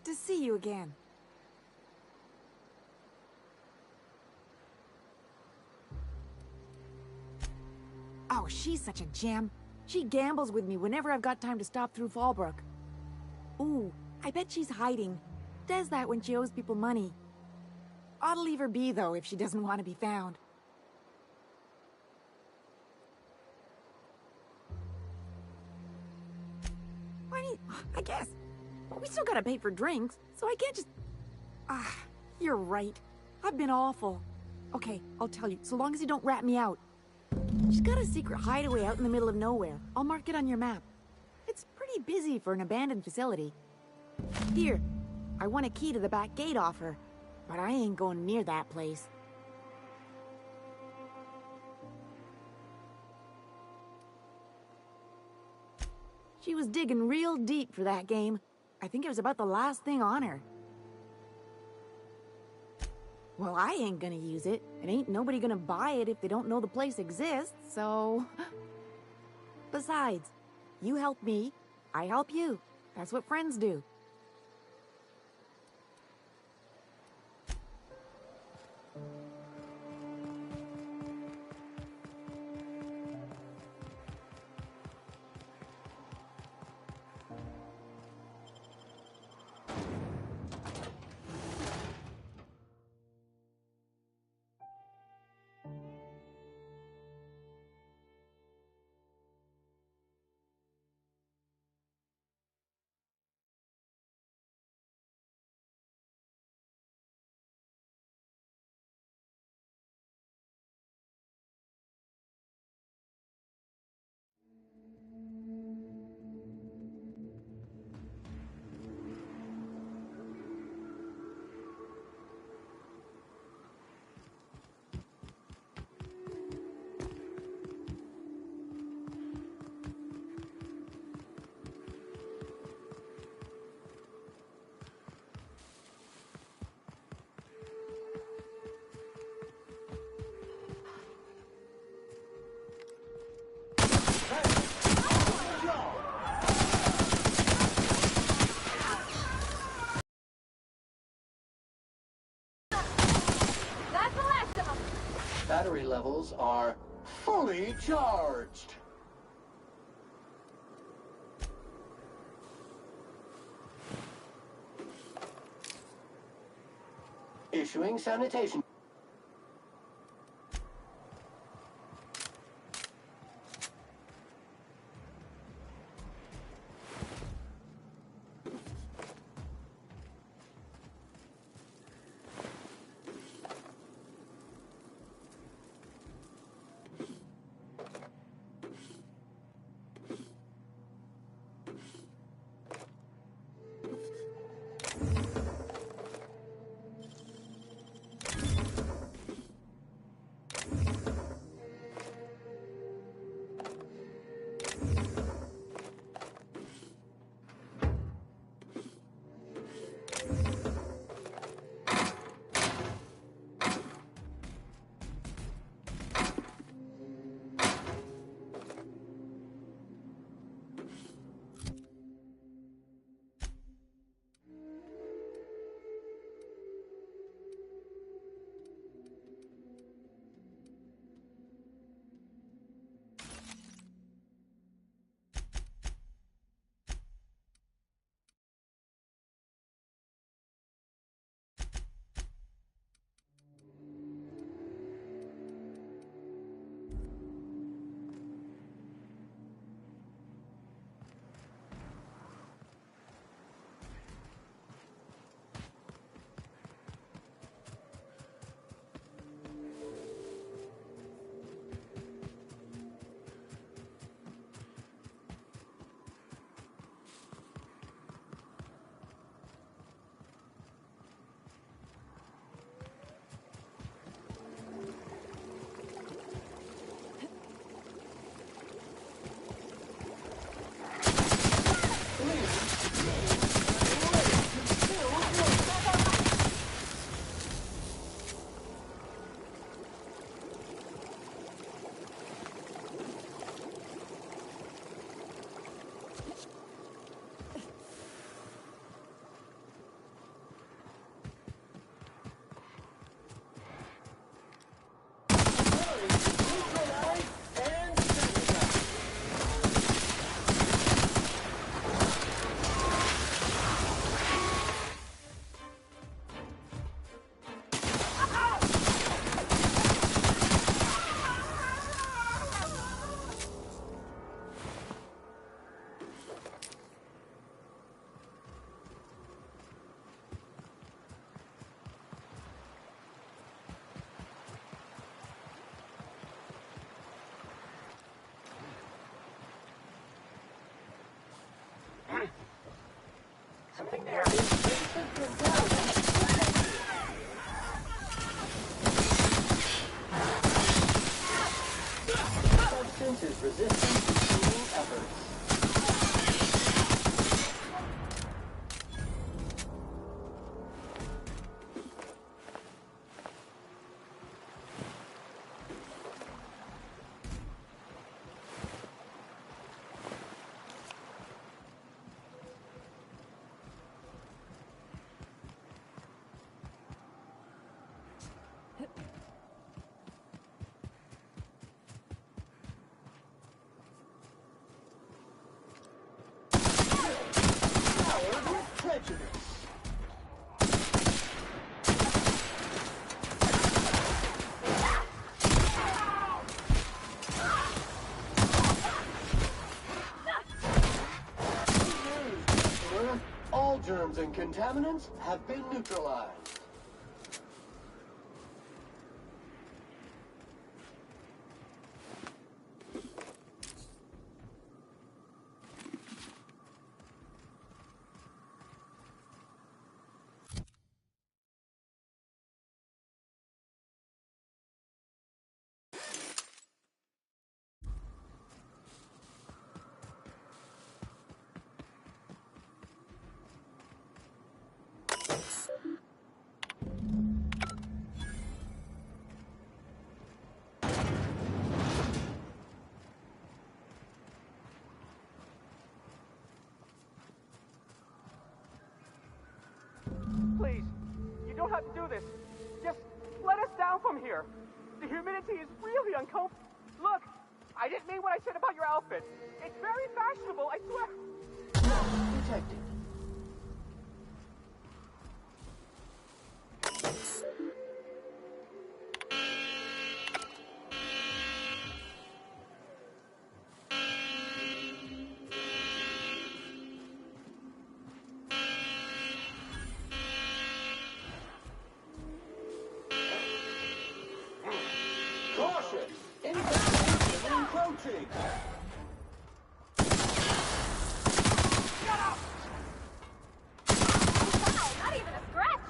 Good to see you again. Oh, she's such a gem. She gambles with me whenever I've got time to stop through Fallbrook. Ooh, I bet she's hiding. Does that when she owes people money. Ought to leave her be, though, if she doesn't want to be found. I guess. We still gotta pay for drinks, so I can't just... You're right. I've been awful. Okay, I'll tell you, so long as you don't rat me out. She's got a secret hideaway out in the middle of nowhere. I'll mark it on your map. It's pretty busy for an abandoned facility. Here, I want a key to the back gate off her, but I ain't going near that place. She was digging real deep for that game. I think it was about the last thing on her. Well, I ain't gonna use it. It ain't nobody gonna buy it if they don't know the place exists, so... Besides, you help me, I help you. That's what friends do. Battery levels are fully charged. Issuing sanitation. Powered with prejudice. All germs and contaminants have been neutralized. Please, you don't have to do this. Just let us down from here. The humidity is really uncomfortable. Look, I didn't mean what I said about your outfit. It's very fashionable, I swear. Detected. Caution! Infestation encroaching! Wow, not even a scratch!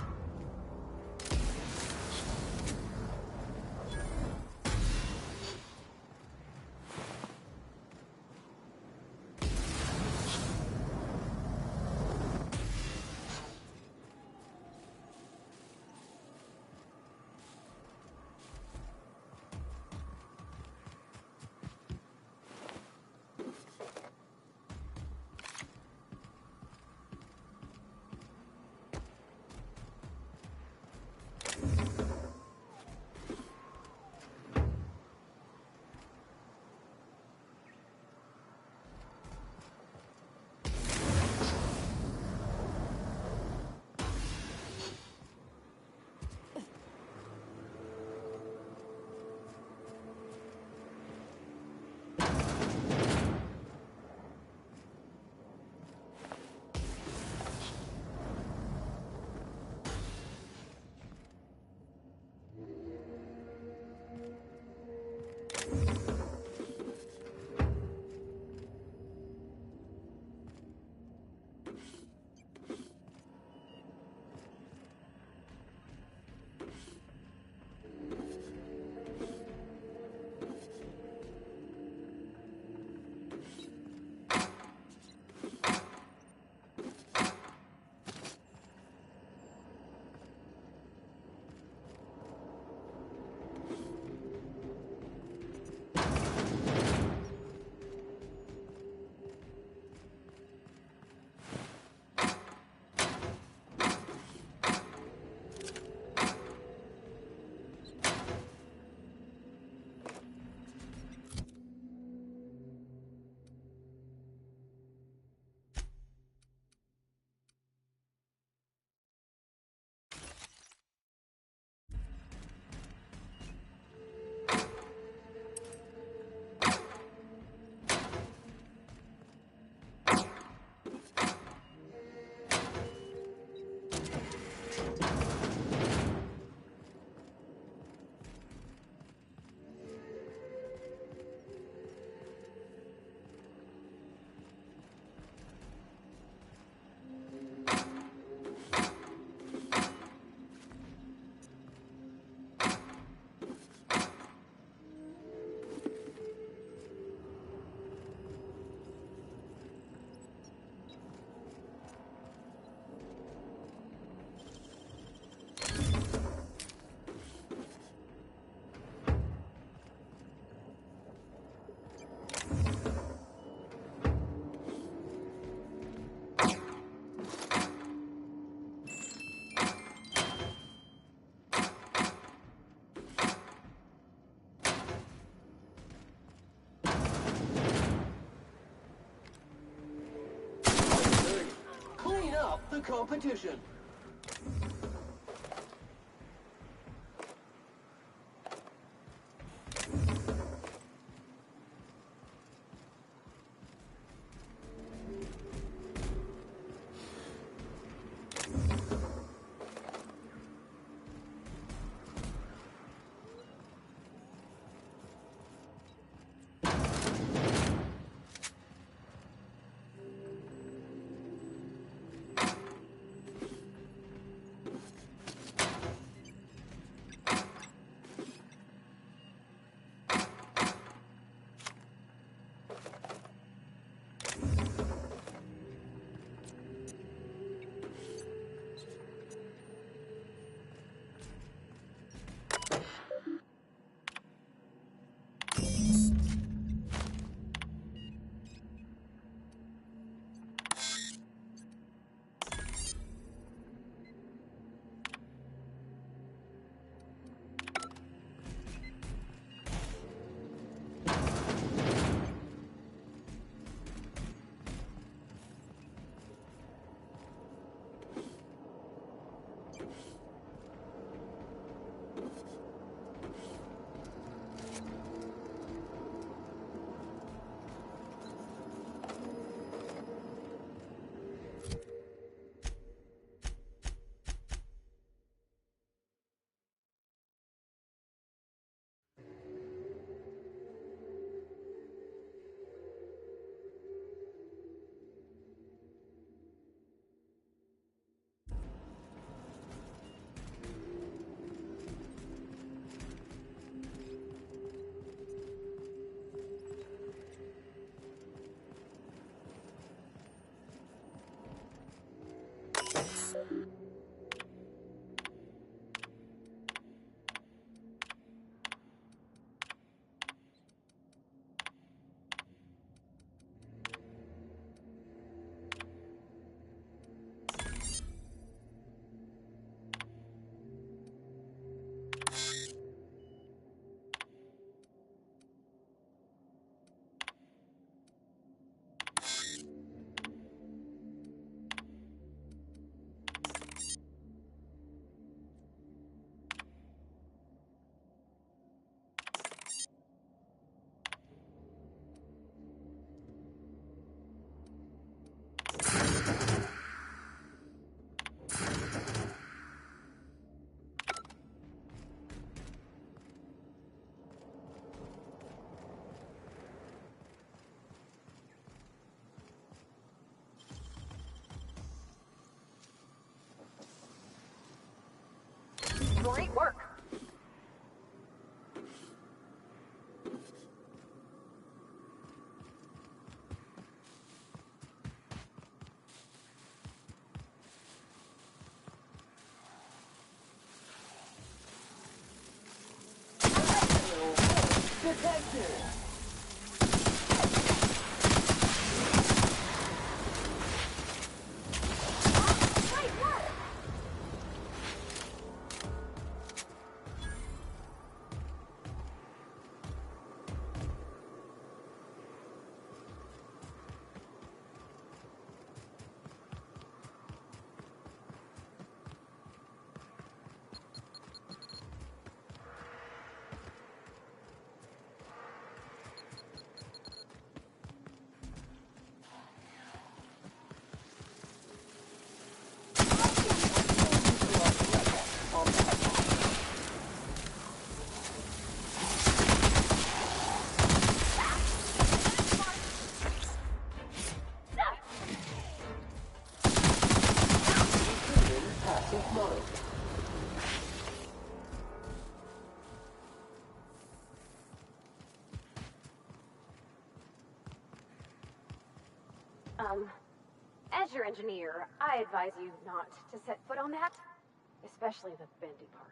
the competition. Great work. Detected! Great work. Passive mode. As your engineer, I advise you not to set foot on that, especially the bendy parts.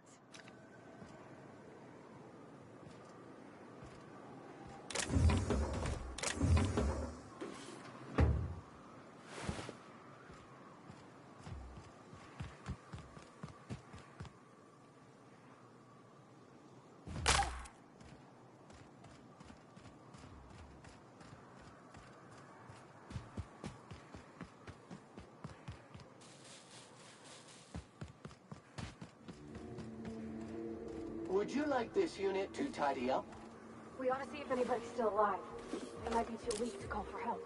Would you like this unit to tidy up? We ought to see if anybody's still alive. They might be too weak to call for help.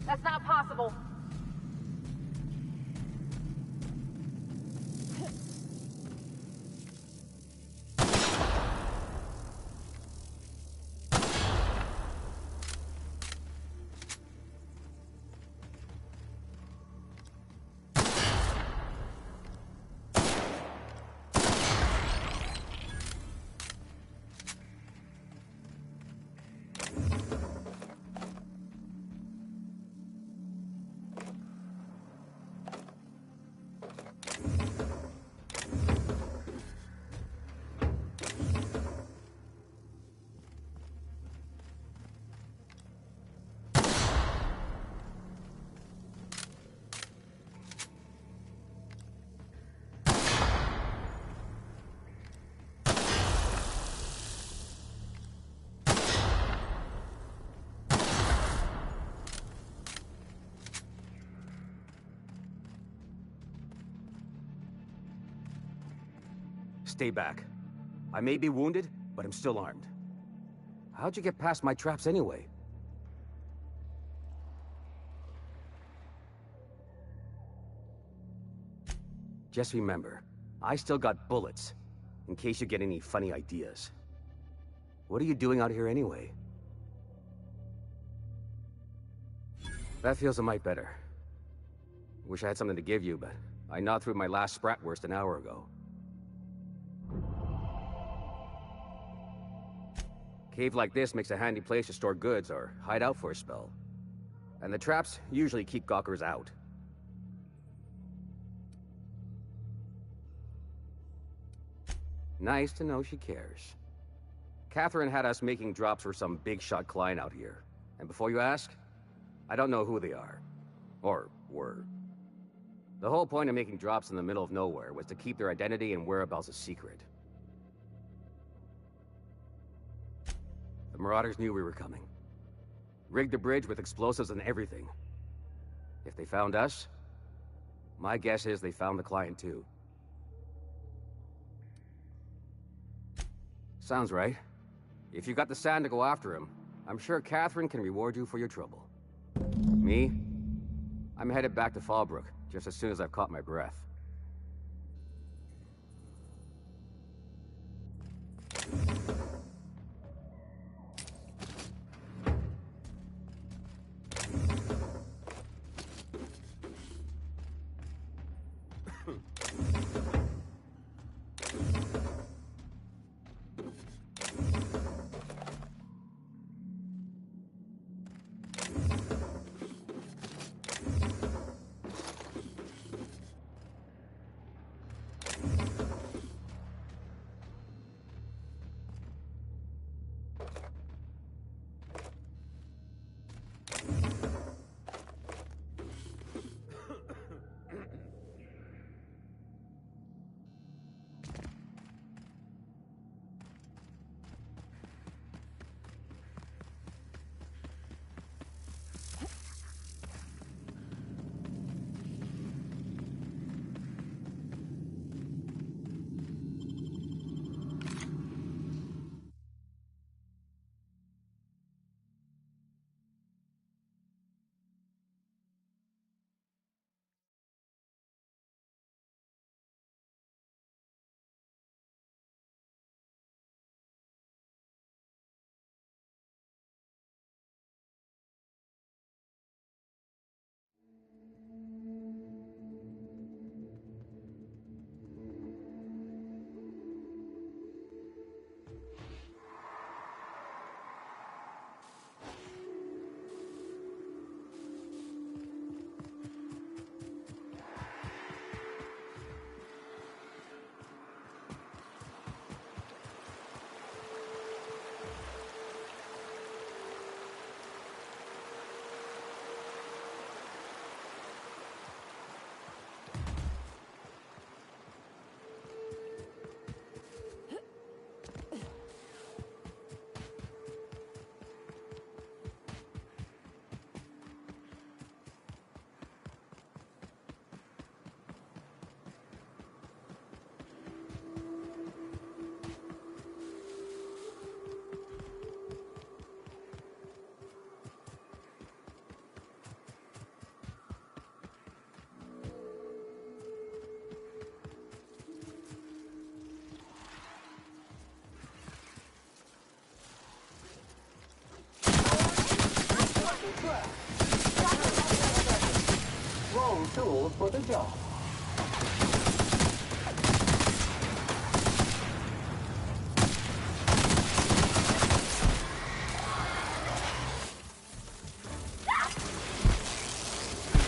That's not possible. Stay back. I may be wounded, but I'm still armed. How'd you get past my traps anyway? Just remember, I still got bullets, in case you get any funny ideas. What are you doing out here anyway? That feels a mite better. Wish I had something to give you, but I gnawed through my last Spratwurst an hour ago. Cave like this makes a handy place to store goods or hide out for a spell. And the traps usually keep gawkers out. Nice to know she cares. Catherine had us making drops for some big-shot client out here. And before you ask, I don't know who they are. Or were. The whole point of making drops in the middle of nowhere was to keep their identity and whereabouts a secret. The Marauders knew we were coming. Rigged the bridge with explosives and everything. If they found us, my guess is they found the client too. Sounds right. If you got the sand to go after him, I'm sure Catherine can reward you for your trouble. Me? I'm headed back to Fallbrook, just as soon as I've caught my breath. Wrong tool for the job.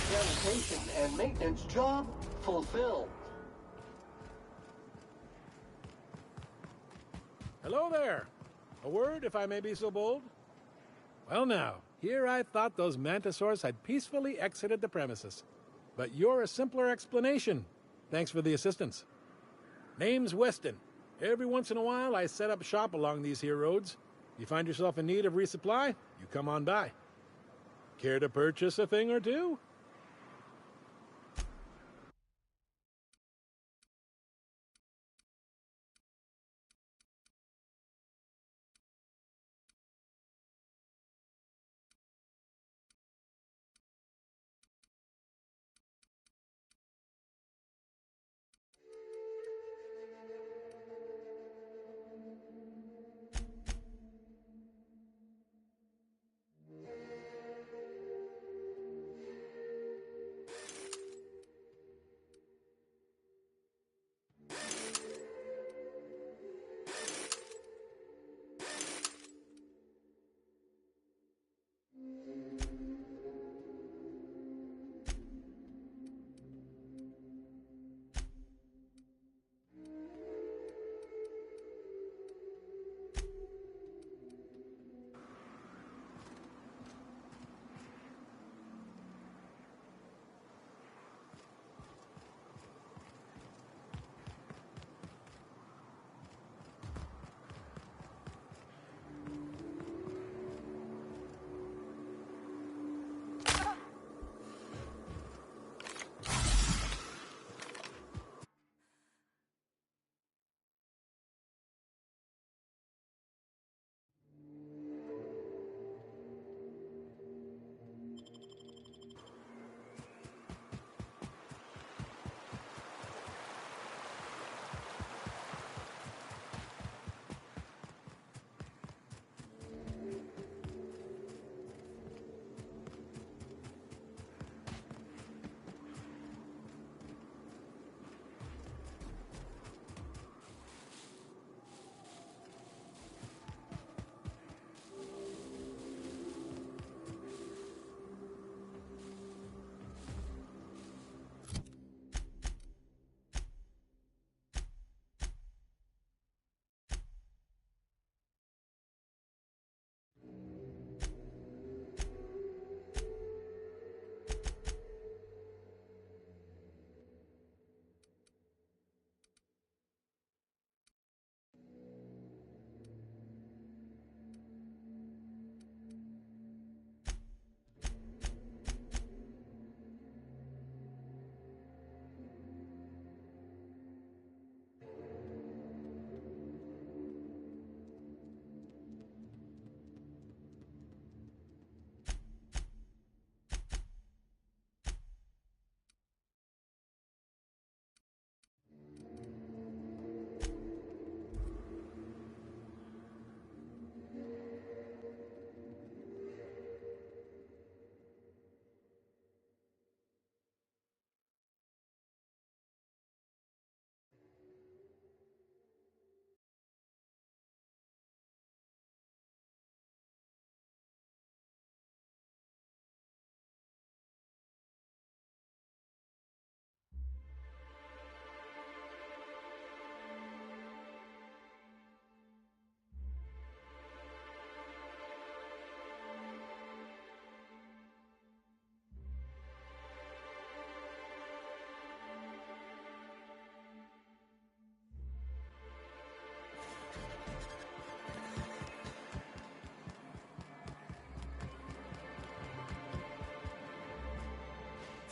Sanitation and maintenance job fulfilled. Hello there. A word, if I may be so bold? Well now, here I thought those Mantisaurs had peacefully exited the premises. But you're a simpler explanation. Thanks for the assistance. Name's Weston. Every once in a while I set up shop along these here roads. You find yourself in need of resupply, you come on by. Care to purchase a thing or two?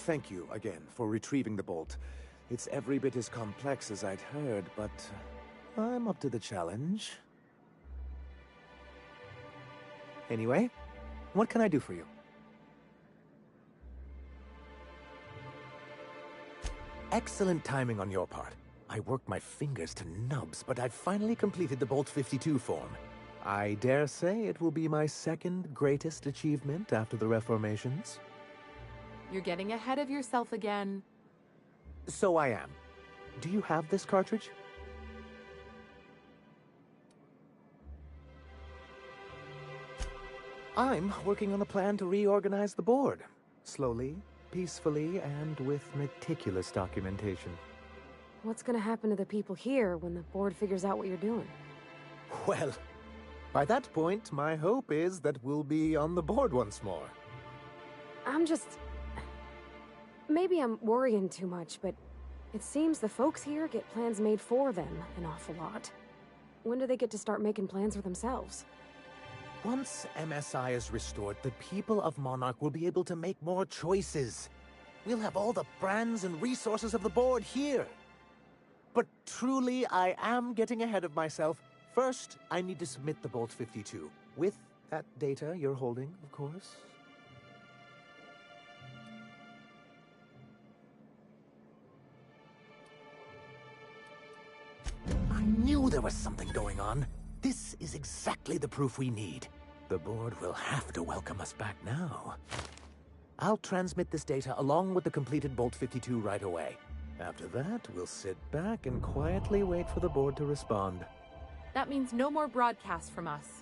thank you again for retrieving the bolt. It's every bit as complex as I'd heard, but I'm up to the challenge. Anyway, what can I do for you? Excellent timing on your part. I worked my fingers to nubs, but I've finally completed the Bolt 52 form. I dare say it will be my second greatest achievement after the Reformations. You're getting ahead of yourself again. So I am. Do you have this cartridge? I'm working on a plan to reorganize the board. Slowly, peacefully, and with meticulous documentation. What's gonna happen to the people here when the board figures out what you're doing? Well, by that point, my hope is that we'll be on the board once more. Maybe I'm worrying too much, but it seems the folks here get plans made for them an awful lot. When do they get to start making plans for themselves? Once MSI is restored, the people of Monarch will be able to make more choices. We'll have all the brands and resources of the board here. But truly, I am getting ahead of myself. First, I need to submit the Bolt 52. With that data you're holding, of course. I knew there was something going on. This is exactly the proof we need. The board will have to welcome us back now. I'll transmit this data along with the completed Bolt 52 right away. After that, we'll sit back and quietly wait for the board to respond. That means no more broadcasts from us.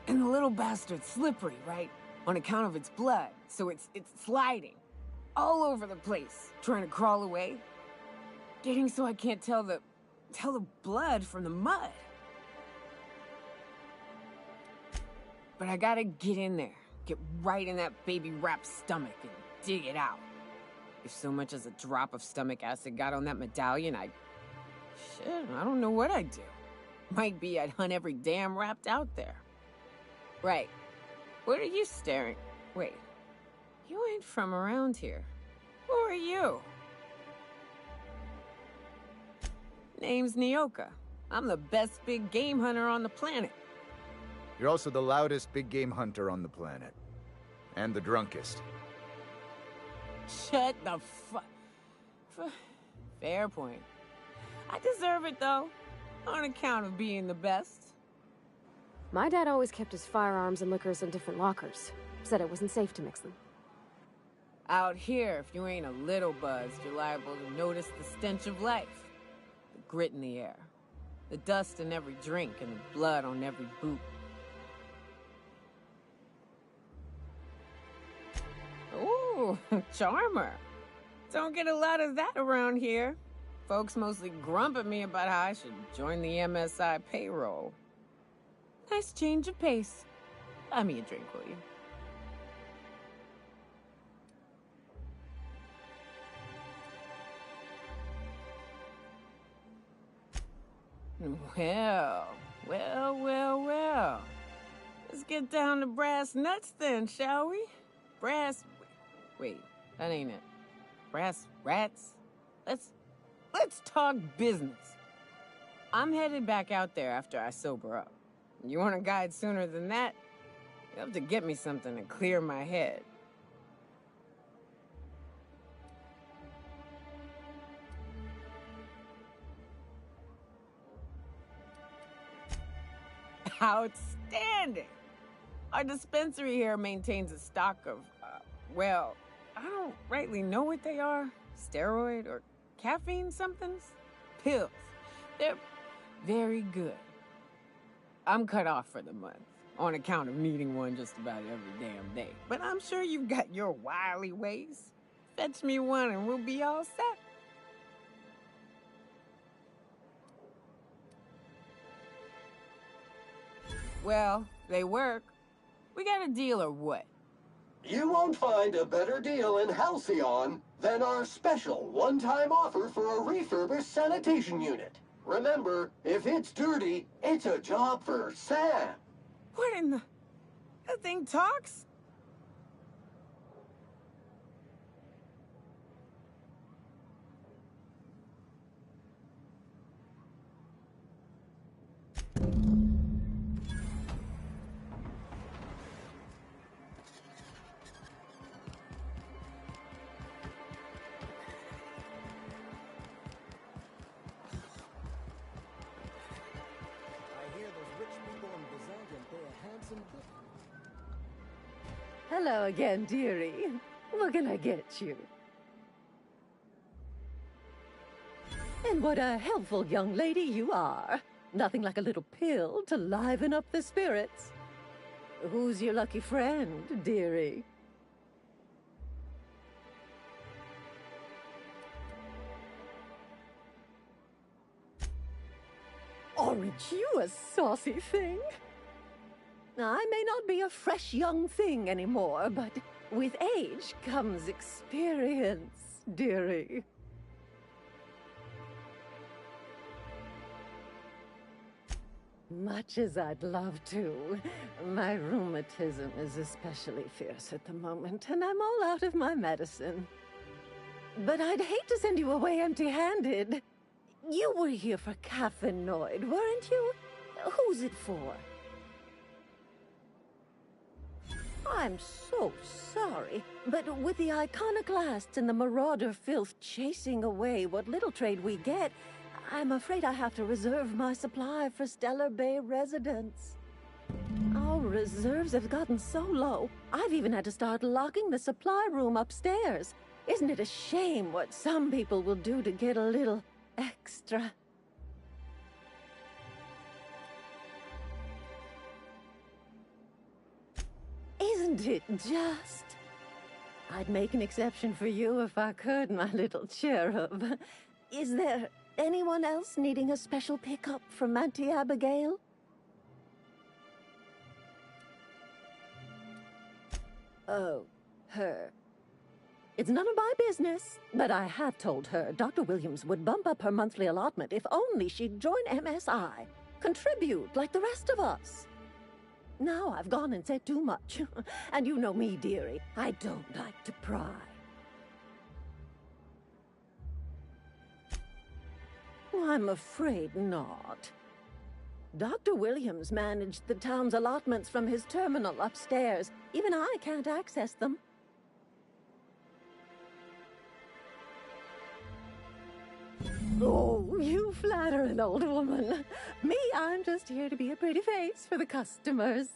And the little bastard's slippery, right? On account of its blood, so it's sliding. All over the place, trying to crawl away. Getting so I can't tell the blood from the mud. But I gotta get in there. Get right in that baby rap's stomach and dig it out. If so much as a drop of stomach acid got on that medallion, shit, I don't know what I'd do. Might be I'd hunt every damn Rapt out there. Right. What are you staring? Wait. You ain't from around here. Who are you? Name's Nyoka. I'm the best big game hunter on the planet. You're also the loudest big game hunter on the planet. And the drunkest. Shut the Fair point. I deserve it, though. On account of being the best. My dad always kept his firearms and liquors in different lockers. Said it wasn't safe to mix them. Out here, if you ain't a little buzzed, you're liable to notice the stench of life. The grit in the air. The dust in every drink and the blood on every boot. Ooh, charmer. Don't get a lot of that around here. Folks mostly grump at me about how I should join the MSI payroll. Nice change of pace. Buy me a drink, will you? Well. Let's get down to brass nuts then, shall we? Wait, that ain't it. Brass rats? Let's talk business. I'm headed back out there after I sober up. You want a guide sooner than that? You'll have to get me something to clear my head. Outstanding! Our dispensary here maintains a stock of, well, I don't rightly know what they are. Steroid or caffeine somethings? Pills. They're very good. I'm cut off for the month, on account of needing one just about every damn day. But I'm sure you've got your wily ways. Fetch me one and we'll be all set. Well, they work. We got a deal or what? You won't find a better deal in Halcyon than our special one-time offer for a refurbished sanitation unit. Remember, if it's dirty, it's a job for Sam. What in the... That thing talks? Hello again, dearie. What can I get you? And what a helpful young lady you are. Nothing like a little pill to liven up the spirits. Who's your lucky friend, dearie? Aren't you a saucy thing? I may not be a fresh young thing anymore, but with age comes experience, dearie. Much as I'd love to, my rheumatism is especially fierce at the moment, and I'm all out of my medicine. But I'd hate to send you away empty-handed. You were here for Caffeinoid, weren't you? Who's it for? I'm so sorry, but with the iconoclasts and the marauder filth chasing away what little trade we get, I'm afraid I have to reserve my supply for Stellar Bay residents. Our reserves have gotten so low, I've even had to start locking the supply room upstairs. Isn't it a shame what some people will do to get a little extra? Isn't it just? I'd make an exception for you if I could, my little cherub. Is there anyone else needing a special pickup from Auntie Abigail? Oh, her. It's none of my business, but I have told her Dr. Williams would bump up her monthly allotment if only she'd join MSI. Contribute like the rest of us. Now I've gone and said too much. And you know me, dearie. I don't like to pry. I'm afraid not. Dr. Williams managed the town's allotments from his terminal upstairs. Even I can't access them. Oh, you flatter an old woman. Me, I'm just here to be a pretty face for the customers.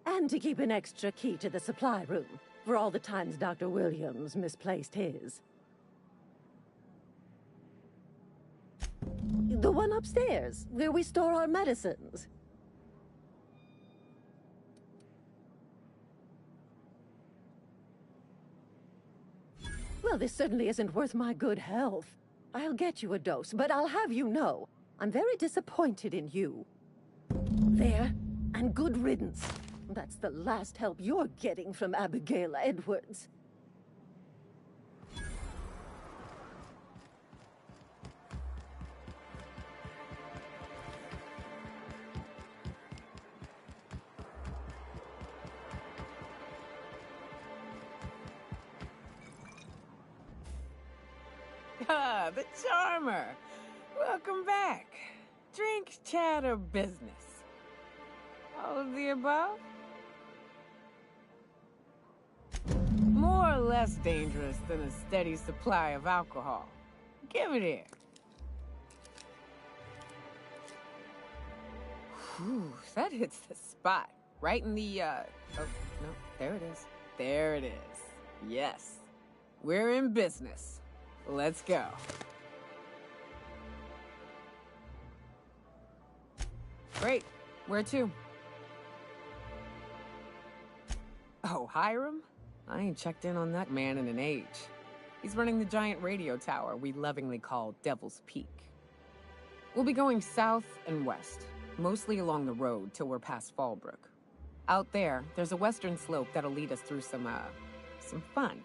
And to keep an extra key to the supply room, for all the times Dr. Williams misplaced his. The one upstairs, where we store our medicines. Well, this certainly isn't worth my good health. I'll get you a dose, but I'll have you know, I'm very disappointed in you. There, and good riddance. That's the last help you're getting from Abigail Edwards. Ah, the charmer. Welcome back. Drink, chat, or business? All of the above? More or less dangerous than a steady supply of alcohol. Give it here. Ooh, that hits the spot. Right in the, oh, no, there it is. There it is. Yes. We're in business. Let's go. Great. Where to? Oh, Hiram? I ain't checked in on that man in an age. He's running the giant radio tower we lovingly call Devil's Peak. We'll be going south and west, mostly along the road till we're past Fallbrook. Out there, there's a western slope that'll lead us through some fun.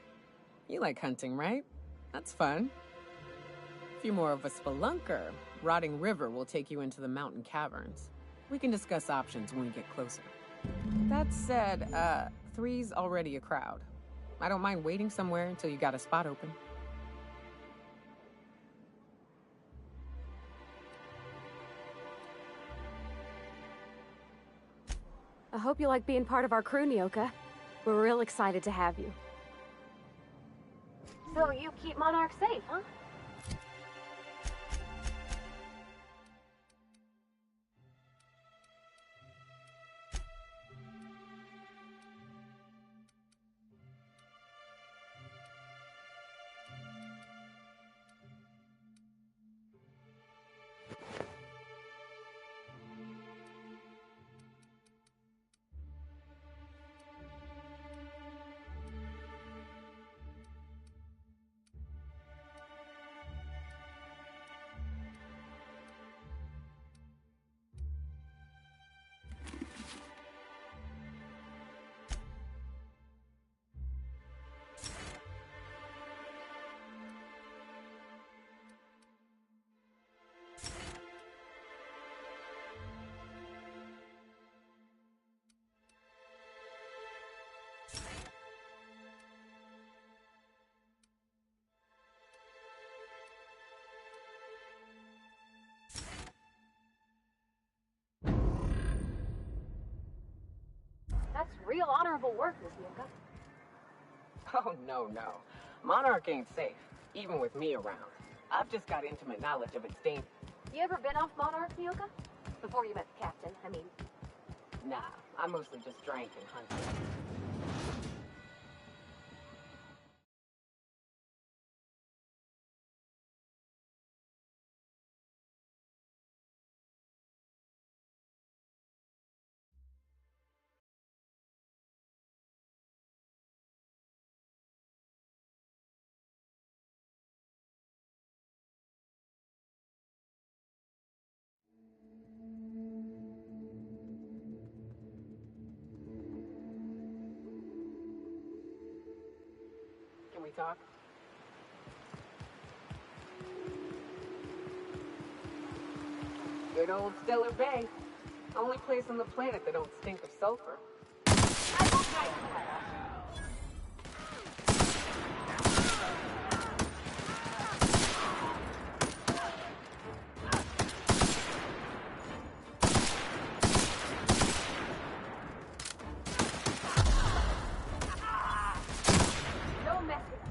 You like hunting, right? That's fun. If you're more of a spelunker, Rotting River will take you into the mountain caverns. We can discuss options when we get closer. That said, 3's already a crowd. I don't mind waiting somewhere until you got a spot open. I hope you like being part of our crew, Nyoka. We're real excited to have you. So you keep Monarch safe, huh? That's real honorable work, Miss Nyoka. Oh, no. Monarch ain't safe, even with me around. I've just got intimate knowledge of its danger. You ever been off Monarch, Nyoka? Before you met the captain, I mean. Nah, I mostly just drank and hunted. Can we talk? Good old Stellar Bay. Only place on the planet that don't stink of sulfur. Don't mess with us.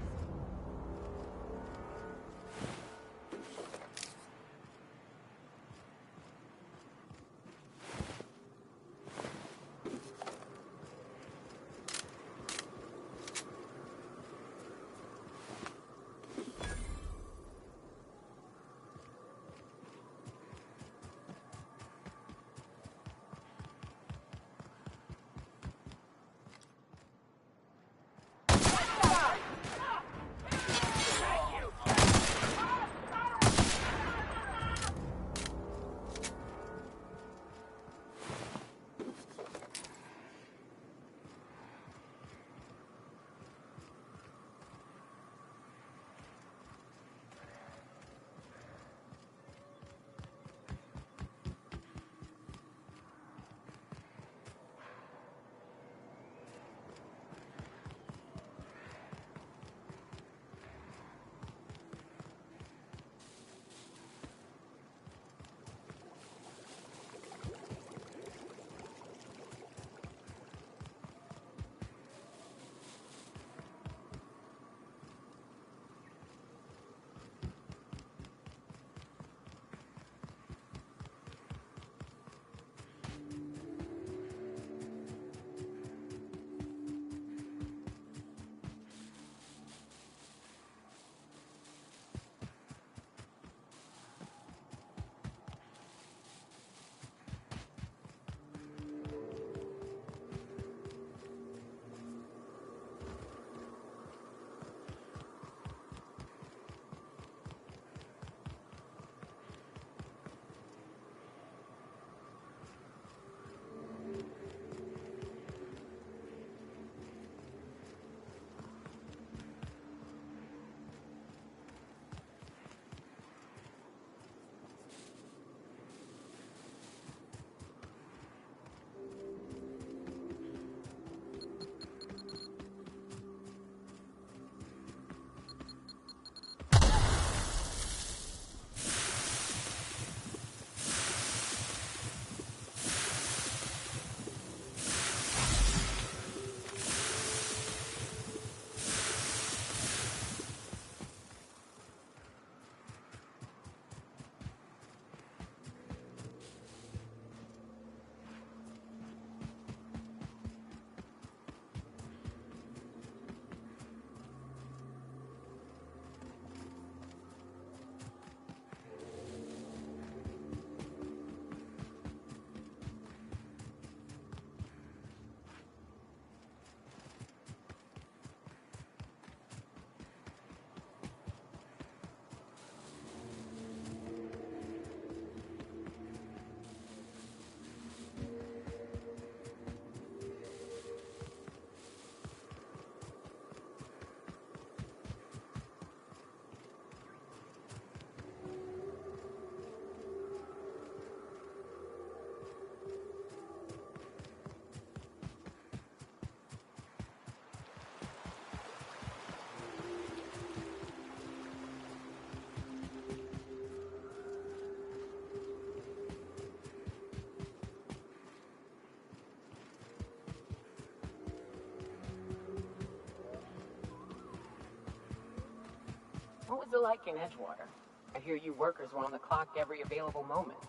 like in Edgewater? I hear you workers were on the clock every available moment.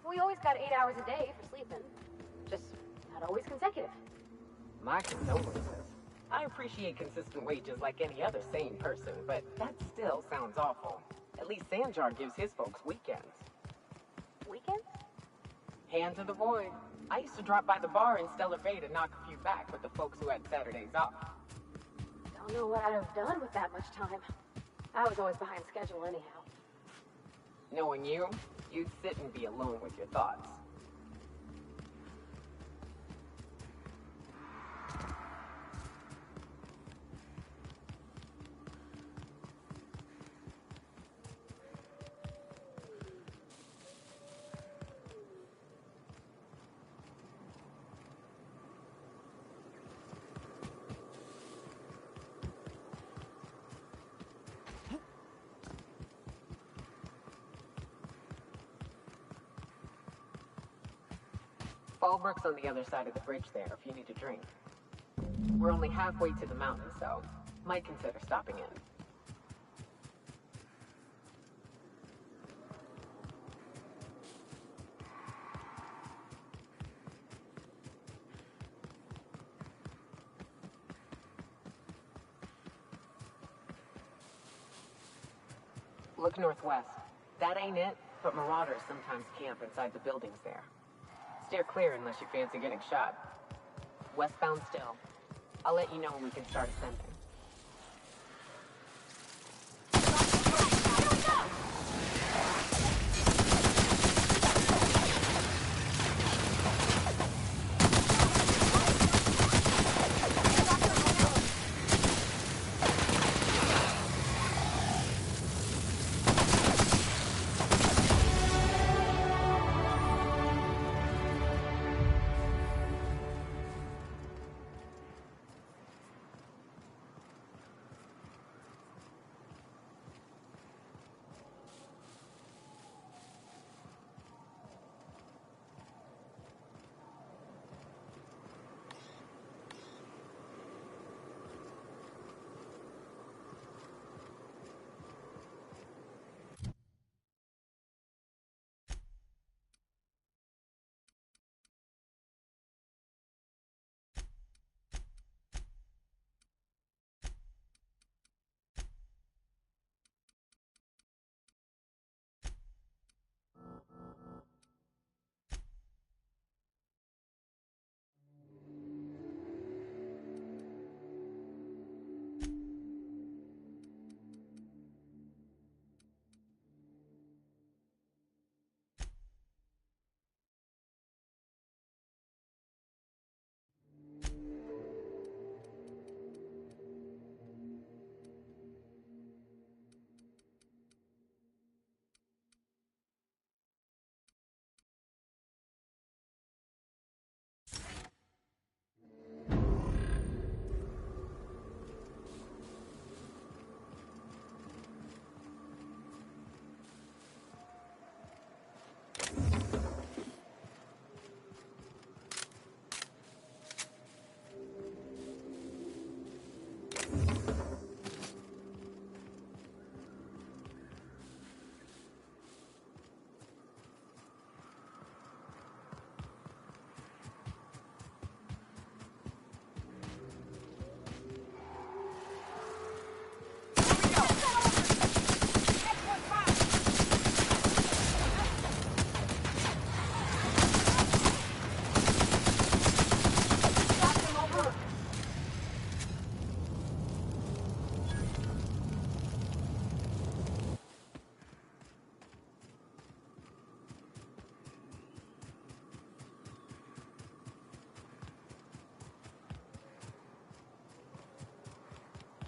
We always got 8 hours a day for sleeping. Just not always consecutive. My condolences. I appreciate consistent wages like any other sane person, but that still sounds awful. At least Sanjar gives his folks weekends. Weekends? Hand to the void. I used to drop by the bar in Stellar Bay to knock a few back with the folks who had Saturdays off. Don't know what I'd have done with that much time. I was always behind schedule anyhow. Knowing you, you'd sit and be alone with your thoughts. Fallbrook's on the other side of the bridge there if you need a drink. We're only halfway to the mountain, so might consider stopping in. Look northwest. That ain't it, but marauders sometimes camp inside the buildings there. Steer clear unless you fancy getting shot. Westbound still. I'll let you know when we can start ascending.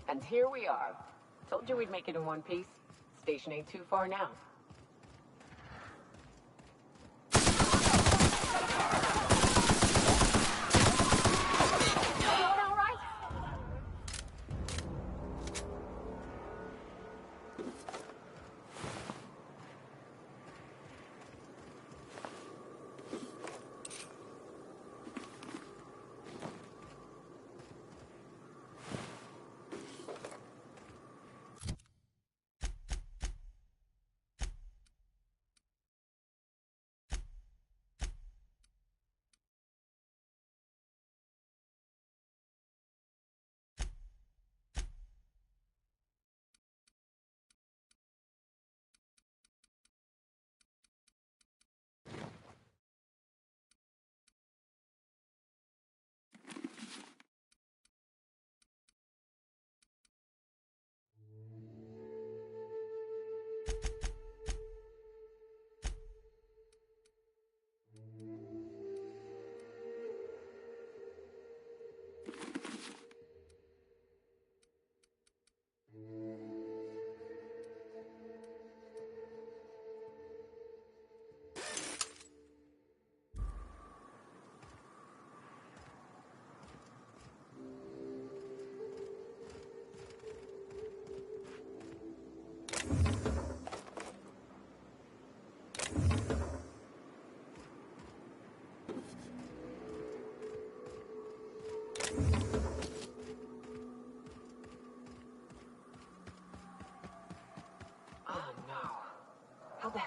And here we are. Told you we'd make it in one piece. Station ain't too far now.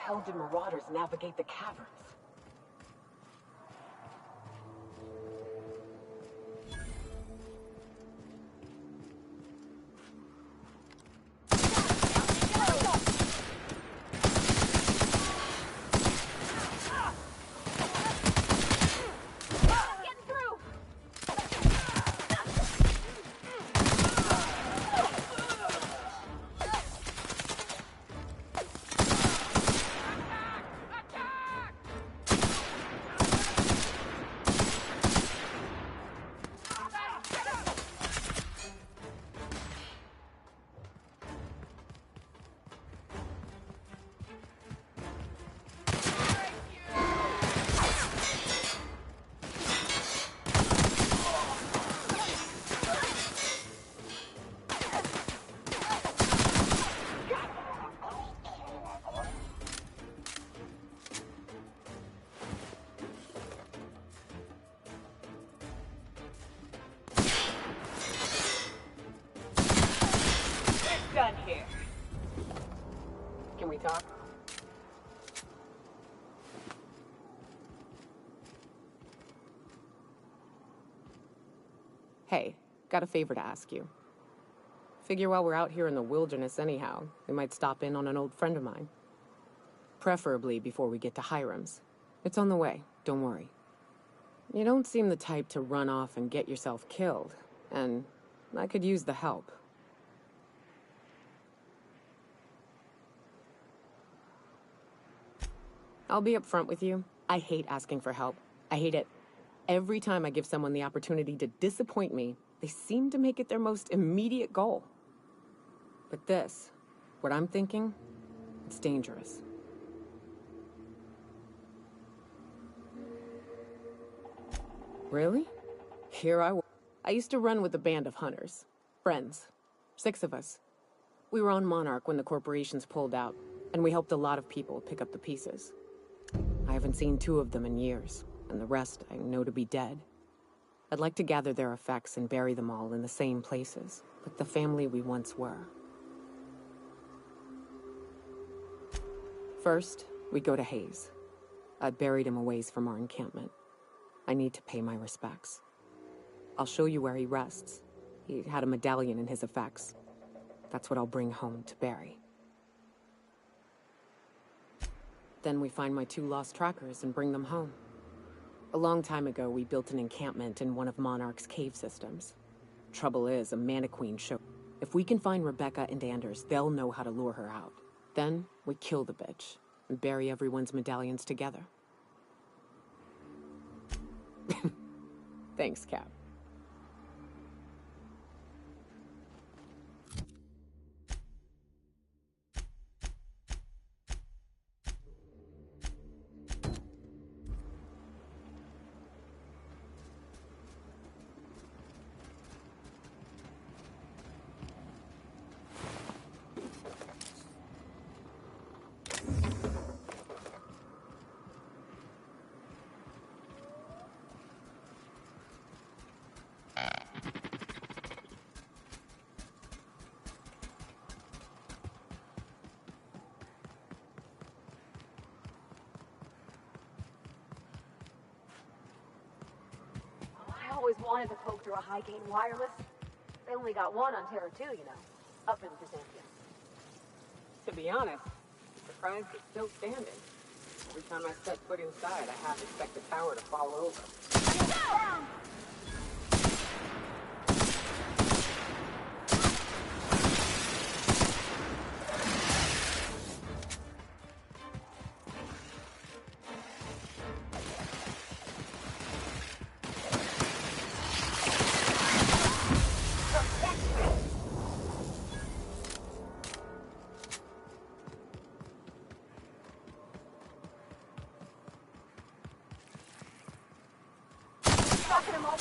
hell did marauders navigate the caverns? Done here. Can we talk? Hey, got a favor to ask you. Figure while we're out here in the wilderness anyhow, we might stop in on an old friend of mine. Preferably before we get to Hiram's. It's on the way, don't worry. You don't seem the type to run off and get yourself killed, and I could use the help. I'll be upfront with you. I hate asking for help. I hate it. Every time I give someone the opportunity to disappoint me, they seem to make it their most immediate goal. But this, what I'm thinking, it's dangerous. Really? I used to run with a band of hunters. Friends. 6 of us. We were on Monarch when the corporations pulled out, and we helped a lot of people pick up the pieces. I haven't seen 2 of them in years, and the rest I know to be dead. I'd like to gather their effects and bury them all in the same places, like the family we once were. First, we go to Hayes. I'd buried him a ways from our encampment. I need to pay my respects. I'll show you where he rests. He had a medallion in his effects. That's what I'll bring home to bury. Then we find my 2 lost trackers and bring them home. A long time ago, we built an encampment in one of Monarch's cave systems. Trouble is, a Mantiqueen show. If we can find Rebecca and Anders, they'll know how to lure her out. Then, we kill the bitch, and bury everyone's medallions together. Thanks, Cap. I always wanted to poke through a high-gain wireless. They only got one on Terra 2, you know, up in Byzantium. To be honest, I'm surprised it's still standing. Every time I step foot inside, I half expect the tower to fall over. Knocking him over.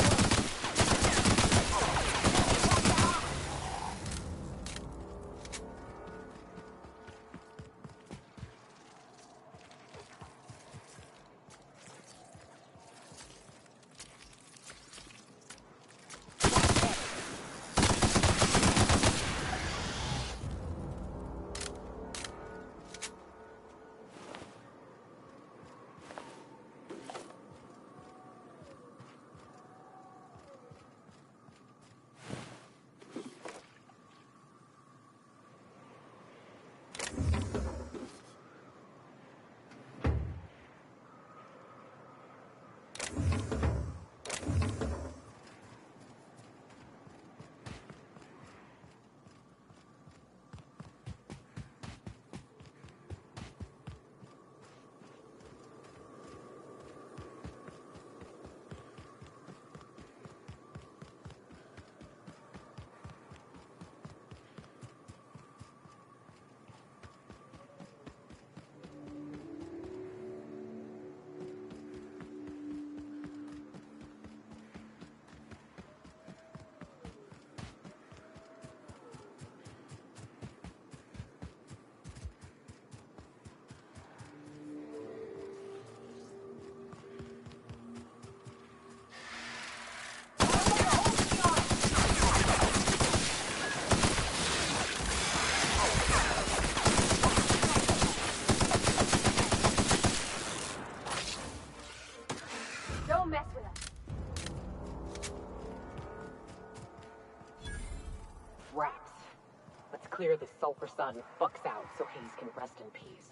wraps. Let's clear this sulfur sun fucks out so Hayes can rest in peace.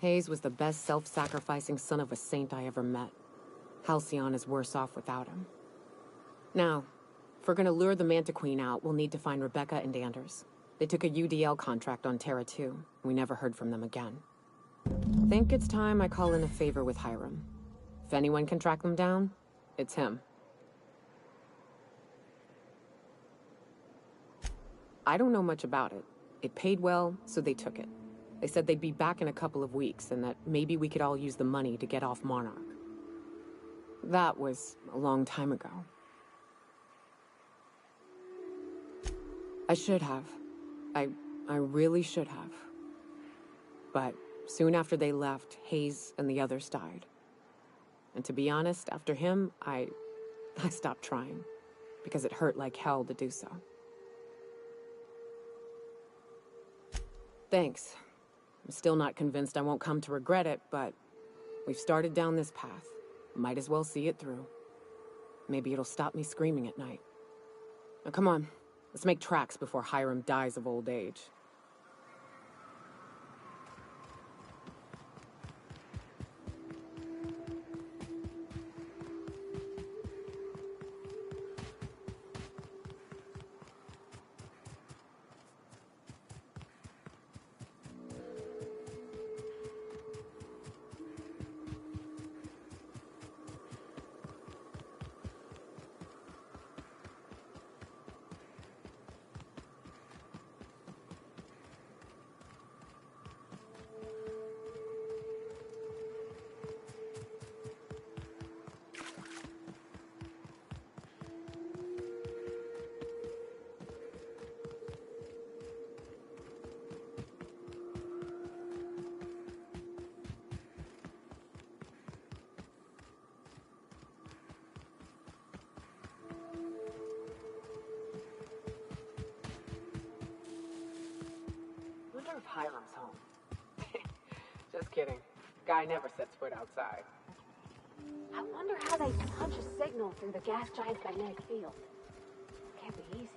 Hayes was the best self-sacrificing son of a saint I ever met. Halcyon is worse off without him. Now, if we're gonna lure the Manta Queen out, we'll need to find Rebecca and Anders. They took a UDL contract on Terra 2. We never heard from them again. Think it's time I call in a favor with Hiram. If anyone can track them down, it's him. I don't know much about it. It paid well, so they took it. They said they'd be back in a couple of weeks, and that maybe we could all use the money to get off Monarch. That was a long time ago. I should have. I really should have. But soon after they left, Hayes and the others died. And to be honest, after him, I stopped trying. Because it hurt like hell to do so. Thanks. I'm still not convinced I won't come to regret it, but we've started down this path. Might as well see it through. Maybe it'll stop me screaming at night. Now come on, let's make tracks before Hiram dies of old age. If Hiram's home. Just kidding. Guy never sets foot outside. I wonder how they punch a signal through the gas giant's magnetic field. Can't be easy.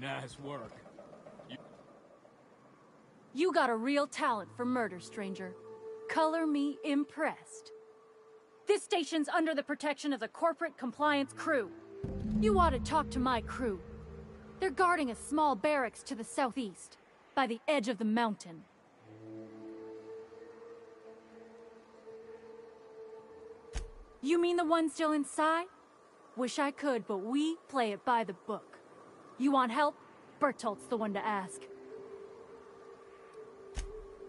Nice work. You got a real talent for murder, stranger. Color me impressed. This station's under the protection of the Corporate Compliance Crew. You ought to talk to my crew. They're guarding a small barracks to the southeast, by the edge of the mountain. You mean the one still inside? Wish I could, but we play it by the book. You want help? Bertolt's the one to ask.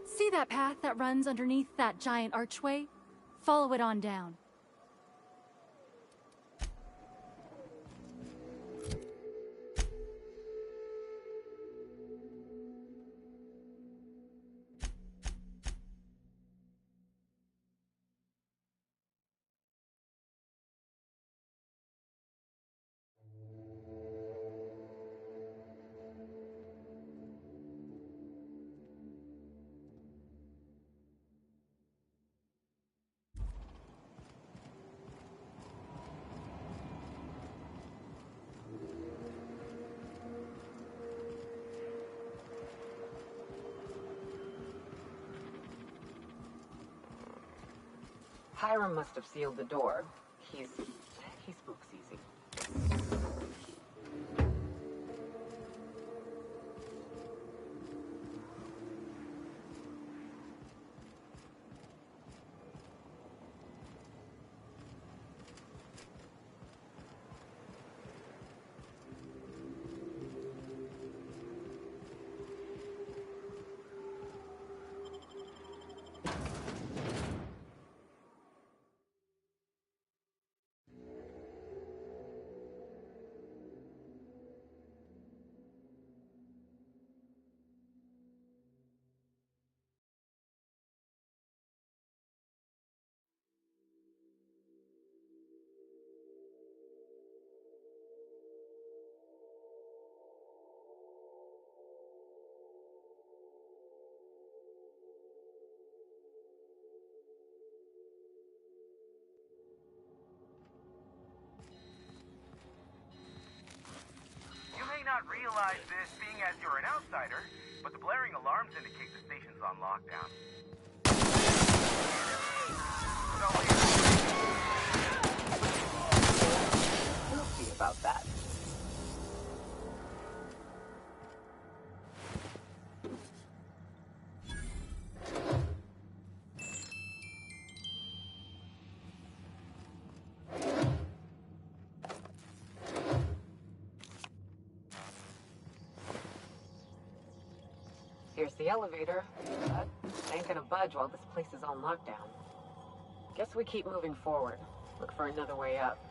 See that path that runs underneath that giant archway? Follow it on down. Hiram must have sealed the door. He spooks easy. not realize this, being as you're an outsider, but the blaring alarms indicate the station's on lockdown. We'll see about that. Here's the elevator, but it ain't gonna budge while this place is on lockdown. Guess we keep moving forward. Look for another way up.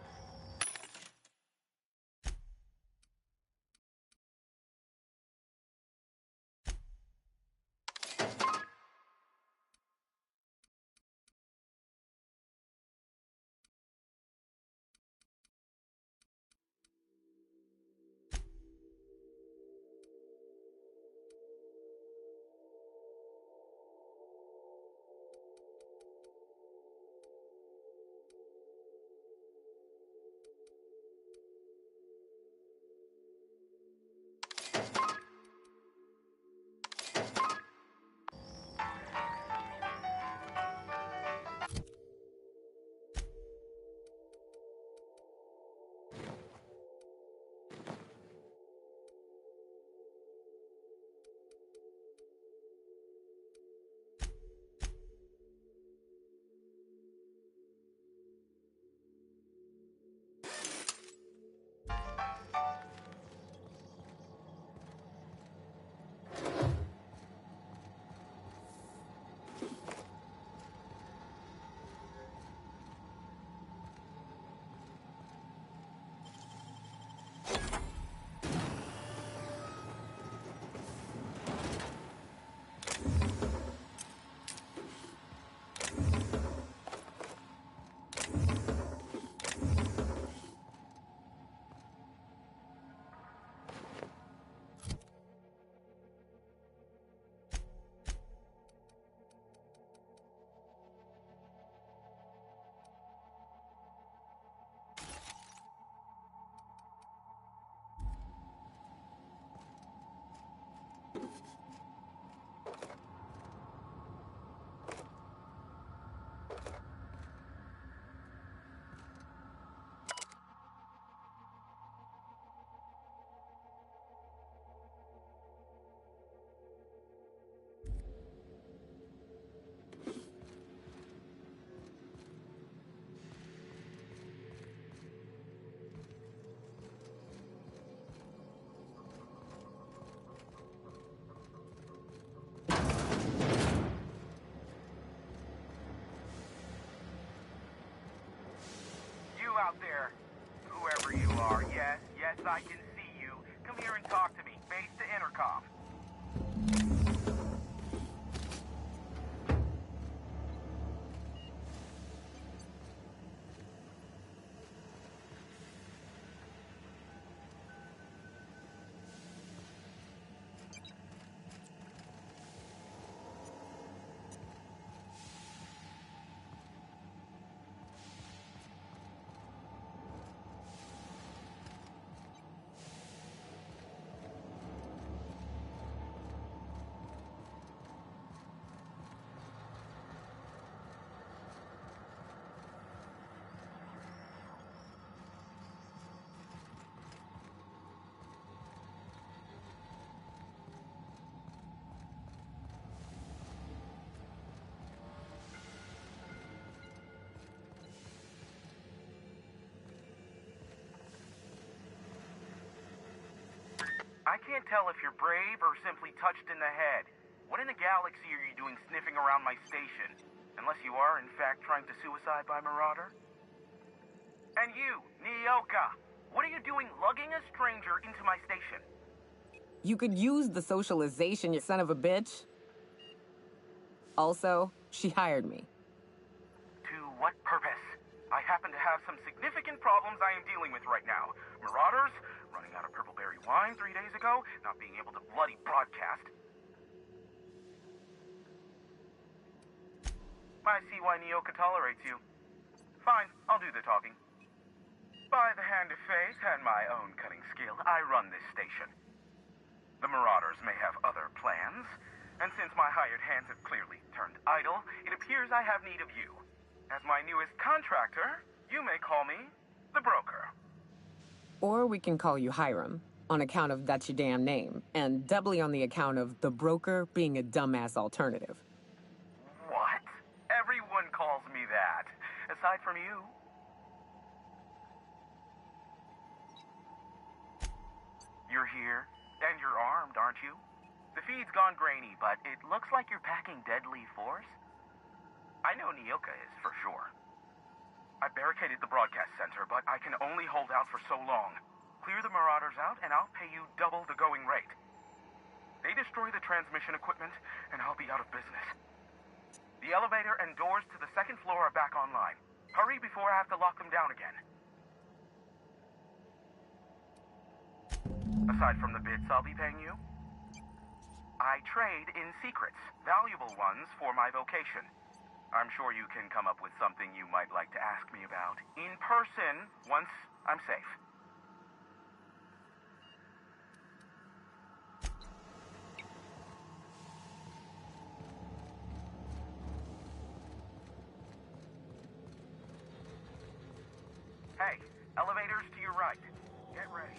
Out there, whoever you are, yes, I can see you. Come here and talk to me, face to intercom. I can't tell if you're brave or simply touched in the head. What in the galaxy are you doing sniffing around my station? Unless you are, in fact, trying to suicide by Marauder? And you, Nyoka, what are you doing lugging a stranger into my station? You could use the socialization, you son of a bitch. Also, she hired me. To what purpose? I happen to have some significant problems I am dealing with right now. Marauders, running out of purple-berry wine 3 days ago, not being able to bloody broadcast. I see why Nyoka tolerates you. Fine, I'll do the talking. By the hand of fate and my own cunning skill, I run this station. The Marauders may have other plans, and since my hired hands have clearly turned idle, it appears I have need of you. As my newest contractor, you may call me the Broker. Or we can call you Hiram, on account of that's your damn name, and doubly on the account of the Broker being a dumbass alternative. What? Everyone calls me that, aside from you. You're here, and you're armed, aren't you? The feed's gone grainy, but it looks like you're packing deadly force. I know Nyoka is, for sure. I barricaded the broadcast center, but I can only hold out for so long. Clear the Marauders out, and I'll pay you double the going rate. They destroy the transmission equipment, and I'll be out of business. The elevator and doors to the second floor are back online. Hurry before I have to lock them down again. Aside from the bits I'll be paying you, I trade in secrets, valuable ones for my vocation. I'm sure you can come up with something you might like to ask me about in person once I'm safe. Hey, elevators to your right. Get ready.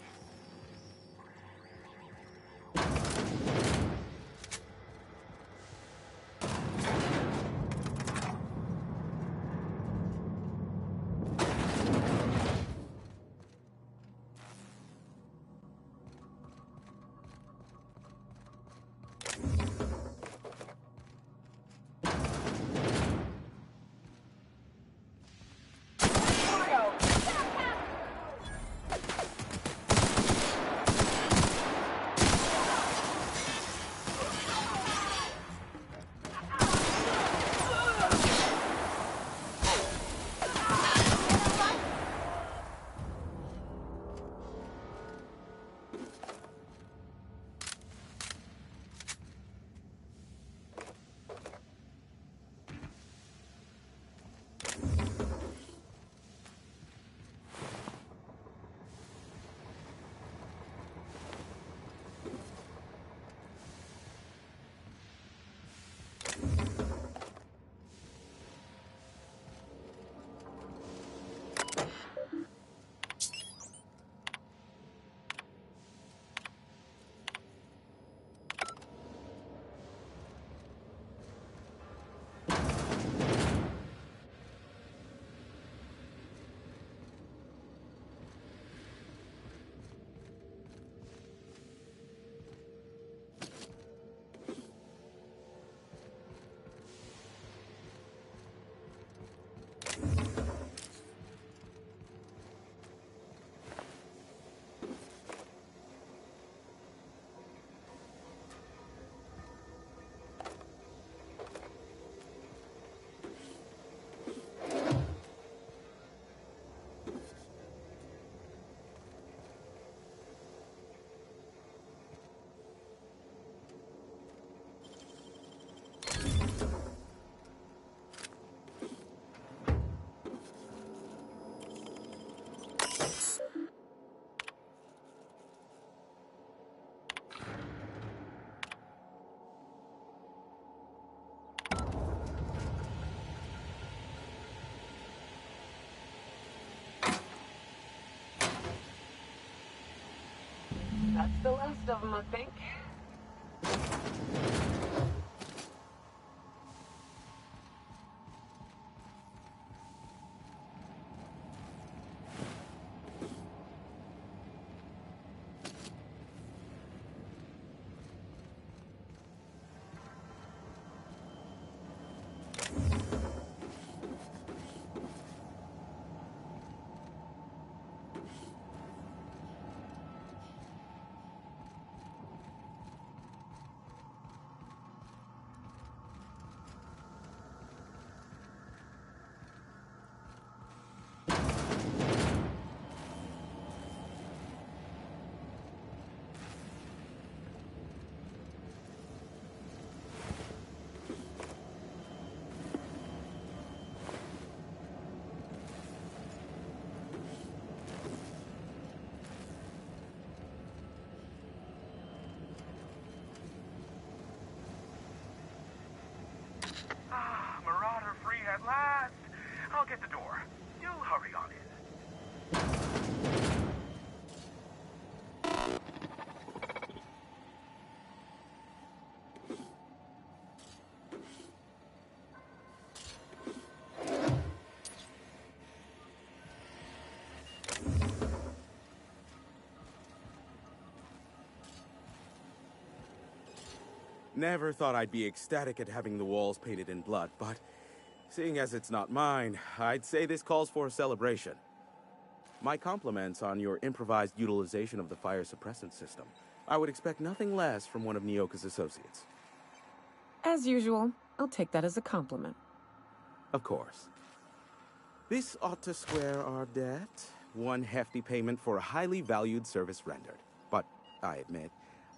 That's the last of them, I think. at the door. Do hurry on in. Never thought I'd be ecstatic at having the walls painted in blood, but seeing as it's not mine, I'd say this calls for a celebration. My compliments on your improvised utilization of the fire suppressant system. I would expect nothing less from one of Nyoka's associates. As usual, I'll take that as a compliment. Of course. This ought to square our debt. One hefty payment for a highly valued service rendered. But, I admit,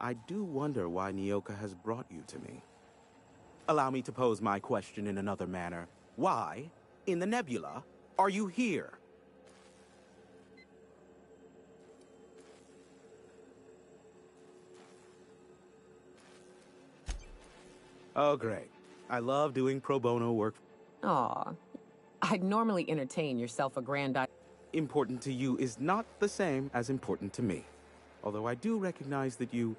I do wonder why Nyoka has brought you to me. Allow me to pose my question in another manner. Why, in the nebula, are you here? Oh, great. I love doing pro bono work. Aw, I'd normally entertain your self-aggrandizing. Important to you is not the same as important to me. Although I do recognize that you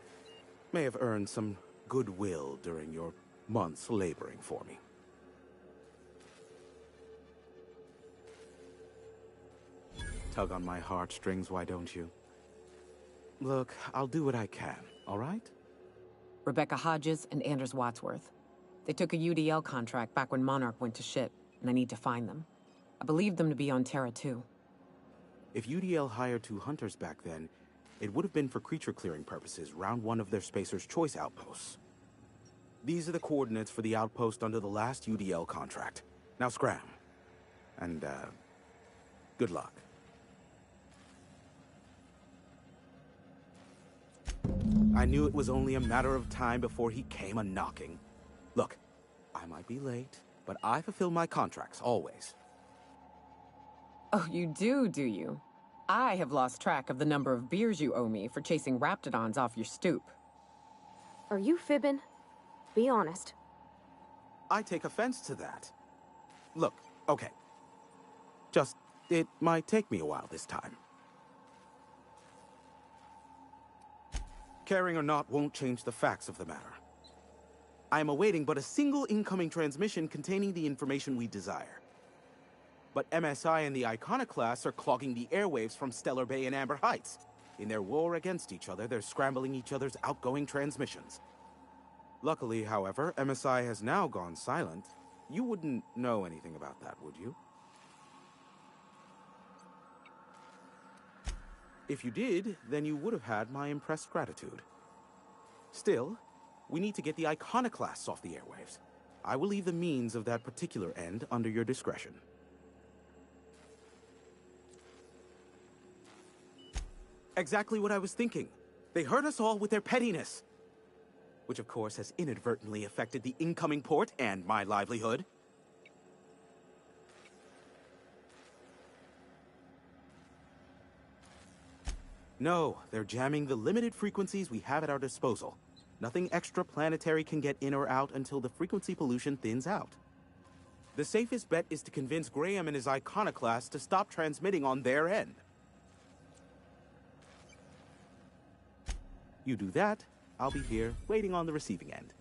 may have earned some goodwill during your months laboring for me. Tug on my heartstrings, why don't you? Look, I'll do what I can, all right? Rebecca Hodges and Anders Wadsworth. They took a UDL contract back when Monarch went to shit, and I need to find them. I believe them to be on Terra 2. If UDL hired 2 hunters back then, it would have been for creature clearing purposes, round 1 of their Spacer's Choice outposts. These are the coordinates for the outpost under the last UDL contract. Now scram. And, good luck. I knew it was only a matter of time before he came a-knocking. Look, I might be late, but I fulfill my contracts, always. Oh, you do you? I have lost track of the number of beers you owe me for chasing raptidons off your stoop. Are you fibbing? Be honest. I take offense to that. Look, okay. Just, it might take me a while this time. Caring or not won't change the facts of the matter. I am awaiting but a single incoming transmission containing the information we desire. But MSI and the Iconoclasts are clogging the airwaves from Stellar Bay and Amber Heights. In their war against each other, they're scrambling each other's outgoing transmissions. Luckily, however, MSI has now gone silent. You wouldn't know anything about that, would you? If you did, then you would have had my impressed gratitude. Still, we need to get the Iconoclasts off the airwaves. I will leave the means of that particular end under your discretion. Exactly what I was thinking. They hurt us all with their pettiness. Which, of course, has inadvertently affected the incoming port and my livelihood. No, they're jamming the limited frequencies we have at our disposal. Nothing extraplanetary can get in or out until the frequency pollution thins out. The safest bet is to convince Graham and his Iconoclast to stop transmitting on their end. You do that, I'll be here, waiting on the receiving end.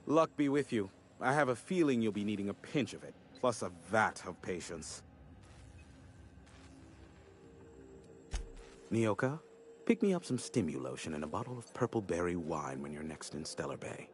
Luck be with you. I have a feeling you'll be needing a pinch of it, plus a vat of patience. Nyoka, pick me up some Stimulotion and a bottle of purple berry wine when you're next in Stellar Bay.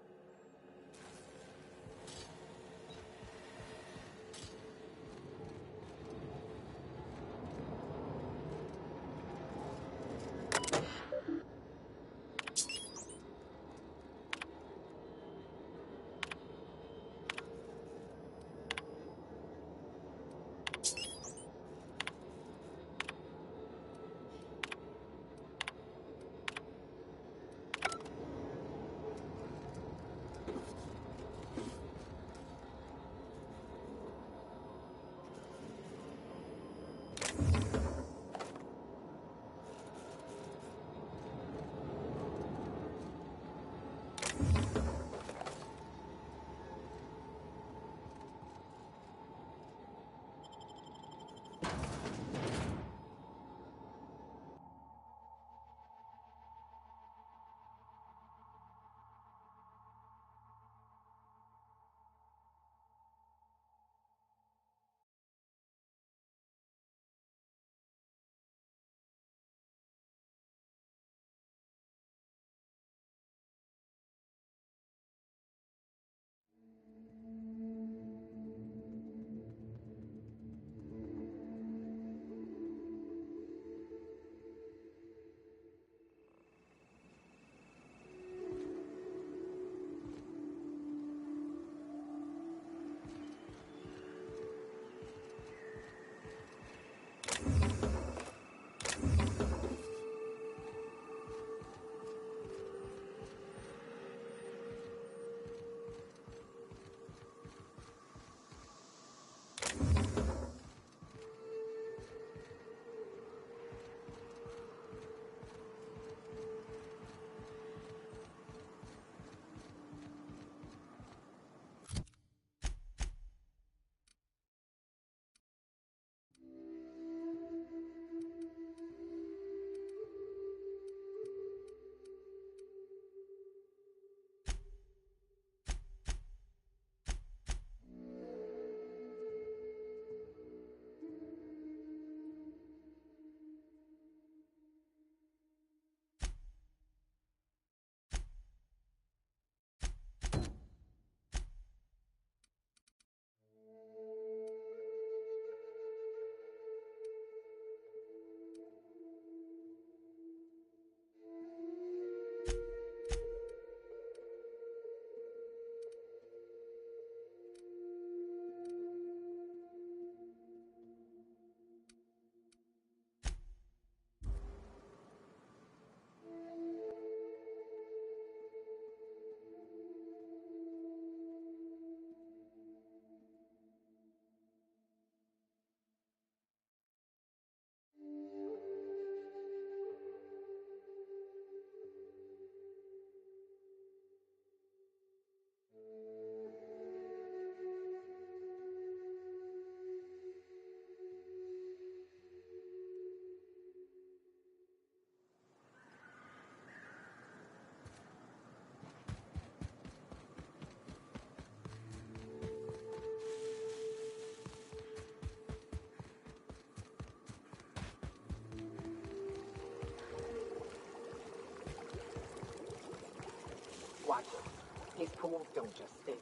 Fools don't just stay in.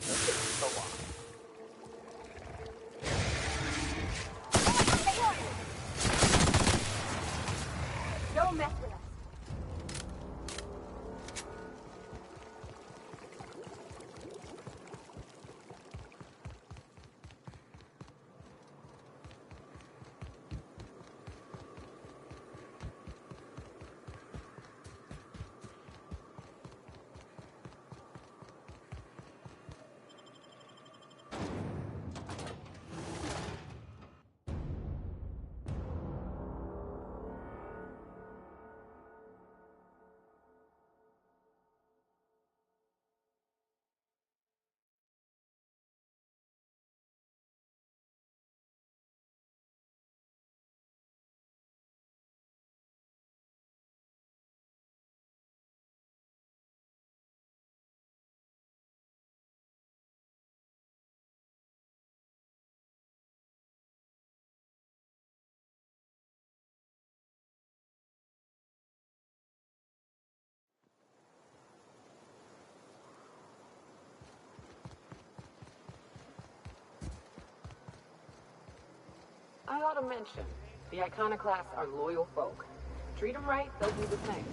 So long. Don't mess with us. I ought to mention, the Iconoclasts are loyal folk. Treat them right, they'll do the same.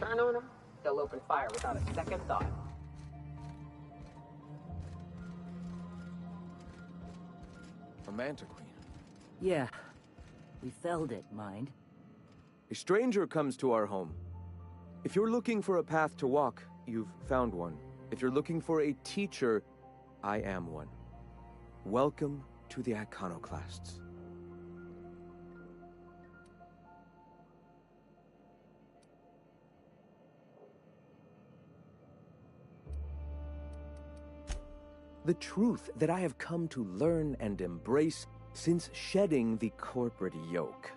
Turn on them, they'll open fire without a second thought. A Manta Queen. Yeah. We felled it, mind. A stranger comes to our home. If you're looking for a path to walk, you've found one. If you're looking for a teacher, I am one. Welcome to the Iconoclasts. The truth that I have come to learn and embrace since shedding the corporate yoke.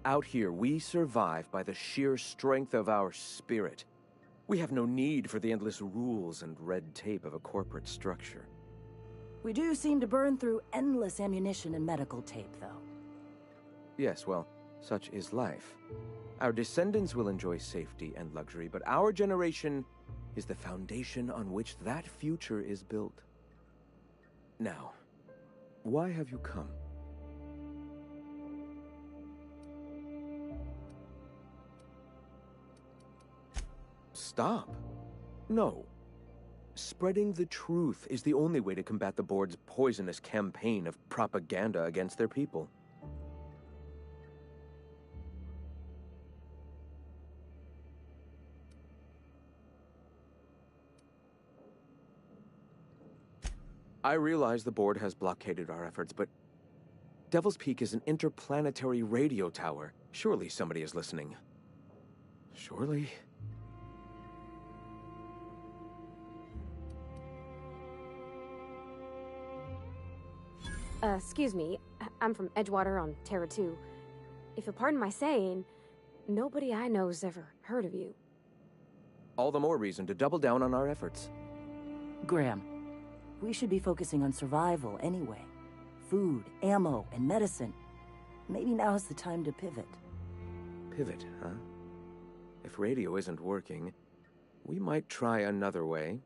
Out here, we survive by the sheer strength of our spirit. We have no need for the endless rules and red tape of a corporate structure. We do seem to burn through endless ammunition and medical tape, though. Yes, well, such is life. Our descendants will enjoy safety and luxury, but our generation is the foundation on which that future is built. Now, why have you come? Stop. No. Spreading the truth is the only way to combat the board's poisonous campaign of propaganda against their people. I realize the board has blockaded our efforts, but Devil's Peak is an interplanetary radio tower. Surely somebody is listening. Surely? Excuse me. I'm from Edgewater on Terra 2. If you'll pardon my saying, nobody I know's ever heard of you. All the more reason to double down on our efforts. Graham, we should be focusing on survival anyway. Food, ammo, and medicine. Maybe now's the time to pivot. Pivot, huh? If radio isn't working, we might try another way.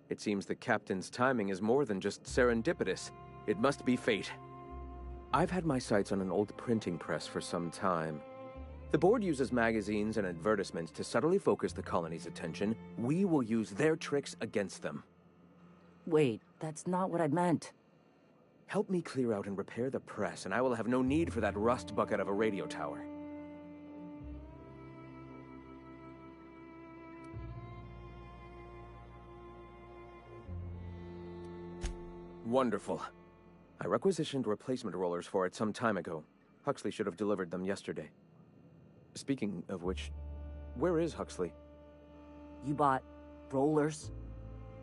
It seems the captain's timing is more than just serendipitous. It must be fate. I've had my sights on an old printing press for some time. The board uses magazines and advertisements to subtly focus the colony's attention. We will use their tricks against them. Wait, that's not what I meant. Help me clear out and repair the press, and I will have no need for that rust bucket of a radio tower. Wonderful. I requisitioned replacement rollers for it some time ago. Huxley should have delivered them yesterday. Speaking of which, where is Huxley? You bought rollers?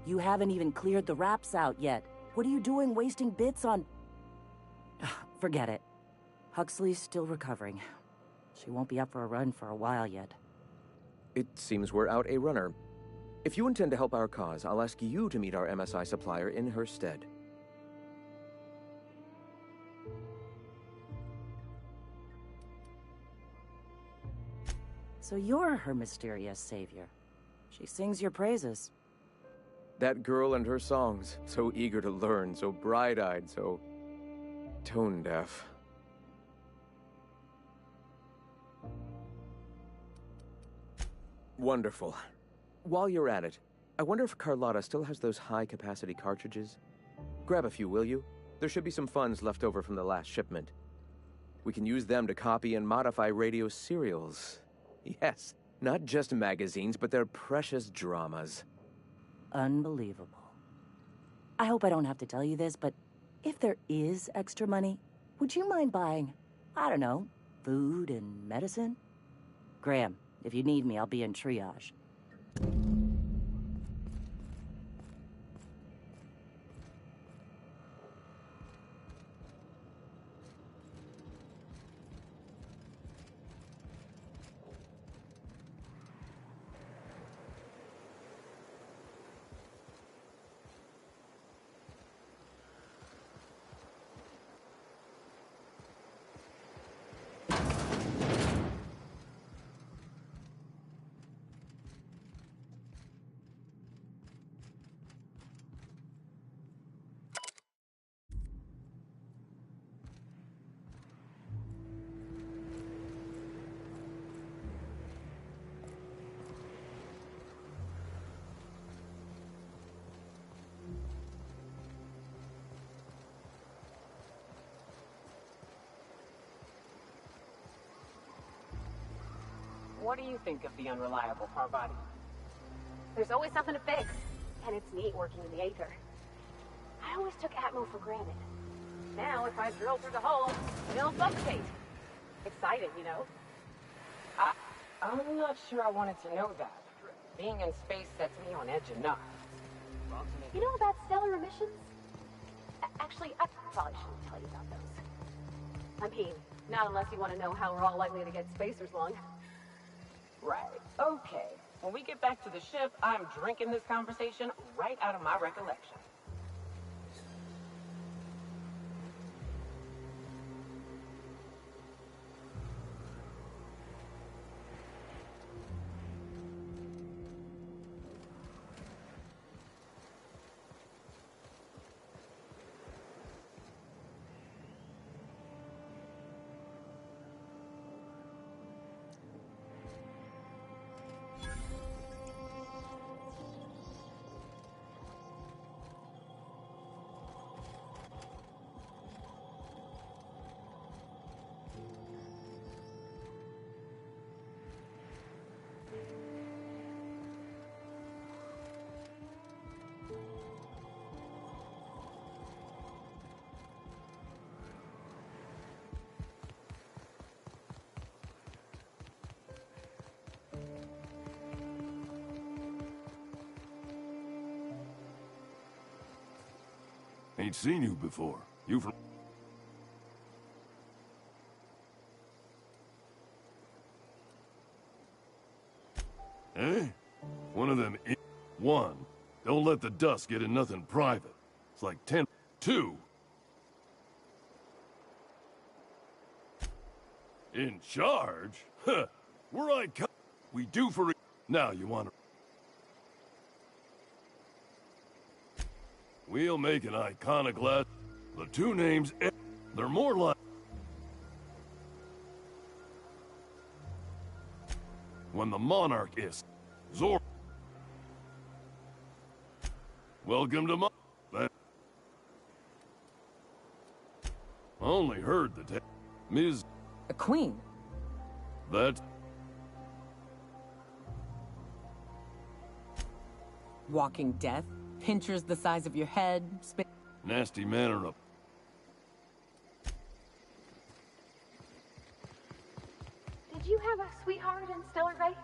You haven't even cleared the wraps out yet. What are you doing wasting bits on... Forget it. Huxley's still recovering. She won't be up for a run for a while yet. It seems we're out a runner. If you intend to help our cause, I'll ask you to meet our MSI supplier in her stead. So you're her mysterious savior. She sings your praises. That girl and her songs, so eager to learn, so bright-eyed, so tone-deaf. Wonderful. While you're at it, I wonder if Carlotta still has those high-capacity cartridges? Grab a few, will you? There should be some funds left over from the last shipment. We can use them to copy and modify radio serials. Yes, not just magazines, but their precious dramas. Unbelievable. I hope I don't have to tell you this, but if there is extra money, would you mind buying, I don't know, food and medicine? Graham, if you need me, I'll be in triage. What do you think of the unreliable Parvati? There's always something to fix, and it's neat working in the Aether. I always took Atmo for granted. Now, if I drill through the hole, it'll suffocate. Exciting, you know? I'm not sure I wanted to know that. Being in space sets me on edge enough. You know about stellar emissions? Actually, I probably shouldn't tell you about those. I mean, not unless you want to know how we're all likely to get spacers lung. Right. Okay. When we get back to the ship, I'm drinking this conversation right out of my recollection. Ain't seen you before. You from... Eh? One of them... One, don't let the dust get in nothing private. It's like 10... Two... In charge? Huh. We're icon... We do for... Now you want to... We'll make an iconoclast. The two names, they're more like... When the monarch is... Zor... Welcome to my... Only heard the Ms... A queen? That... Walking death? Pinchers the size of your head? Nasty manner of... Did you have a sweetheart in Stellar Bay?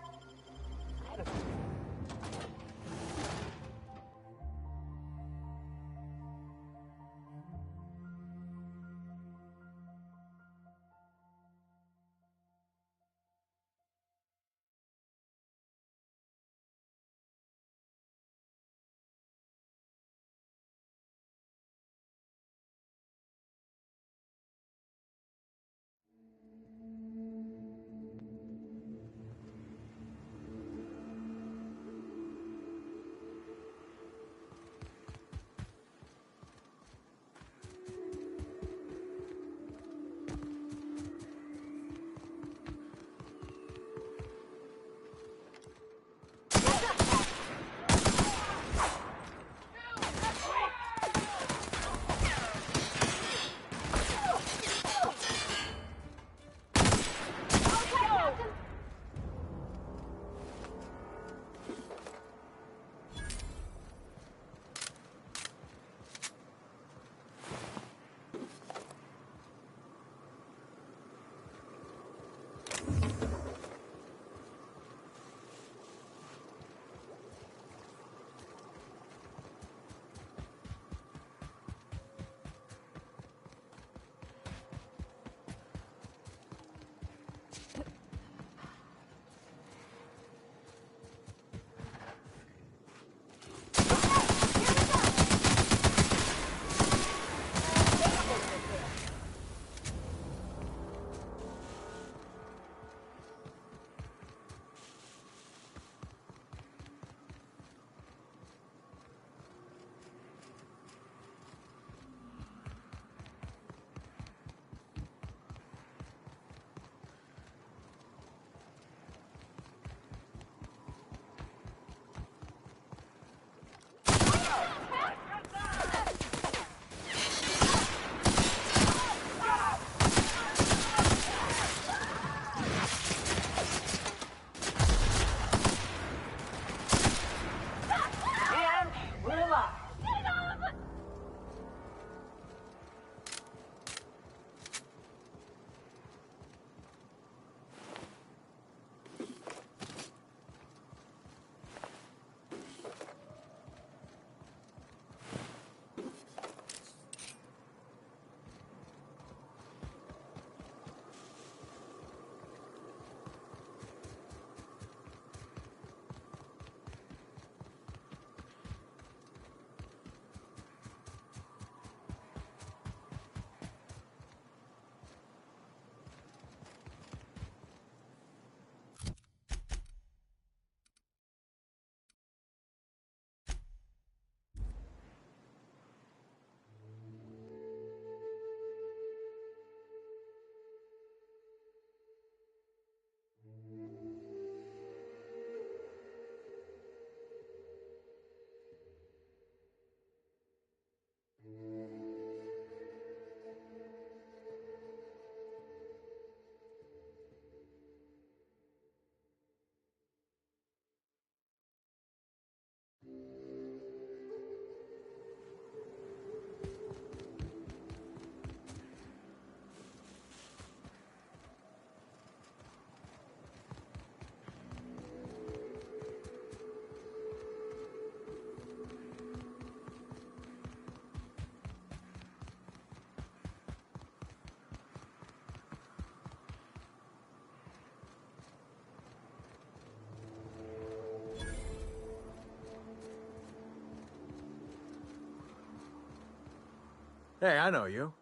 Hey, I know you.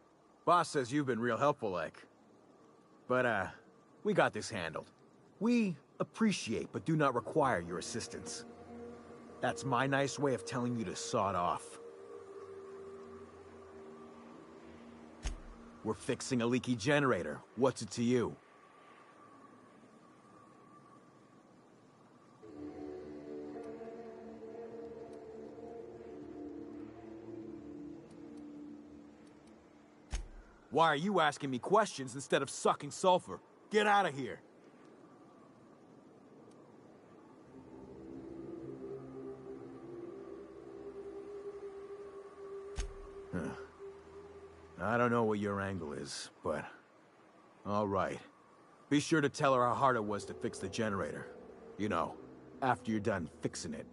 Boss says you've been real helpful, like. But, we got this handled. We appreciate but do not require your assistance. That's my nice way of telling you to sod off. We're fixing a leaky generator. What's it to you? Why are you asking me questions instead of sucking sulfur? Get out of here! Huh. I don't know what your angle is, but... all right. Be sure to tell her how hard it was to fix the generator. You know, after you're done fixing it.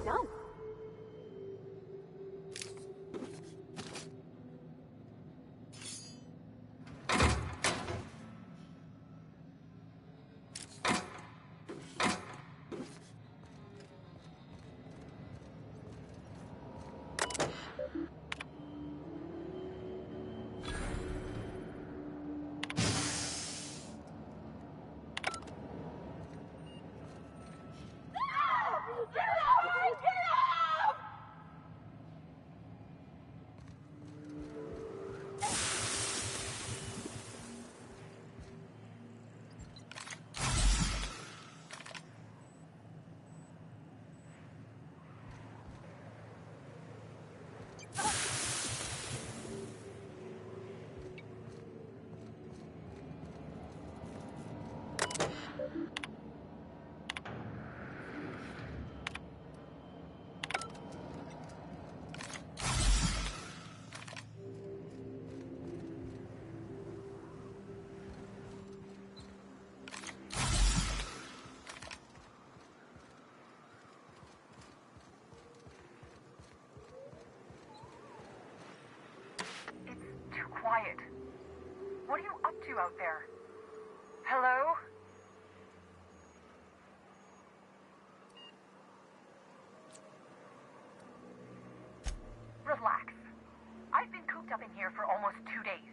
Done. Too quiet. What are you up to out there? Hello? Relax. I've been cooped up in here for almost 2 days.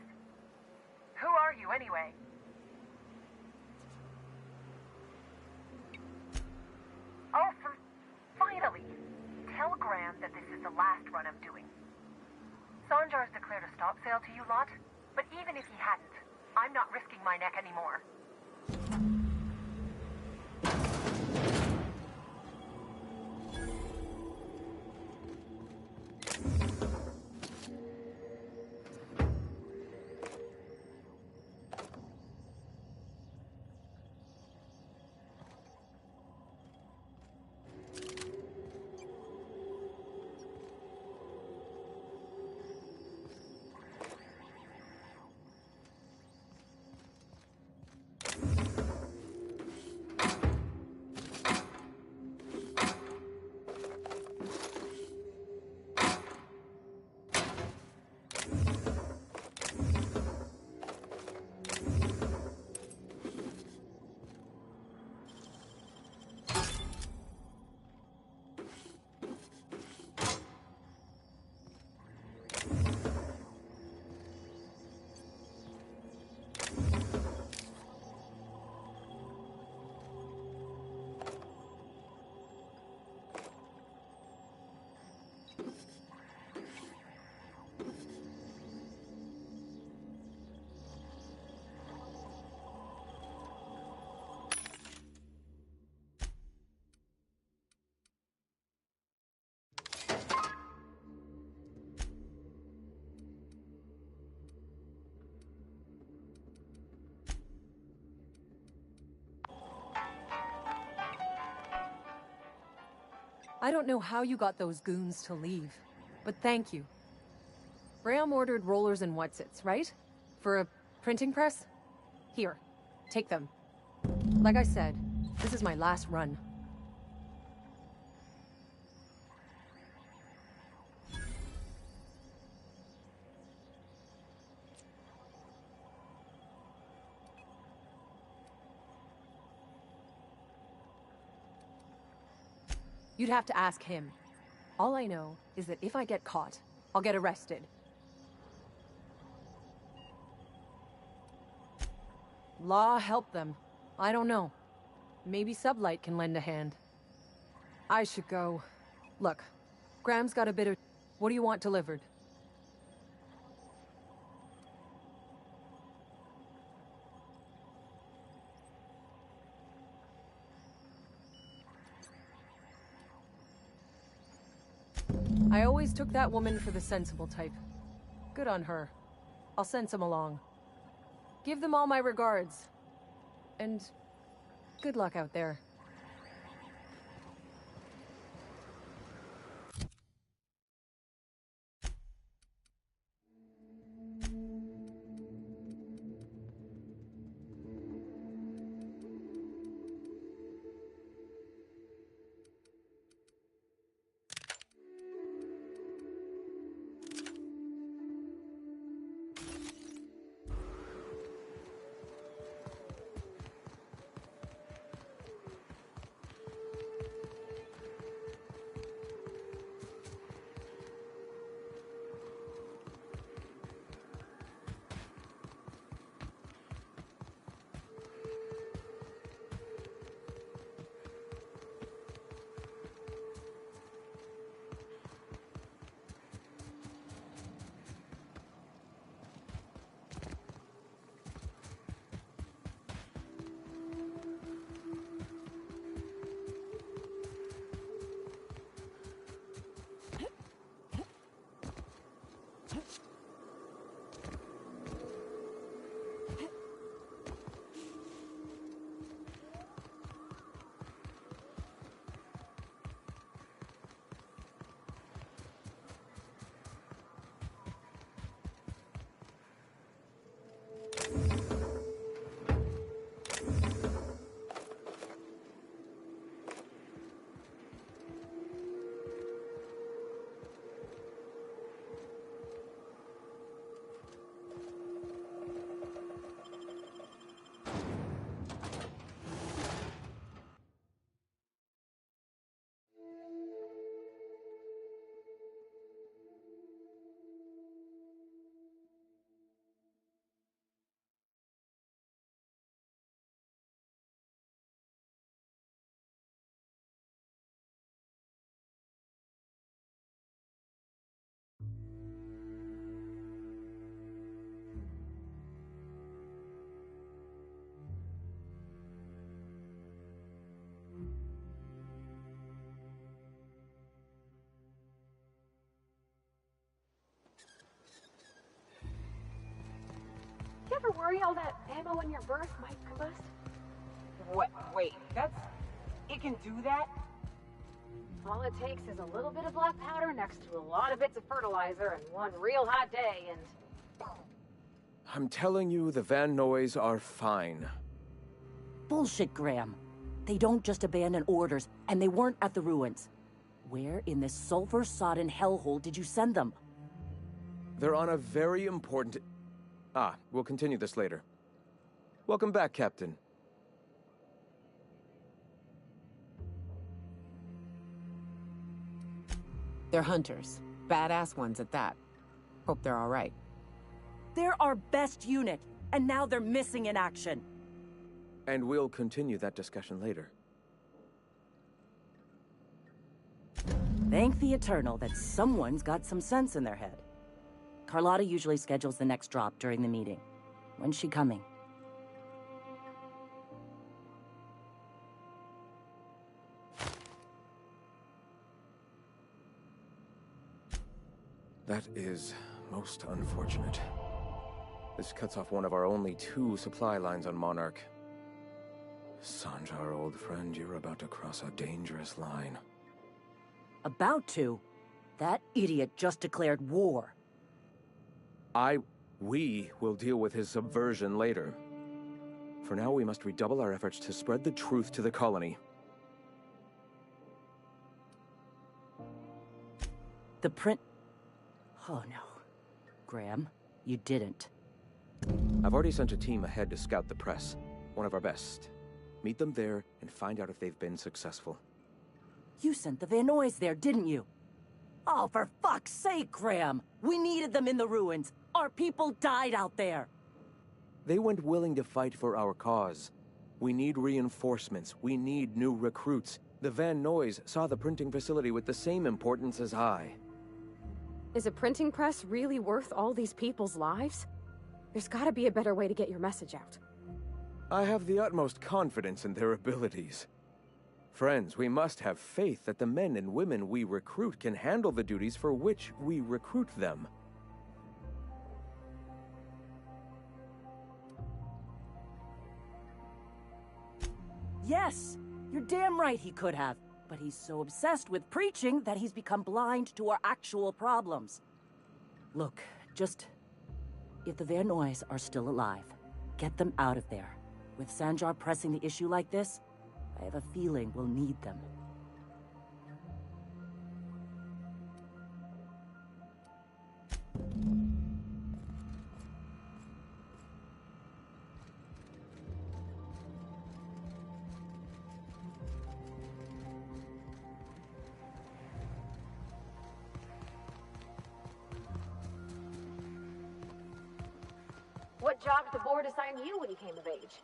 Who are you, anyway? Oh, finally! Tell Graham that this is the last run I'm doing. Sanjar's declared a stop sale to you lot, but even if he hadn't, I'm not risking my neck anymore. I don't know how you got those goons to leave, but thank you. Graham ordered rollers and whatsits, right? For a printing press? Here, take them. Like I said, this is my last run. You'd have to ask him. All I know is that if I get caught, I'll get arrested. Law help them. I don't know. Maybe Sublight can lend a hand. I should go. Look, Graham's got a bit of... What do you want delivered? I always took that woman for the sensible type. Good on her. I'll send some along. Give them all my regards. And good luck out there. You ever worry all that ammo in your berth might combust? What? Wait, that's... It can do that? All it takes is a little bit of black powder next to a lot of bits of fertilizer and one real hot day and... I'm telling you, the Van Noys are fine. Bullshit, Graham. They don't just abandon orders, and they weren't at the ruins. Where in this sulfur-sodden hellhole did you send them? They're on a very important... we'll continue this later. Welcome back, Captain. They're hunters. Badass ones at that. Hope they're all right. They're our best unit, and now they're missing in action. And we'll continue that discussion later. Thank the Eternal that someone's got some sense in their head. Carlotta usually schedules the next drop during the meeting. When's she coming? That is most unfortunate. This cuts off one of our only 2 supply lines on Monarch. Sanjar, old friend, you're about to cross a dangerous line. About to? That idiot just declared war. We will deal with his subversion later. For now, we must redouble our efforts to spread the truth to the colony. The print... Oh no. Graham, you didn't. I've already sent a team ahead to scout the press. One of our best. Meet them there and find out if they've been successful. You sent the Van Nuys there, didn't you? Oh, for fuck's sake, Graham! We needed them in the ruins. Our people died out there. They went willing to fight for our cause. We need reinforcements. We need new recruits. The Van Nuys saw the printing facility with the same importance as I. Is a printing press really worth all these people's lives? There's gotta be a better way to get your message out. I have the utmost confidence in their abilities. Friends, we must have faith that the men and women we recruit can handle the duties for which we recruit them. Yes! You're damn right he could have. But he's so obsessed with preaching that he's become blind to our actual problems. Look, just... If the Van Nuys are still alive, get them out of there. With Sanjar pressing the issue like this, I have a feeling we'll need them. What job did the board assign you when you came of age?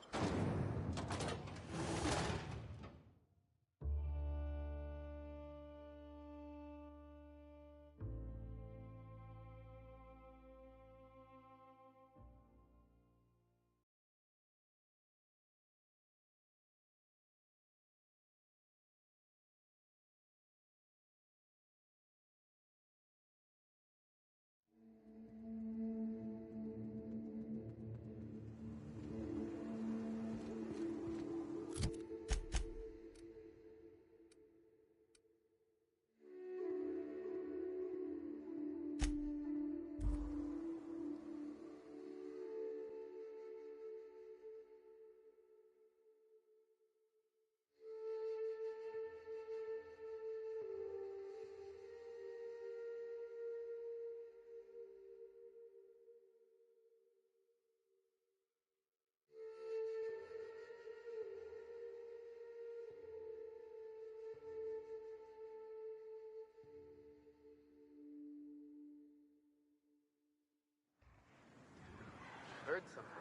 Heard something.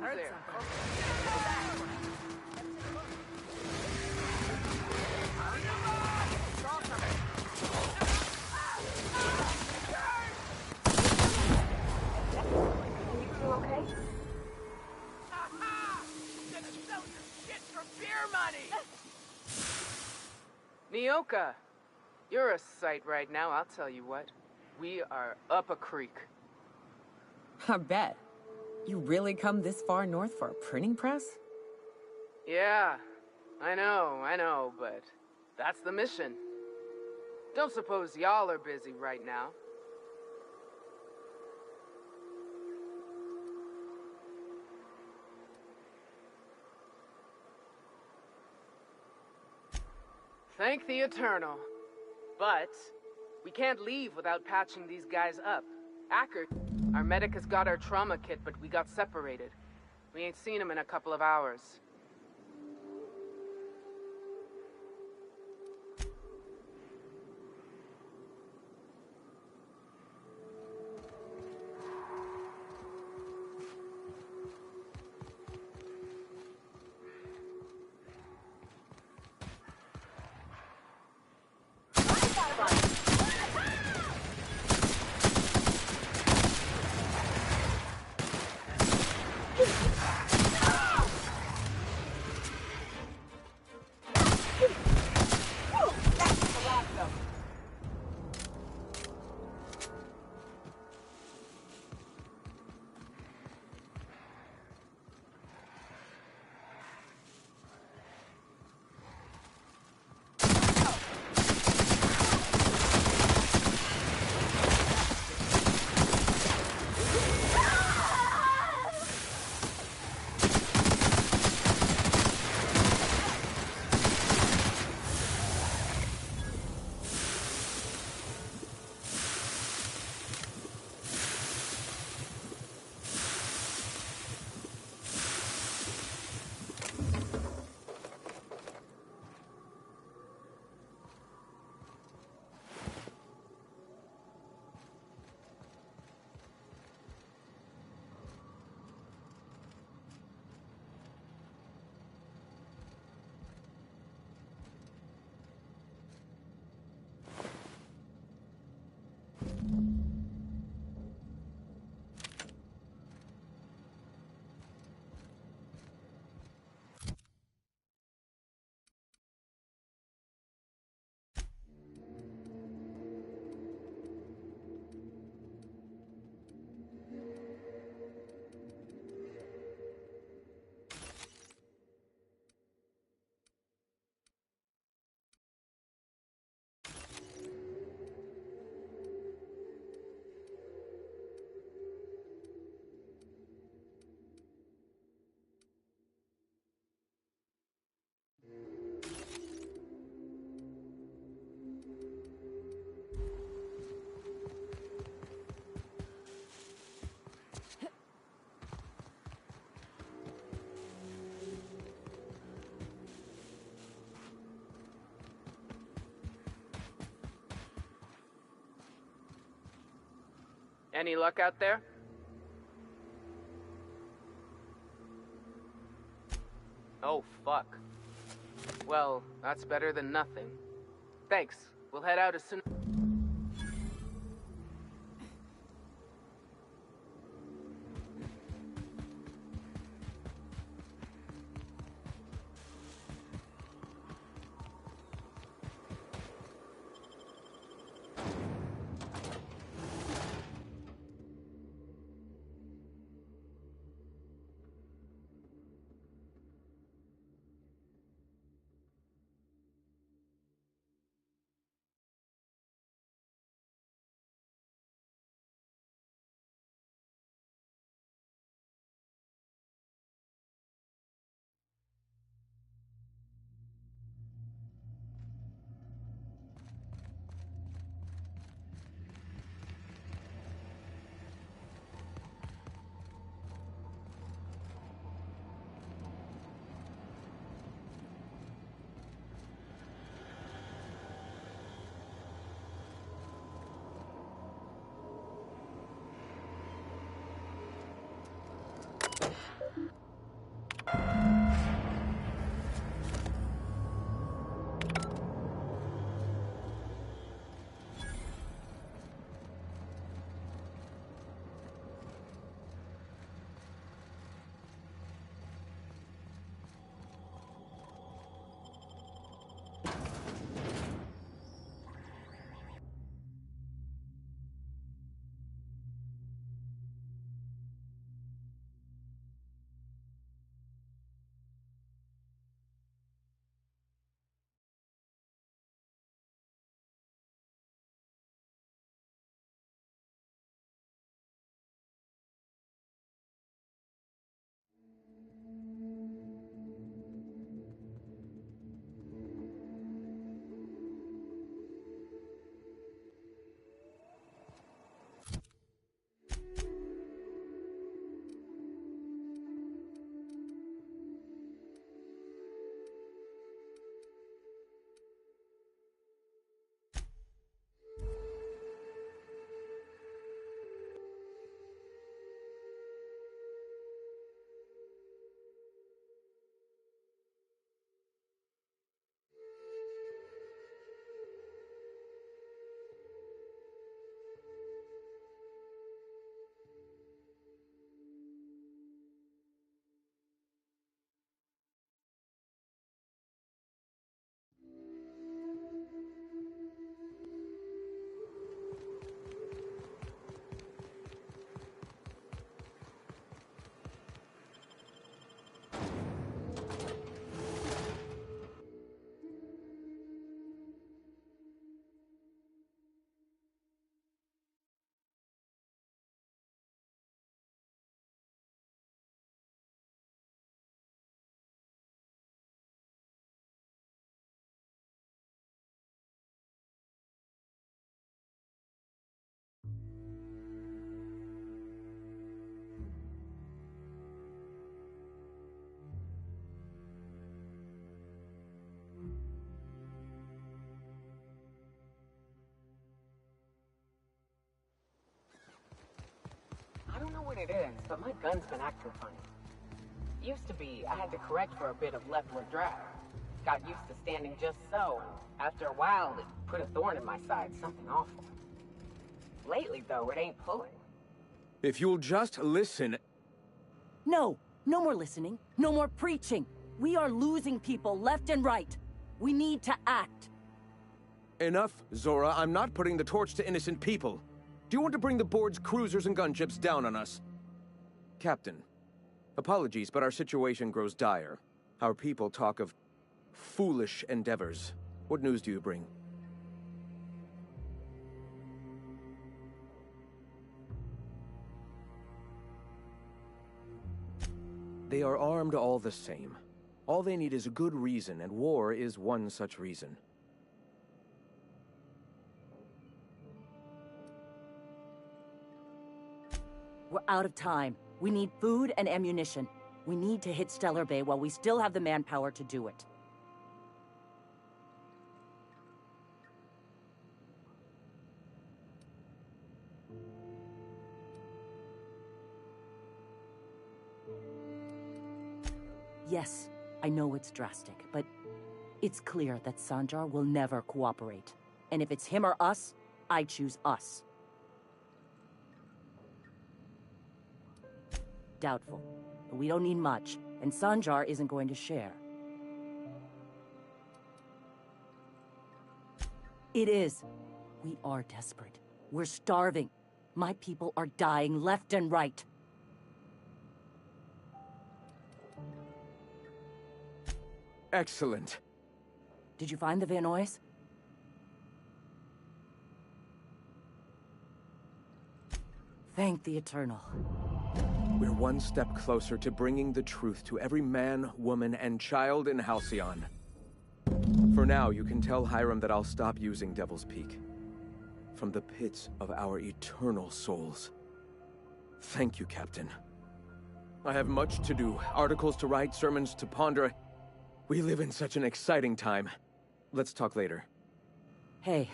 Heard there? something. You okay? Nyoka, you're a sight right now, I'll tell you what. We are up a creek. I bet. You really come this far north for a printing press? Yeah, I know, but that's the mission. Don't suppose y'all are busy right now. Thank the Eternal. But we can't leave without patching these guys up. Ackert, our medic has got our trauma kit, but we got separated. We ain't seen him in a couple of hours. Any luck out there? Oh, fuck. Well, that's better than nothing. Thanks. We'll head out as soon. I don't know what it is, but my gun's been acting funny. Used to be, I had to correct for a bit of leftward drag. Got used to standing just so, and after a while, it put a thorn in my side, something awful. Lately, though, it ain't pulling. If you'll just listen... No, no more listening, no more preaching. We are losing people left and right. We need to act. Enough, Zora. I'm not putting the torch to innocent people. Do you want to bring the board's cruisers and gunships down on us? Captain, apologies, but our situation grows dire. Our people talk of foolish endeavors. What news do you bring? They are armed all the same. All they need is a good reason, and war is one such reason. We're out of time. We need food and ammunition. We need to hit Stellar Bay while we still have the manpower to do it. Yes, I know it's drastic, but it's clear that Sanjar will never cooperate. And if it's him or us, I choose us. Doubtful. But we don't need much, and Sanjar isn't going to share. It is. We are desperate. We're starving. My people are dying left and right. Excellent. Did you find the Vanoys? Thank the Eternal. We're one step closer to bringing the truth to every man, woman, and child in Halcyon. For now, you can tell Hiram that I'll stop using Devil's Peak. From the pits of our eternal souls. Thank you, Captain. I have much to do, articles to write, sermons to ponder. We live in such an exciting time. Let's talk later. Hey,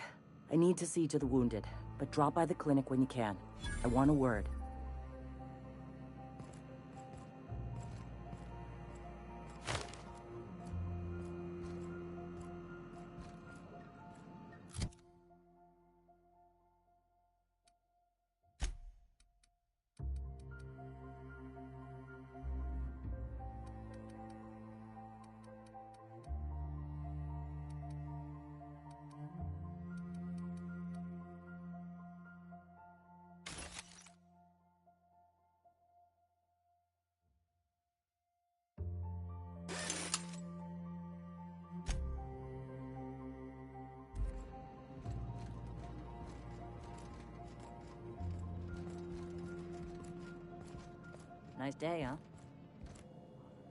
I need to see to the wounded, but drop by the clinic when you can. I want a word. Nice day, huh?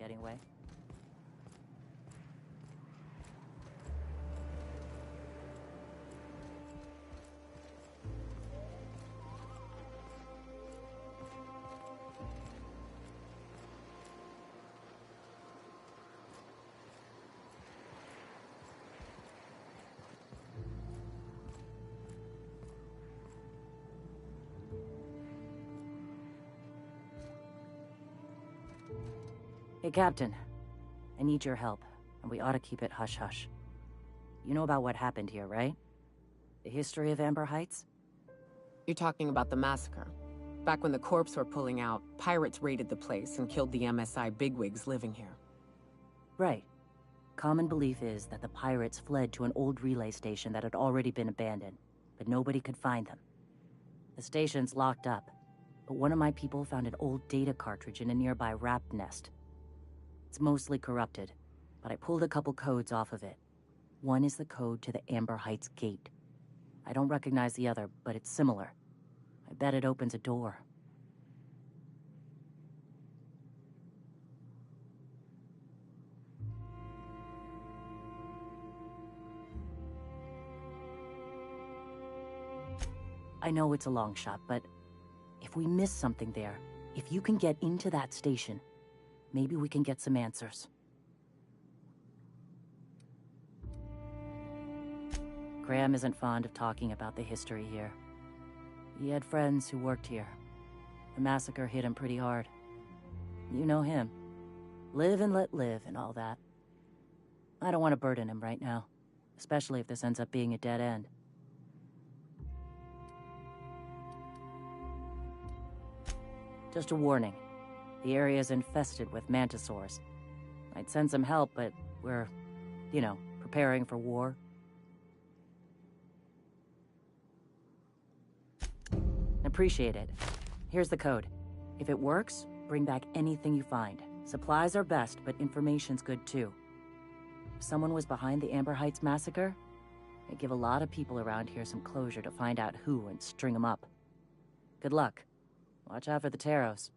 Getting away? Hey, Captain. I need your help, and we ought to keep it hush-hush. You know about what happened here, right? The history of Amber Heights? You're talking about the massacre. Back when the corps were pulling out, pirates raided the place and killed the MSI bigwigs living here. Right. Common belief is that the pirates fled to an old relay station that had already been abandoned, but nobody could find them. The station's locked up, but one of my people found an old data cartridge in a nearby rap nest. It's mostly corrupted, but I pulled a couple codes off of it. One is the code to the Amber Heights gate. I don't recognize the other, but it's similar. I bet it opens a door. I know it's a long shot, but if we miss something there, if you can get into that station, maybe we can get some answers. Graham isn't fond of talking about the history here. He had friends who worked here. The massacre hit him pretty hard. You know him. Live and let live and all that. I don't want to burden him right now, especially if this ends up being a dead end. Just a warning. The area's infested with mantisaurs. I'd send some help, but we're, preparing for war. Appreciate it. Here's the code. If it works, bring back anything you find. Supplies are best, but information's good too. If someone was behind the Amber Heights massacre, it'd give a lot of people around here some closure to find out who and string them up. Good luck. Watch out for the Taros.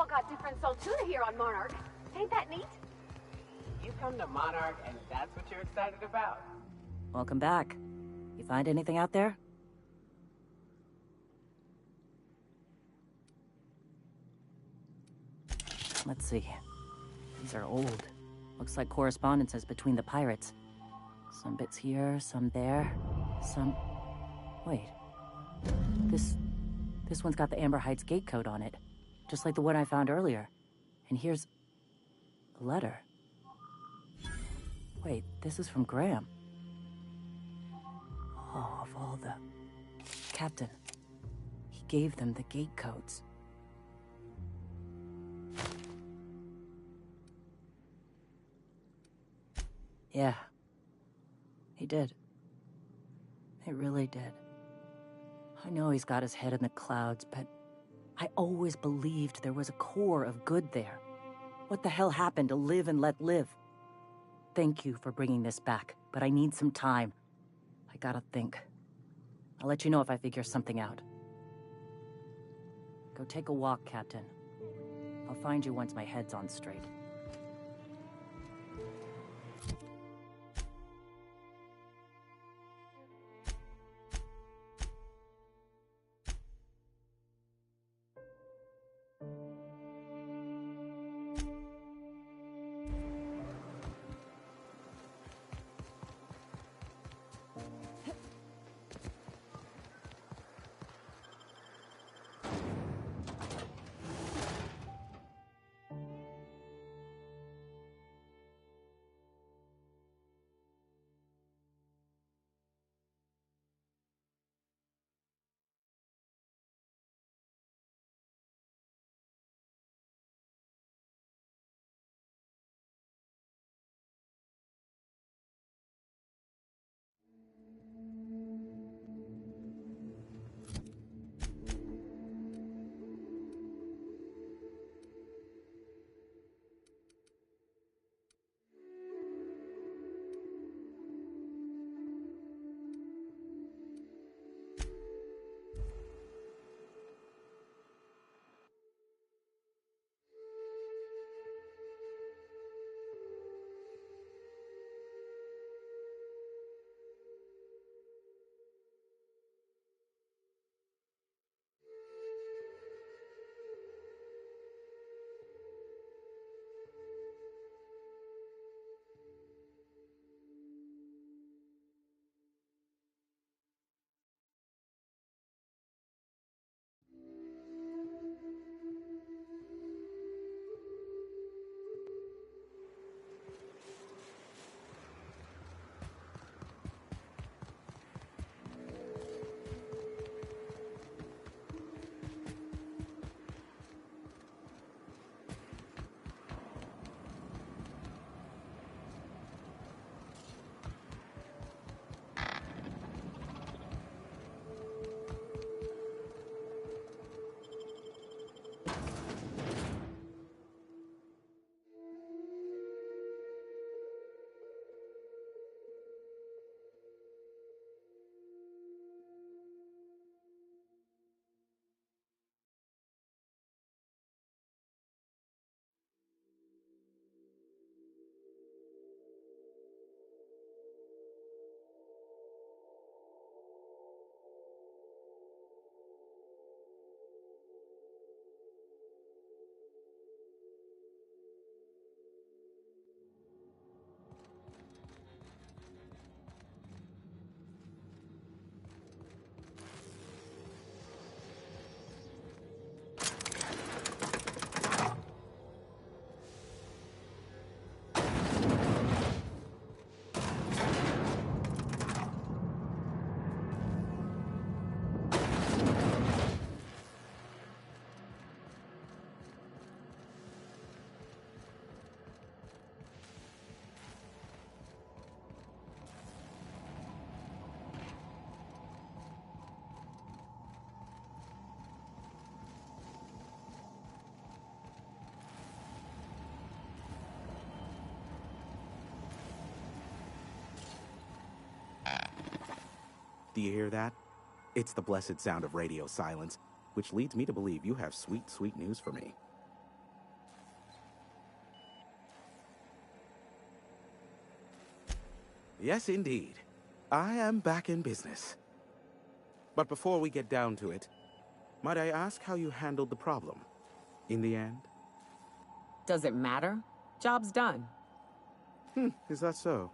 got different Soltuna here on Monarch. Ain't that neat? You come to Monarch and that's what you're excited about? Welcome back. You find anything out there? Let's see. These are old. Looks like correspondences between the pirates. Some bits here, some there, some... Wait. This one's got the Amber Heights gate code on it. Just like the one I found earlier. And here's... a letter. Wait, this is from Graham. Oh, of all the... Captain. He gave them the gate codes. Yeah. He did. He really did. I know he's got his head in the clouds, but I always believed there was a core of good there. What the hell happened to live and let live? Thank you for bringing this back, but I need some time. I gotta think. I'll let you know if I figure something out. Go take a walk, Captain. I'll find you once my head's on straight. Do you hear that? It's the blessed sound of radio silence, which leads me to believe you have sweet, sweet news for me. Yes, indeed. I am back in business. But before we get down to it, might I ask how you handled the problem? In the end? Does it matter? Job's done. Is that so?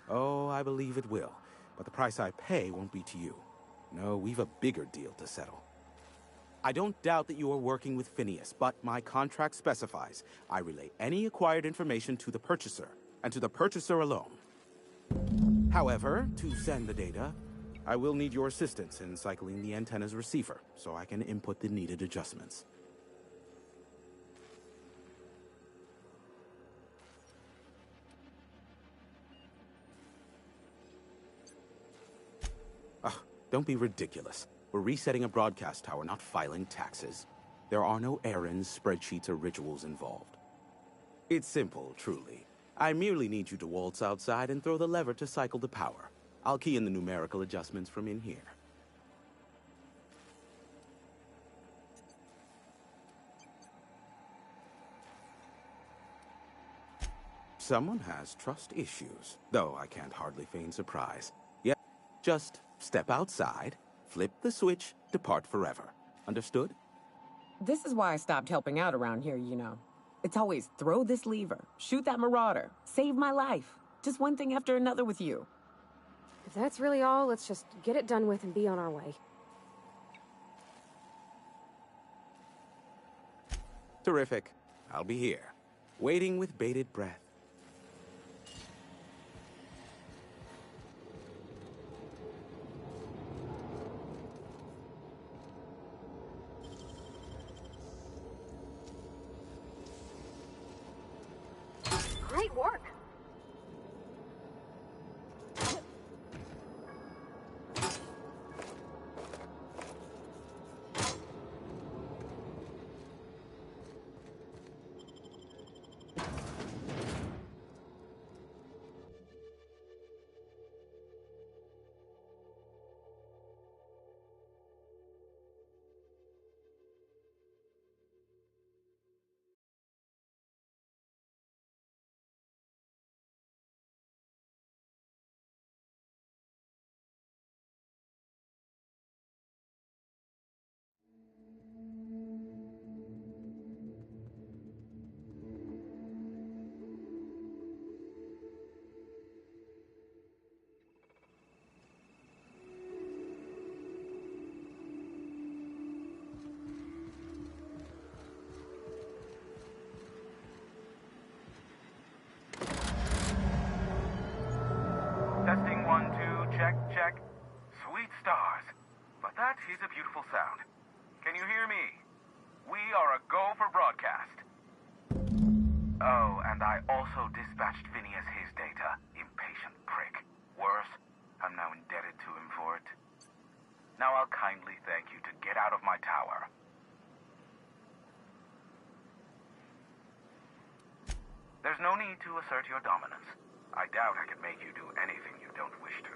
Oh, I believe it will. But the price I pay won't be to you. No, we've a bigger deal to settle. I don't doubt that you are working with Phineas, but my contract specifies I relay any acquired information to the purchaser, and to the purchaser alone. However, to send the data, I will need your assistance in cycling the antenna's receiver, so I can input the needed adjustments. Don't be ridiculous. We're resetting a broadcast tower, not filing taxes. There are no errands, spreadsheets, or rituals involved. It's simple, truly. I merely need you to waltz outside and throw the lever to cycle the power. I'll key in the numerical adjustments from in here. Someone has trust issues, though I can't hardly feign surprise. Yeah, just step outside, flip the switch, depart forever. Understood? This is why I stopped helping out around here, you know. It's always throw this lever, shoot that marauder, save my life. Just one thing after another with you. If that's really all, let's just get it done with and be on our way. Terrific. I'll be here, waiting with bated breath. Great work. Testing 1, 2, check, check. Sweet stars. But that is a beautiful sound. Can you hear me? We are a go for broadcast. Oh, and I also dispatched Phineas his data. Impatient prick. Worse, I'm now indebted to him for it. Now I'll kindly thank you to get out of my tower. There's no need to assert your dominance. I doubt I could make you do anything you don't wish to.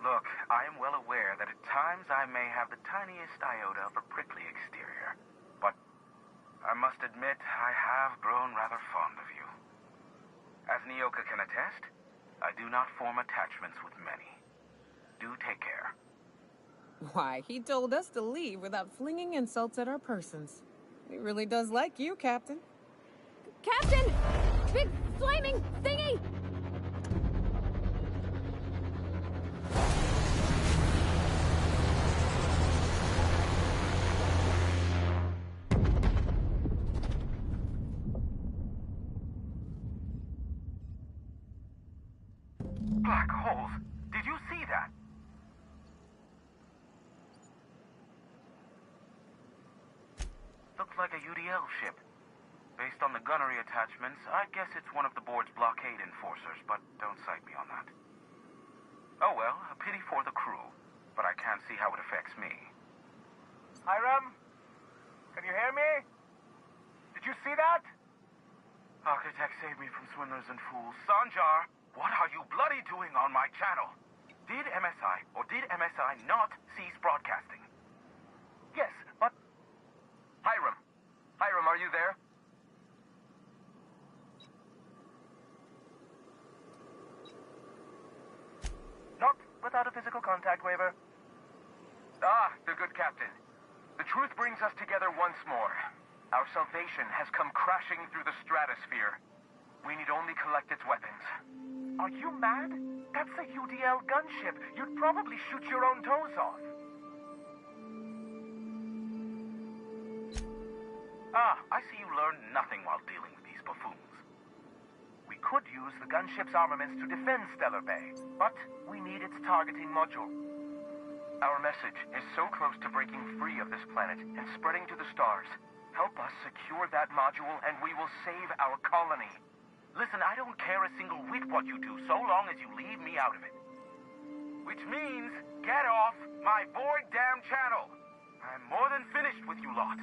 Look, I am well aware that at times I may have the tiniest iota of a prickly exterior, but I must admit I have grown rather fond of you. As Nyoka can attest, I do not form attachments with many. Do take care. Why, he told us to leave without flinging insults at our persons. He really does like you, Captain. Captain! Big flaming thingy! Black holes! Did you see that? Looks like a UDL ship. Based on the gunnery attachments, I guess it's one of the board's blockade enforcers, but don't cite me on that. Oh well, a pity for the crew, but I can't see how it affects me. Hiram? Can you hear me? Did you see that? Architect, save me from swindlers and fools. Sanjar, what are you bloody doing on my channel? Did MSI or did MSI not cease broadcasting? Yes, but... contact waiver? Ah, the good captain. The truth brings us together once more. Our salvation has come crashing through the stratosphere. We need only collect its weapons. Are you mad? That's a UDL gunship. You'd probably shoot your own toes off. Ah, I see you learned nothing while dealing with these buffoons. We could use the gunship's armaments to defend Stellar Bay, but we need its targeting module. Our message is so close to breaking free of this planet and spreading to the stars. Help us secure that module and we will save our colony. Listen, I don't care a single whit what you do, so long as you leave me out of it. Which means, get off my void damn channel! I'm more than finished with you lot.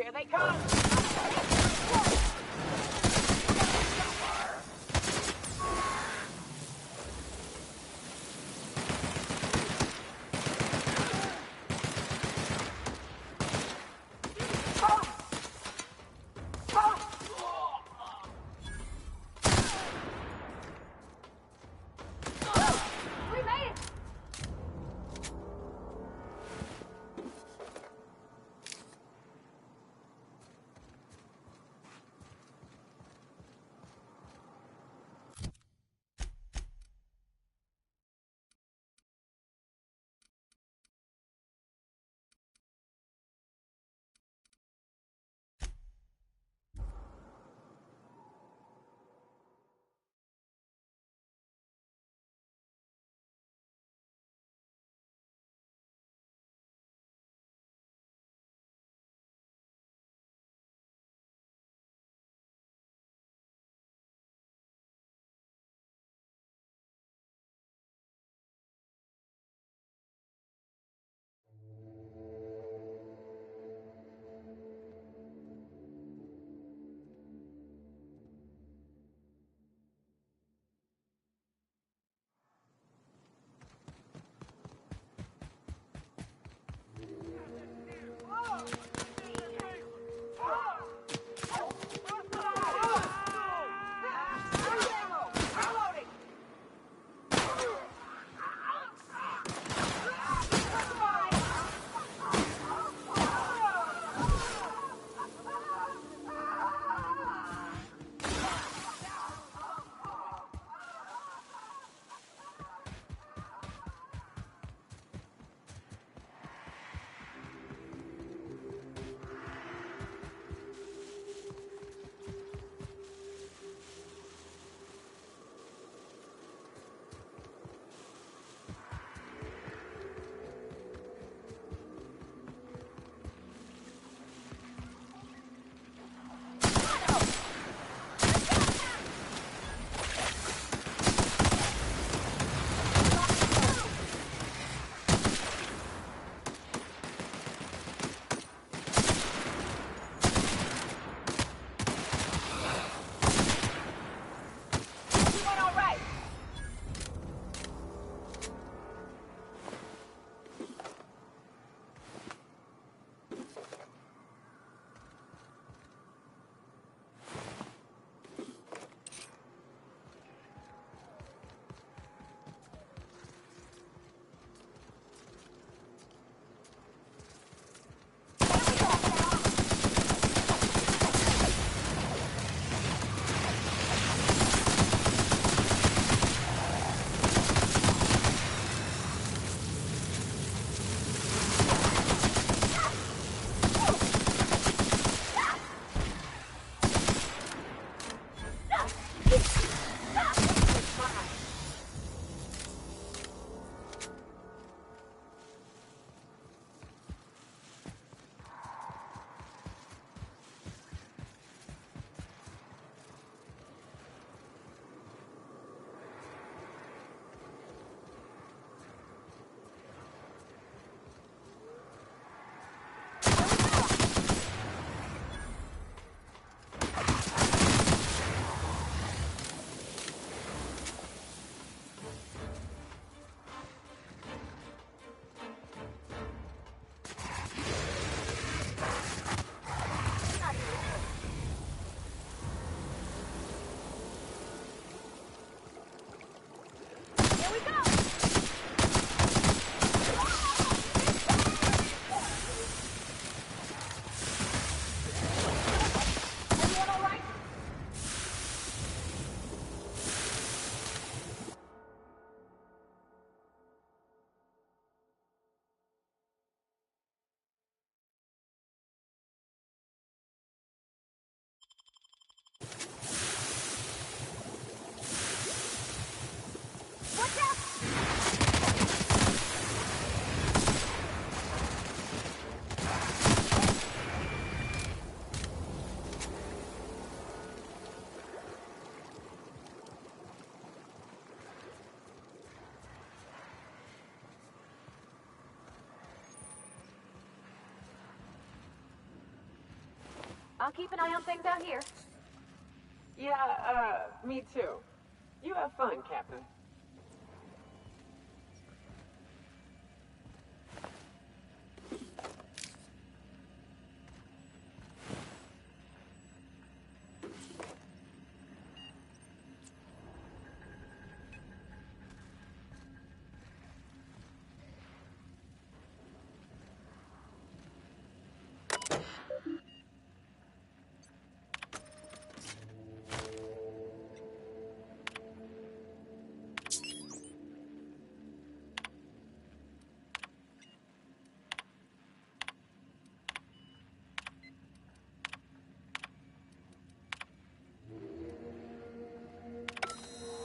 Here they come! I'll keep an eye on things out here. Yeah, me too. You have fun, Captain.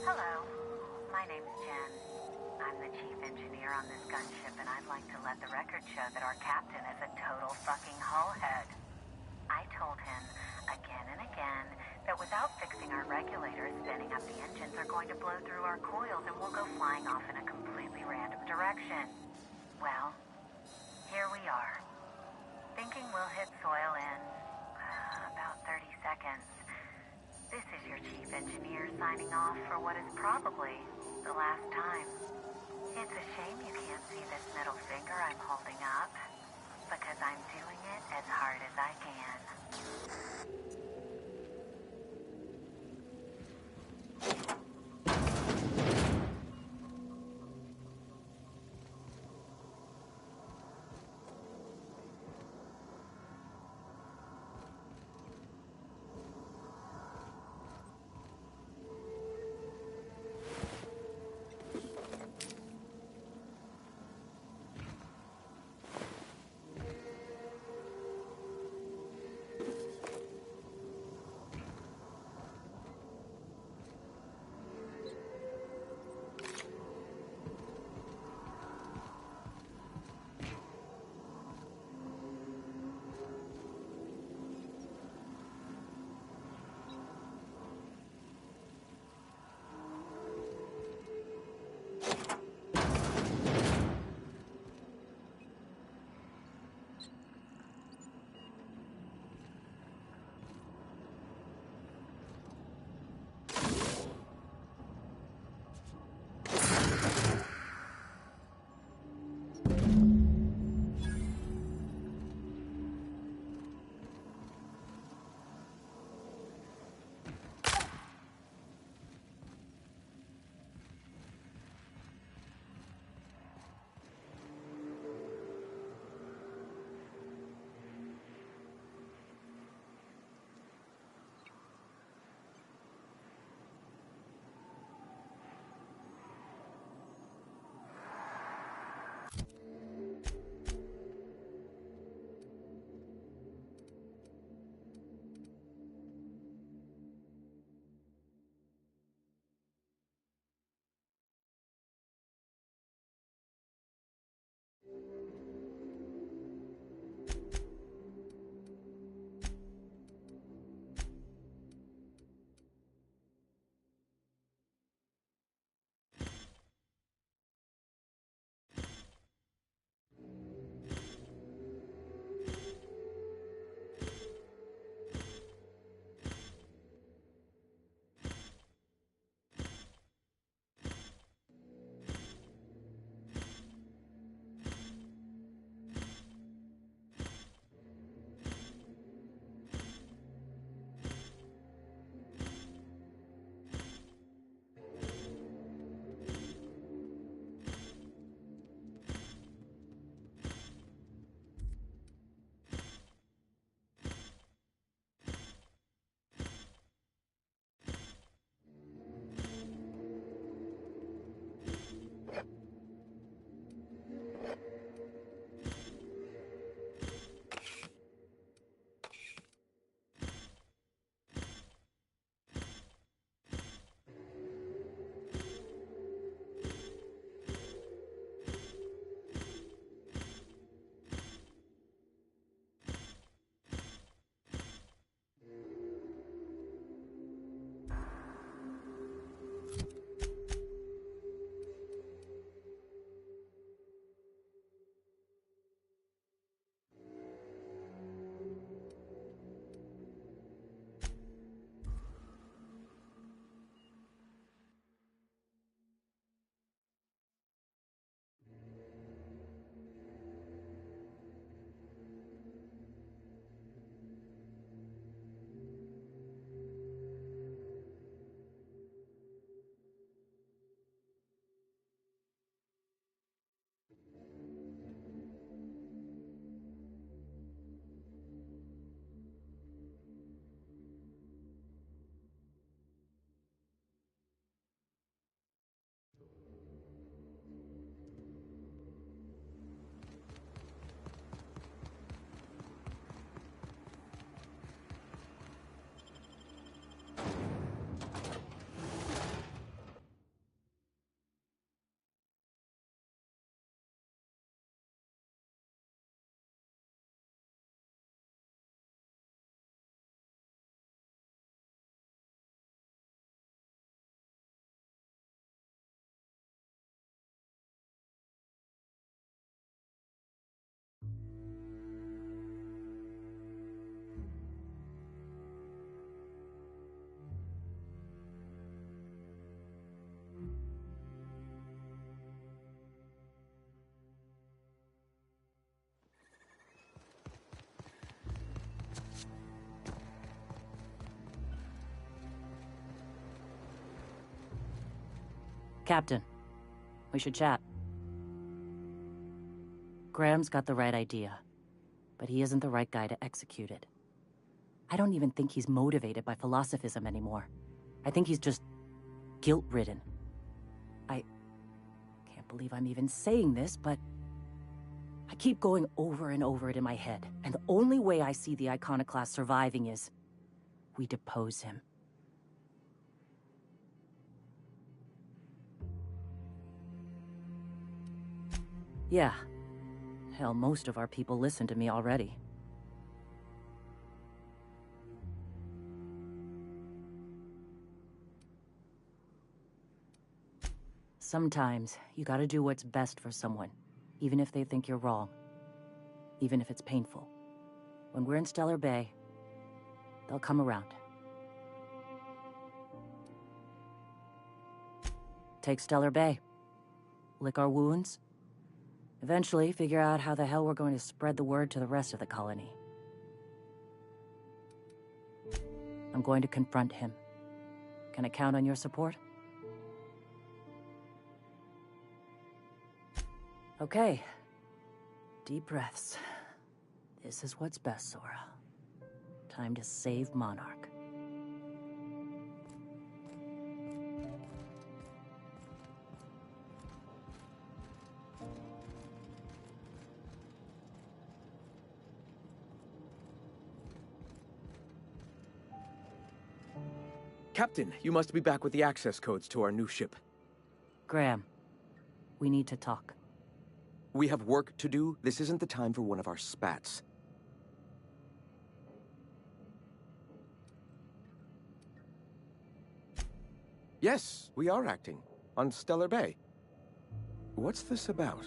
Hello, my name's Jen. I'm the chief engineer on this gunship, and I'd like to let the record show that our captain is a total fucking hullhead. I told him again and again that without fixing our regulators, spinning up the engines are going to blow through our coils and we'll go flying off in a completely random direction. Well, here we are. Thinking we'll hit soil in about 30 seconds. This is your chief engineer signing off for what is probably the last time. It's a shame you can't see this middle finger I'm holding up, because I'm doing it as hard as I can. Captain, we should chat. Graham's got the right idea, but he isn't the right guy to execute it. I don't even think he's motivated by philosophism anymore. I think he's just guilt-ridden. I can't believe I'm even saying this, but I keep going over and over it in my head, and the only way I see the Iconoclast surviving is we depose him. Yeah. Hell, most of our people listen to me already. Sometimes, you gotta do what's best for someone, even if they think you're wrong. Even if it's painful. When we're in Stellar Bay, they'll come around. Take Stellar Bay. Lick our wounds. Eventually, figure out how the hell we're going to spread the word to the rest of the colony. I'm going to confront him. Can I count on your support? Okay. Deep breaths. This is what's best, Sora. Time to save Monarch. Captain, you must be back with the access codes to our new ship. Graham, we need to talk. We have work to do. This isn't the time for one of our spats. Yes, we are acting. On Stellar Bay. What's this about?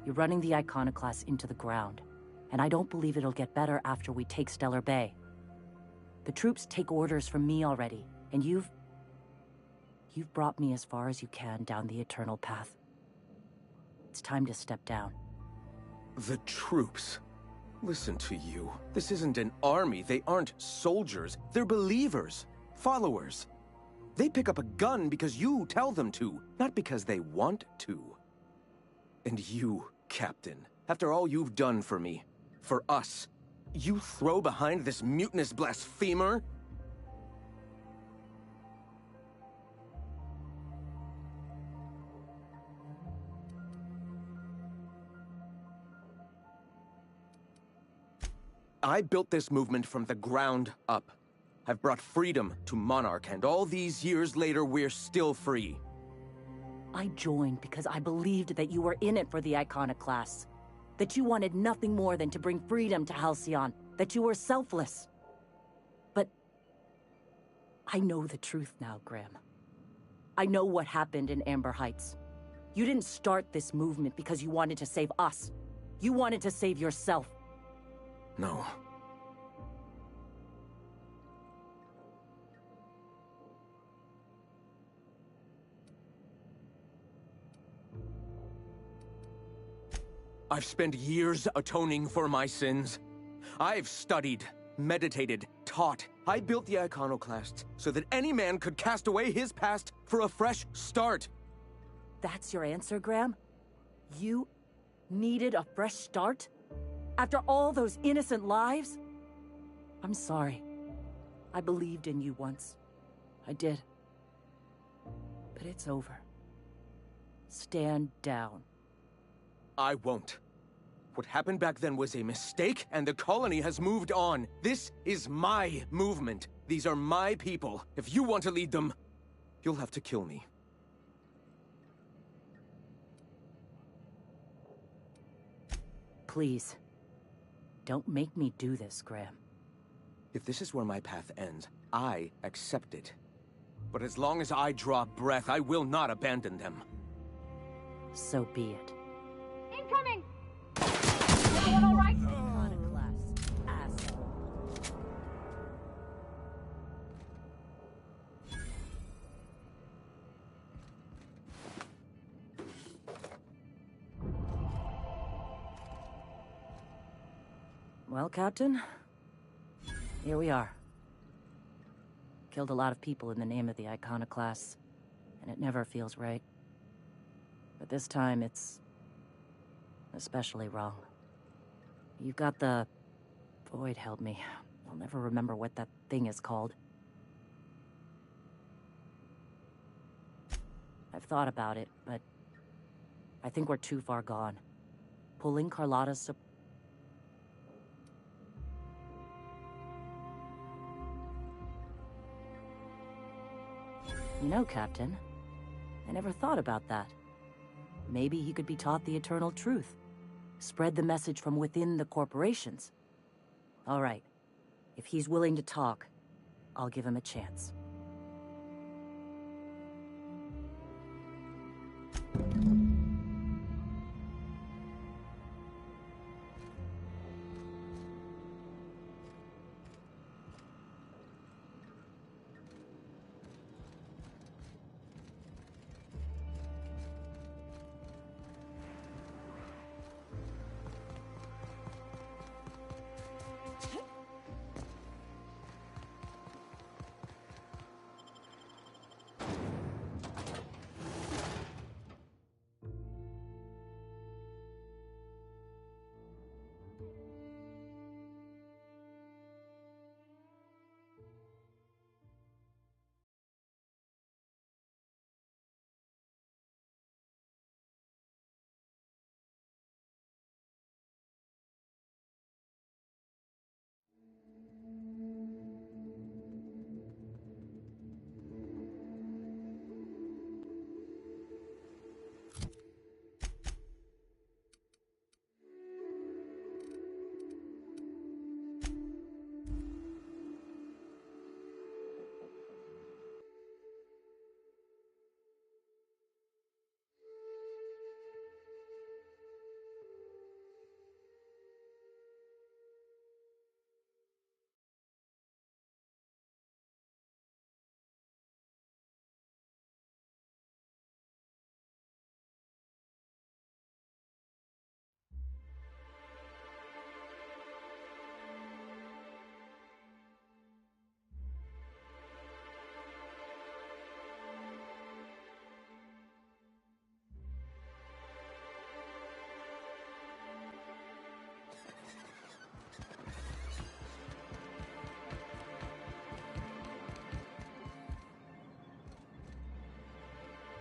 You're running the Iconoclast into the ground, and I don't believe it'll get better after we take Stellar Bay. The troops take orders from me already, and you've brought me as far as you can down the Eternal Path. It's time to step down. The troops? Listen to you. This isn't an army. They aren't soldiers. They're believers. Followers. They pick up a gun because you tell them to, not because they want to. And you, Captain, after all you've done for me, for us, you throw behind this mutinous blasphemer? I built this movement from the ground up. I've brought freedom to Monarch, and all these years later, we're still free. I joined because I believed that you were in it for the Iconoclasts. That you wanted nothing more than to bring freedom to Halcyon. That you were selfless. But I know the truth now, Graham. I know what happened in Amber Heights. You didn't start this movement because you wanted to save us. You wanted to save yourself. No. I've spent years atoning for my sins. I've studied, meditated, taught. I built the Iconoclasts so that any man could cast away his past for a fresh start. That's your answer, Graham? You needed a fresh start? After all those innocent lives? I'm sorry. I believed in you once. I did. But it's over. Stand down. I won't. What happened back then was a mistake, and the colony has moved on. This is my movement. These are my people. If you want to lead them, you'll have to kill me. Please. Don't make me do this, Graham. If this is where my path ends, I accept it. But as long as I draw breath, I will not abandon them. So be it. Incoming! Everyone all right? Iconoclast, asshole. Well, Captain, here we are. Killed a lot of people in the name of the Iconoclasts, and it never feels right. But this time, it's especially wrong. You've got the... Void, help me. I'll never remember what that thing is called. I've thought about it, but I think we're too far gone. Pulling Carlotta's... You know, Captain, I never thought about that. Maybe he could be taught the eternal truth. Spread the message from within the corporations. All right. If he's willing to talk, I'll give him a chance.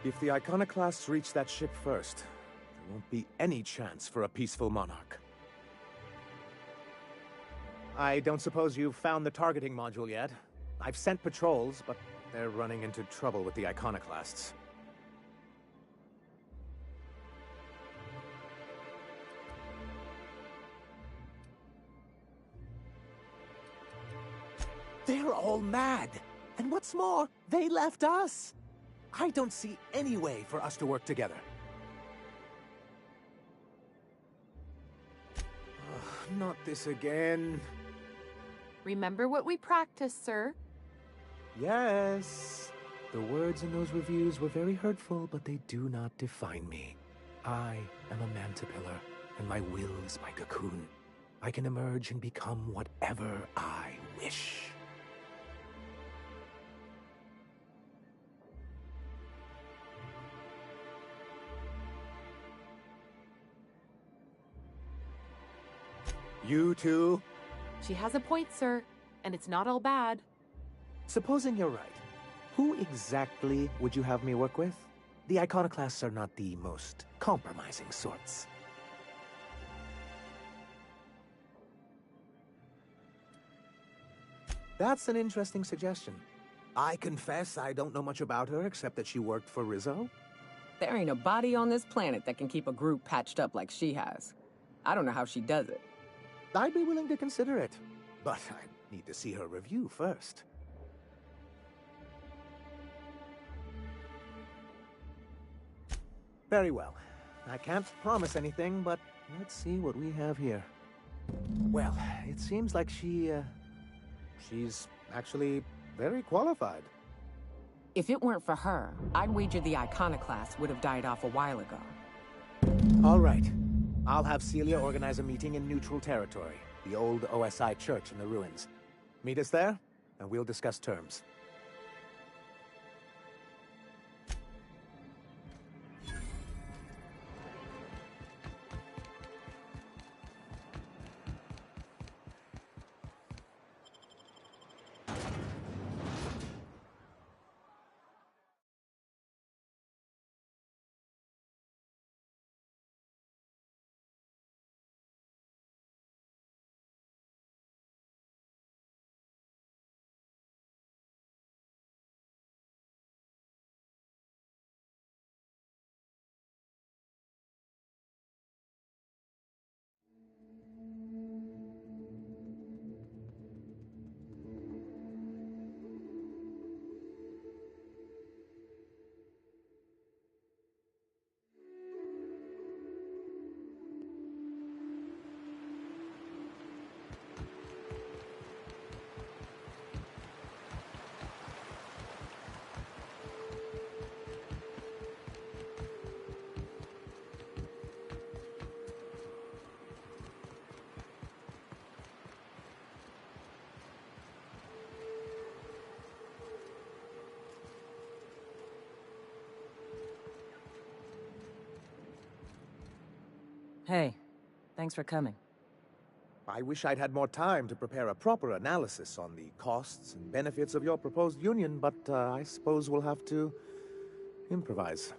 If the Iconoclasts reach that ship first, there won't be any chance for a peaceful monarch. I don't suppose you've found the targeting module yet. I've sent patrols, but they're running into trouble with the Iconoclasts. They're all mad! And what's more, they left us! I don't see any way for us to work together. Not this again. Remember what we practiced, sir. Yes. The words in those reviews were very hurtful, but they do not define me. I am a Mantipillar, and my will is my cocoon. I can emerge and become whatever I wish. You too? She has a point, sir, and it's not all bad. Supposing you're right, who exactly would you have me work with? The Iconoclasts are not the most compromising sorts. That's an interesting suggestion. I confess I don't know much about her except that she worked for Rizzo. There ain't a body on this planet that can keep a group patched up like she has. I don't know how she does it. I'd be willing to consider it, but I need to see her review first. Very well. I can't promise anything, but let's see what we have here. Well, it seems like she's actually very qualified. If it weren't for her, I'd wager the Iconoclast would have died off a while ago. All right. I'll have Celia organize a meeting in neutral territory, the old OSI church in the ruins. Meet us there, and we'll discuss terms. Hey, thanks for coming. I wish I'd had more time to prepare a proper analysis on the costs and benefits of your proposed union, but I suppose we'll have to improvise.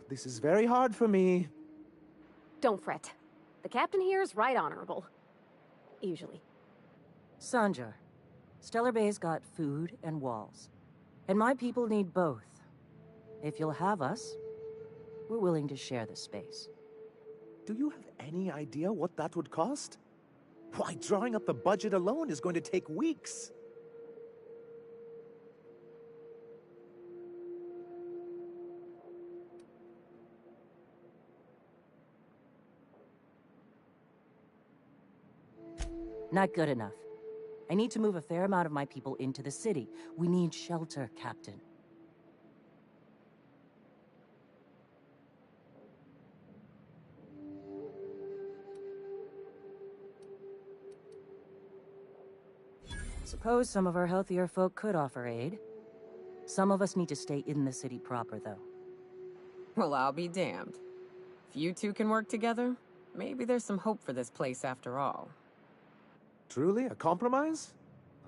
This is very hard for me. Don't fret. The captain here is right honorable. Usually. Sanjar, Stellar Bay's got food and walls. And my people need both. If you'll have us, we're willing to share the space. Do you have any idea what that would cost? Why, drawing up the budget alone is going to take weeks. Not good enough. I need to move a fair amount of my people into the city. We need shelter, Captain. Suppose some of our healthier folk could offer aid. Some of us need to stay in the city proper, though. Well, I'll be damned. If you two can work together, maybe there's some hope for this place after all. Truly, a compromise?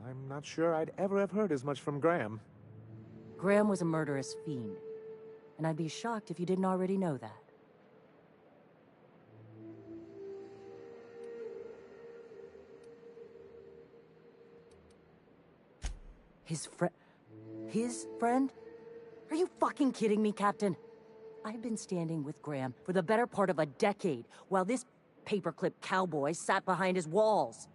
I'm not sure I'd ever have heard as much from Graham. Graham was a murderous fiend, and I'd be shocked if you didn't already know that. His friend? Are you fucking kidding me, Captain? I've been standing with Graham for the better part of a decade, while this paperclip cowboy sat behind his walls.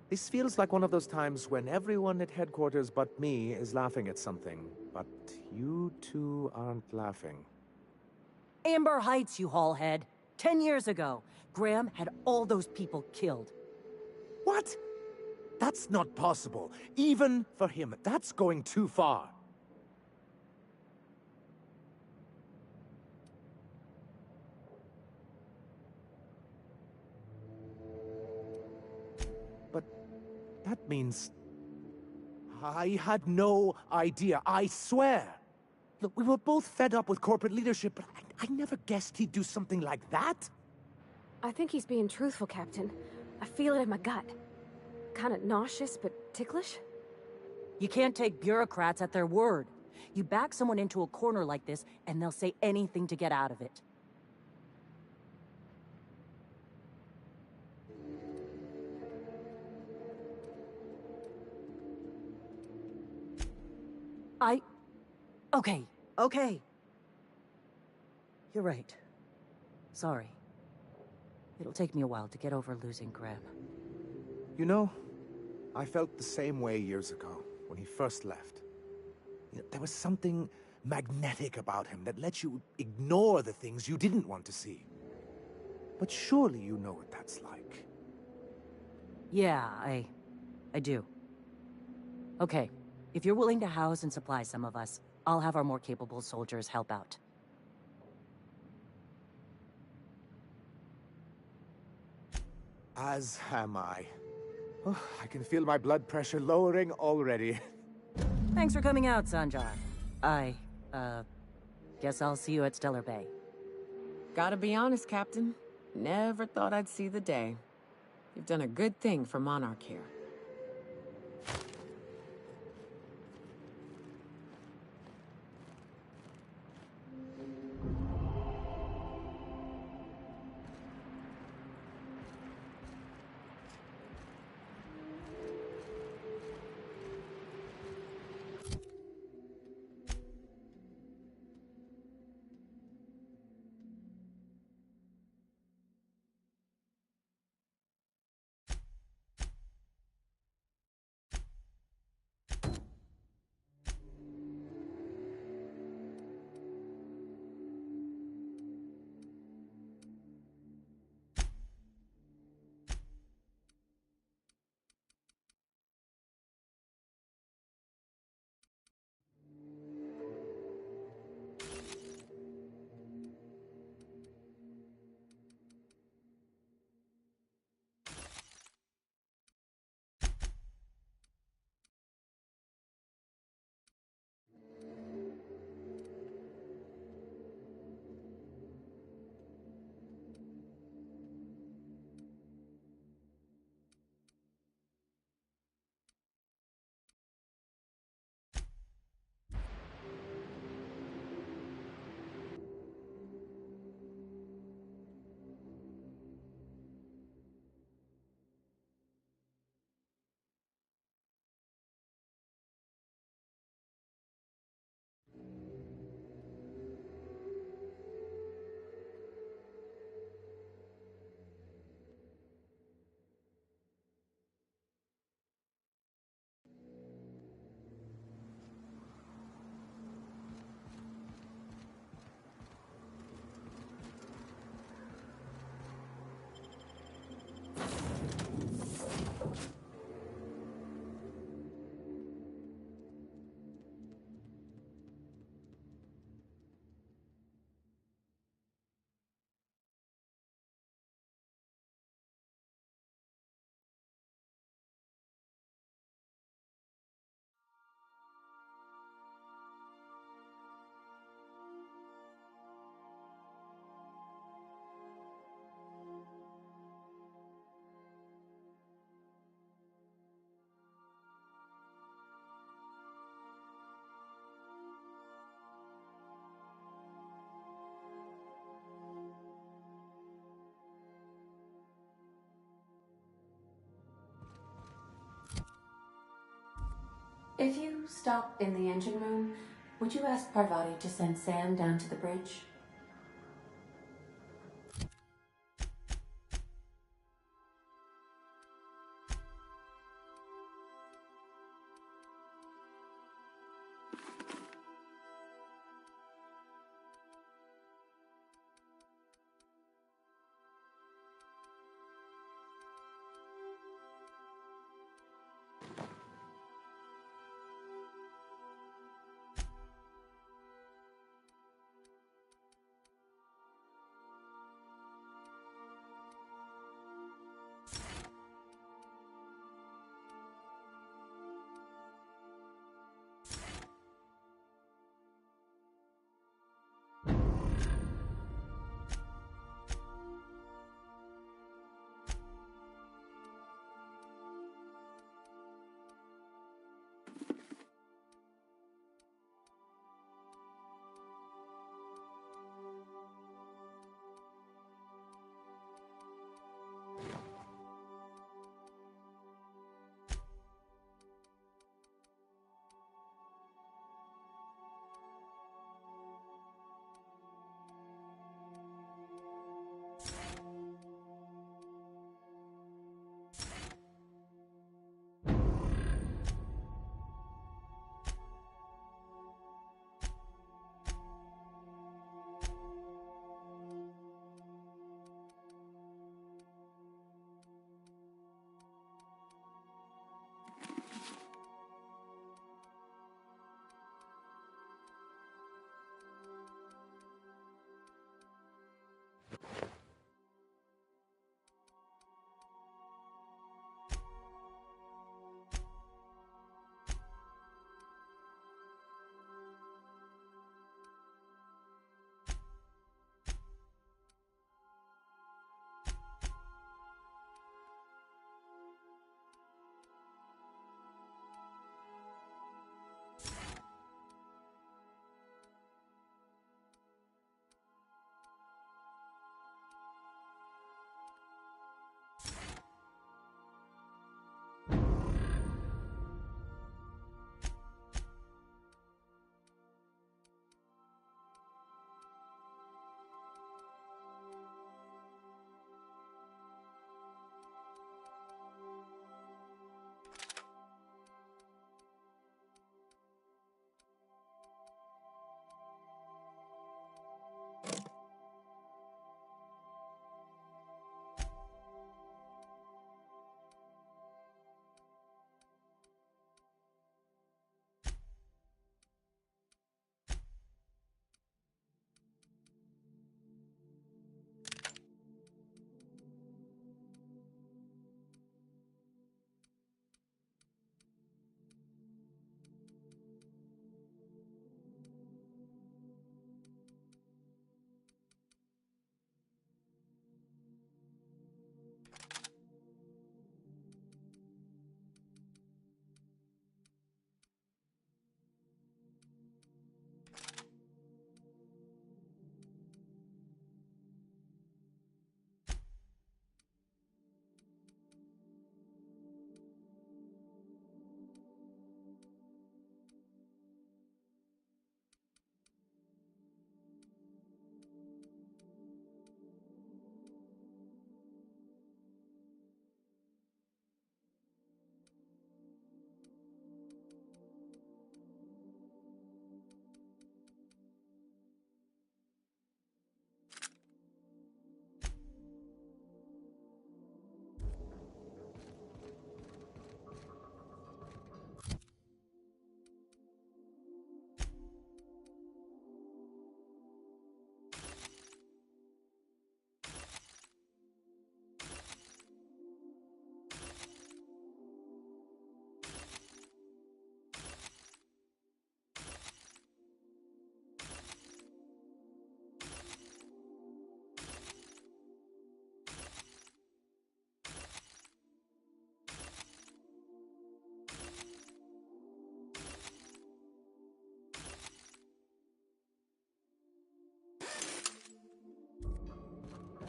This feels like one of those times when everyone at headquarters but me is laughing at something, but you two aren't laughing. Amber Heights, you haulhead. 10 years ago, Graham had all those people killed. What? That's not possible. Even for him, that's going too far. But that means I had no idea, I swear. Look, we were both fed up with corporate leadership, but I never guessed he'd do something like that. I think he's being truthful, Captain. I feel it in my gut. Kinda nauseous, but ticklish? You can't take bureaucrats at their word. You back someone into a corner like this, and they'll say anything to get out of it. Okay. You're right. Sorry. It'll take me a while to get over losing Graham. You know, I felt the same way years ago, when he first left. You know, there was something magnetic about him that let you ignore the things you didn't want to see. But surely you know what that's like. Yeah, I do. Okay, if you're willing to house and supply some of us, I'll have our more capable soldiers help out. As am I. Oh, I can feel my blood pressure lowering already. Thanks for coming out, Sanjar. I, guess I'll see you at Stellar Bay. Gotta be honest, Captain. Never thought I'd see the day. You've done a good thing for Monarch here. If you stop in the engine room, would you ask Parvati to send Sam down to the bridge?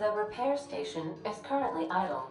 The repair station is currently idle.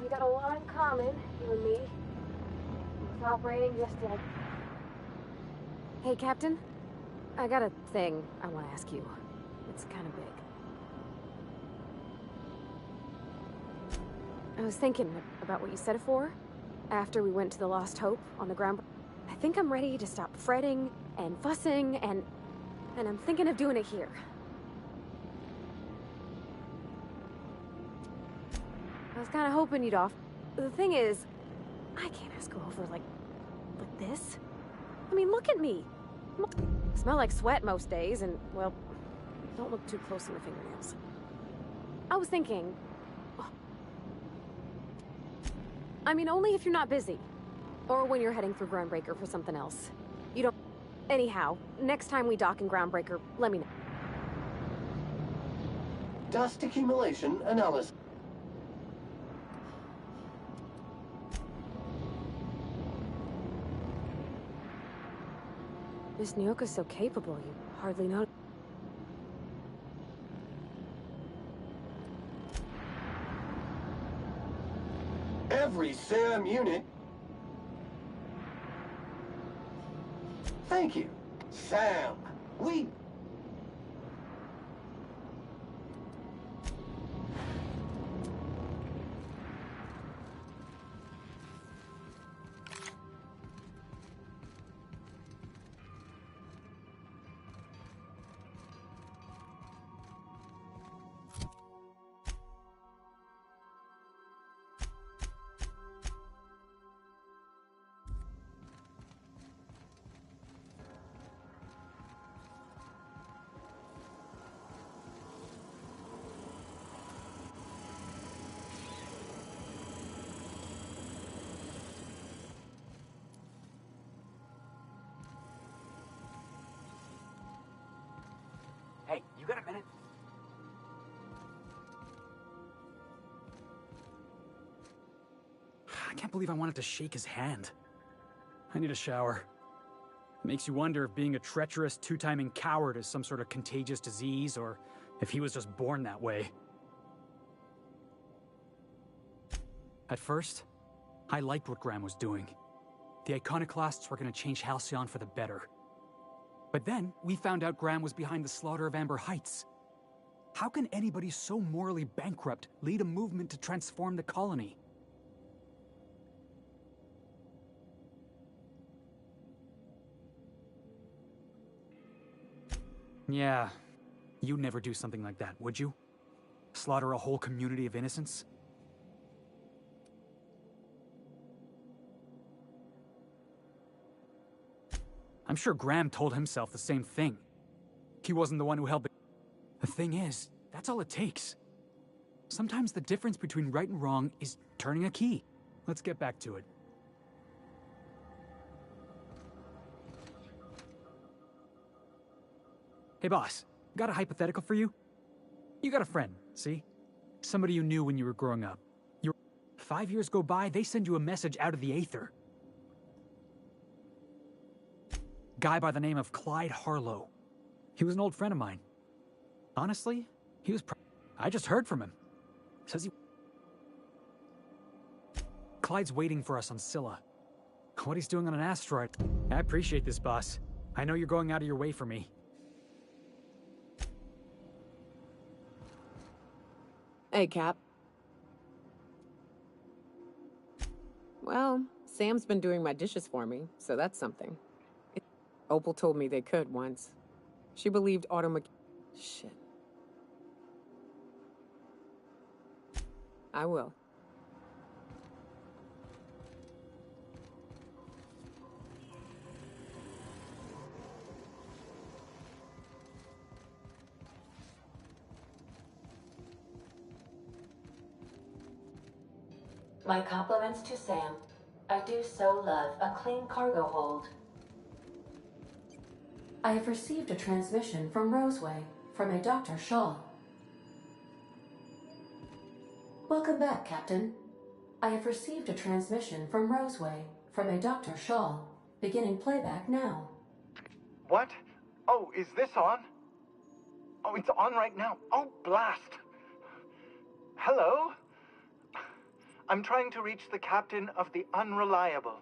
we got a lot in common, you and me. Without brain, just dead. Hey, Captain. I got a thing I want to ask you. It's kind of big. I was thinking about what you said before, after we went to the Lost Hope on the ground. I think I'm ready to stop fretting and fussing and I'm thinking of doing it here. I was kind of hoping you'd off. The thing is, I can't ask her over like this. I mean, look at me. I smell like sweat most days and, well, don't look too close in the fingernails. I was thinking... I mean, only if you're not busy. Or when you're heading through Groundbreaker for something else. You don't... Anyhow, next time we dock in Groundbreaker, let me know. Dust accumulation analysis. Miss Nyoka's so capable, you hardly know. Every SAM unit. Thank you, Sam. We... Hey, you got a minute? I can't believe I wanted to shake his hand. I need a shower. It makes you wonder if being a treacherous, two-timing coward is some sort of contagious disease, or if he was just born that way. At first, I liked what Graham was doing. The Iconoclasts were going to change Halcyon for the better. But then, we found out Graham was behind the slaughter of Amber Heights. How can anybody so morally bankrupt lead a movement to transform the colony? Yeah, you'd never do something like that, would you? Slaughter a whole community of innocents? I'm sure Graham told himself the same thing. He wasn't the one who held the thing is, that's all it takes. Sometimes the difference between right and wrong is turning a key. Let's get back to it. Hey boss, got a hypothetical for you? You got a friend, see? Somebody you knew when you were growing up. 5 years go by, they send you a message out of the aether. Guy by the name of Clyde Harlow. He was an old friend of mine. Honestly, he was I just heard from him. Says he... Clyde's waiting for us on Scylla. What he's doing on an asteroid... I appreciate this, boss. I know you're going out of your way for me. Hey, Cap. Well, Sam's been doing my dishes for me, so that's something. Opal told me they could once. She believed Shit. I will. My compliments to Sam. I do so love a clean cargo hold. I have received a transmission from Roseway, from a Dr. Shaw. Welcome back, Captain. I have received a transmission from Roseway, from a Dr. Shaw. Beginning playback now. What? Oh, is this on? Oh, it's on right now. Oh, blast. Hello? I'm trying to reach the captain of the Unreliable.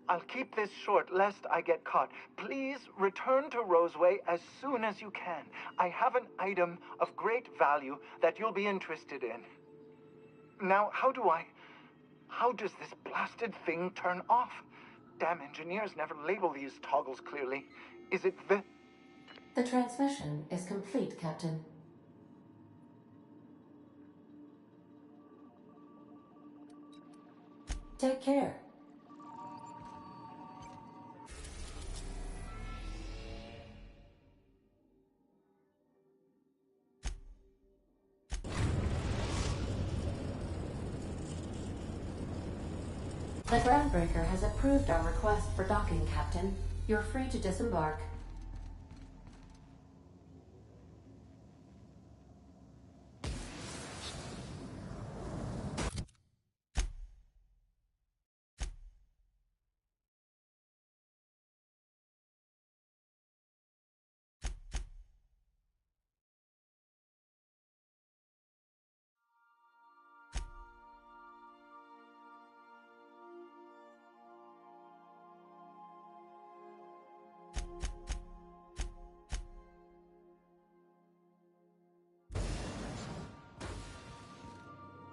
I'll keep this short lest I get caught. Please return to Roseway as soon as you can. I have an item of great value that you'll be interested in. Now, how does this blasted thing turn off? Damn engineers never label these toggles clearly. Is it the... The transmission is complete, Captain. Take care. The Groundbreaker has approved our request for docking, Captain. You're free to disembark.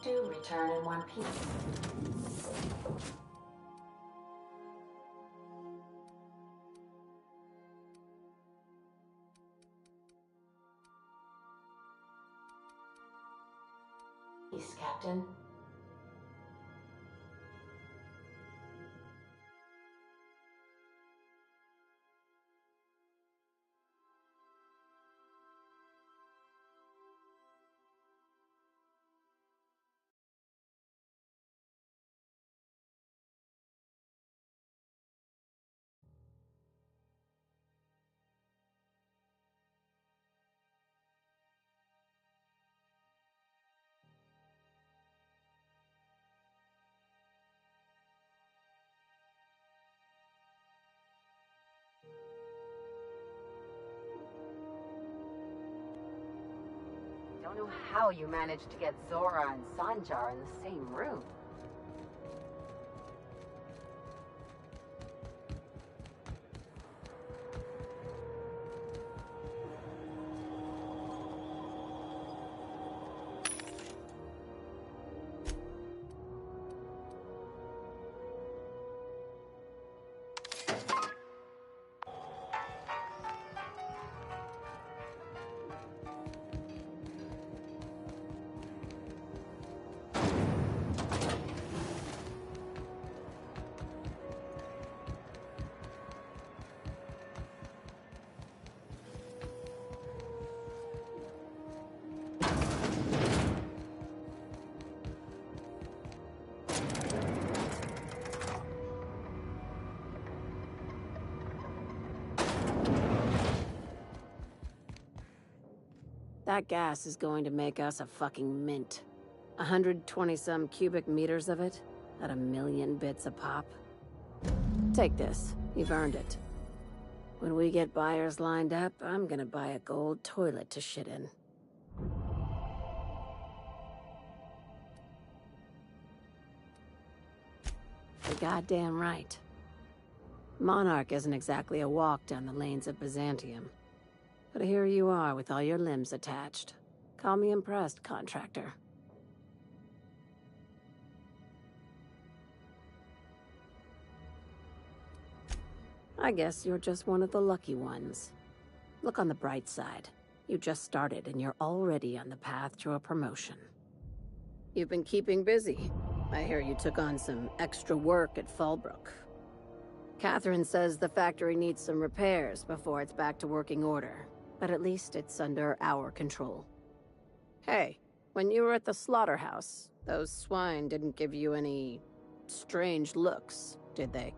Do return in one piece. Peace, Captain. Don't know how you managed to get Zora and Sanjar in the same room. That gas is going to make us a fucking mint. 120-some cubic meters of it, at 1,000,000 bits a pop. Take this. You've earned it. When we get buyers lined up, I'm gonna buy a gold toilet to shit in. You're goddamn right. Monarch isn't exactly a walk down the lanes of Byzantium. But here you are with all your limbs attached. Call me impressed, contractor. I guess you're just one of the lucky ones. Look on the bright side. You just started and you're already on the path to a promotion. You've been keeping busy. I hear you took on some extra work at Fallbrook. Catherine says the factory needs some repairs before it's back to working order. But at least it's under our control. Hey, when you were at the slaughterhouse, those swine didn't give you any strange looks, did they?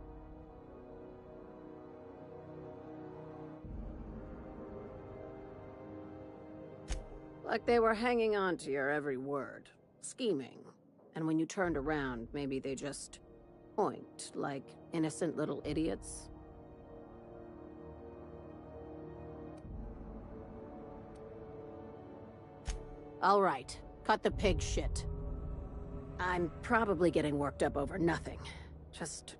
Like they were hanging on to your every word, scheming. And when you turned around, maybe they just oinked like innocent little idiots. All right, cut the pig shit. I'm probably getting worked up over nothing. Just...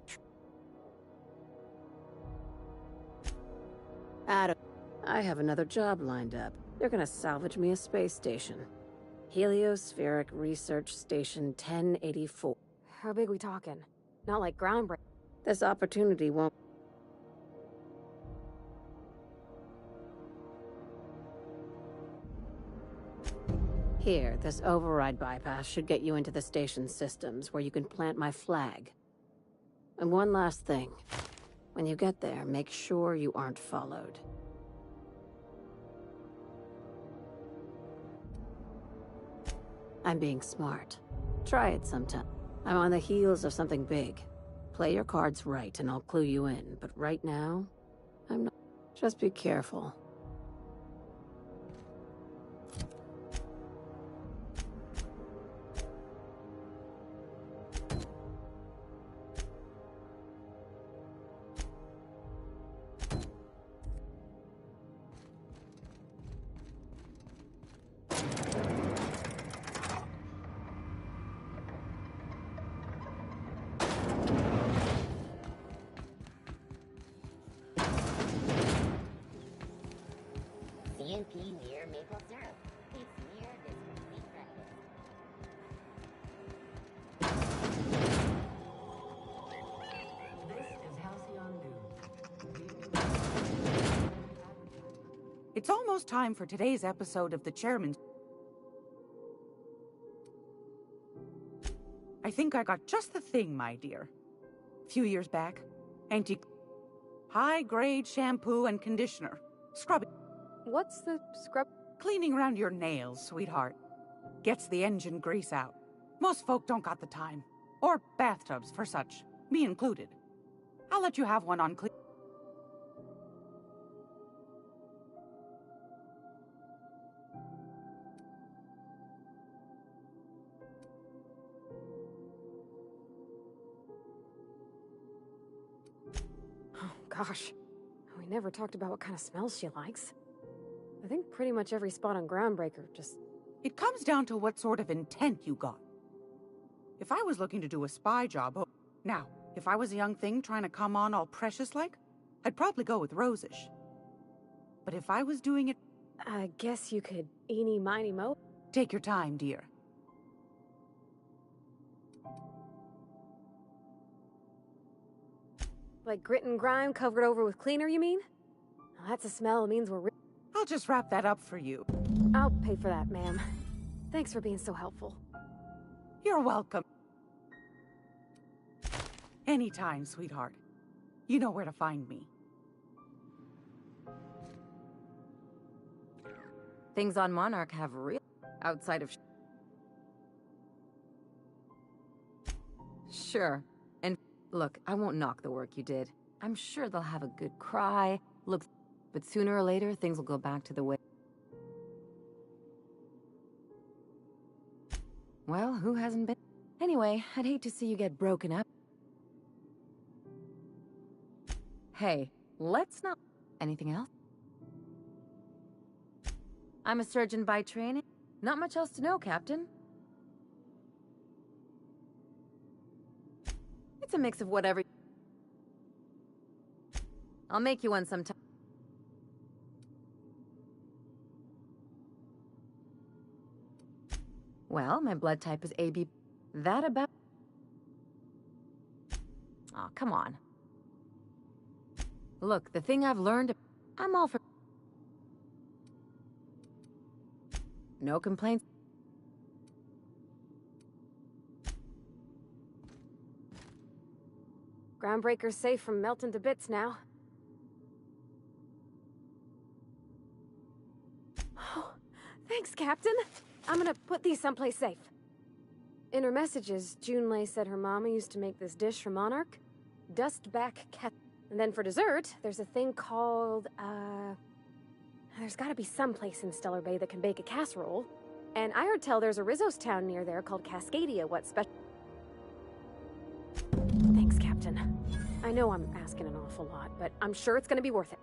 Adam, I have another job lined up. They're gonna salvage me a space station. Heliospheric Research Station 1084. How big we talking? Not like groundbreaking. This opportunity won't... Here, this override bypass should get you into the station's systems, where you can plant my flag. And one last thing. When you get there, make sure you aren't followed. I'm being smart. Try it sometime. I'm on the heels of something big. Play your cards right and I'll clue you in, but right now, I'm not. Just be careful. CNP near maple syrup. It's near this complete breakfast. This is Halcyon News. It's almost time for today's episode of The Chairman. I think I got just the thing, my dear. A few years back, high-grade shampoo and conditioner. Scrub it. What's the scrub? Cleaning around your nails, sweetheart. Gets the engine grease out. Most folk don't got the time. Or bathtubs for such. Me included. I'll let you have one on clean. Oh, gosh. We never talked about what kind of smells she likes. I think pretty much every spot on Groundbreaker just... It comes down to what sort of intent you got. If I was looking to do a spy job... Now, if I was a young thing trying to come on all precious-like, I'd probably go with Rosish. But if I was doing it... I guess you could eeny, miny, mo. Take your time, dear. Like grit and grime covered over with cleaner, you mean? Well, that's a smell that means we're... I'll just wrap that up for you. I'll pay for that, ma'am. Thanks for being so helpful. You're welcome. Anytime, sweetheart. You know where to find me. Things on Monarch have real... outside of... Sure. And look, I won't knock the work you did. I'm sure they'll have a good cry, look... But sooner or later, things will go back to the way... Well, who hasn't been? Anyway, I'd hate to see you get broken up. Hey, let's not... Anything else? I'm a surgeon by training. Not much else to know, Captain. It's a mix of whatever... I'll make you one sometime. Well, my blood type is AB. That about... Aw, come on. Look, the thing I've learned... I'm all for... No complaints. Groundbreaker's safe from melting to bits now. Oh, thanks, Captain. I'm gonna put these someplace safe. In her messages, Junlei said her mama used to make this dish for Monarch. Dustback cat. And then for dessert, there's a thing called, there's gotta be some place in Stellar Bay that can bake a casserole. And I heard tell there's a Rizzo's town near there called Cascadia. What special... Thanks, Captain. I know I'm asking an awful lot, but I'm sure it's gonna be worth it.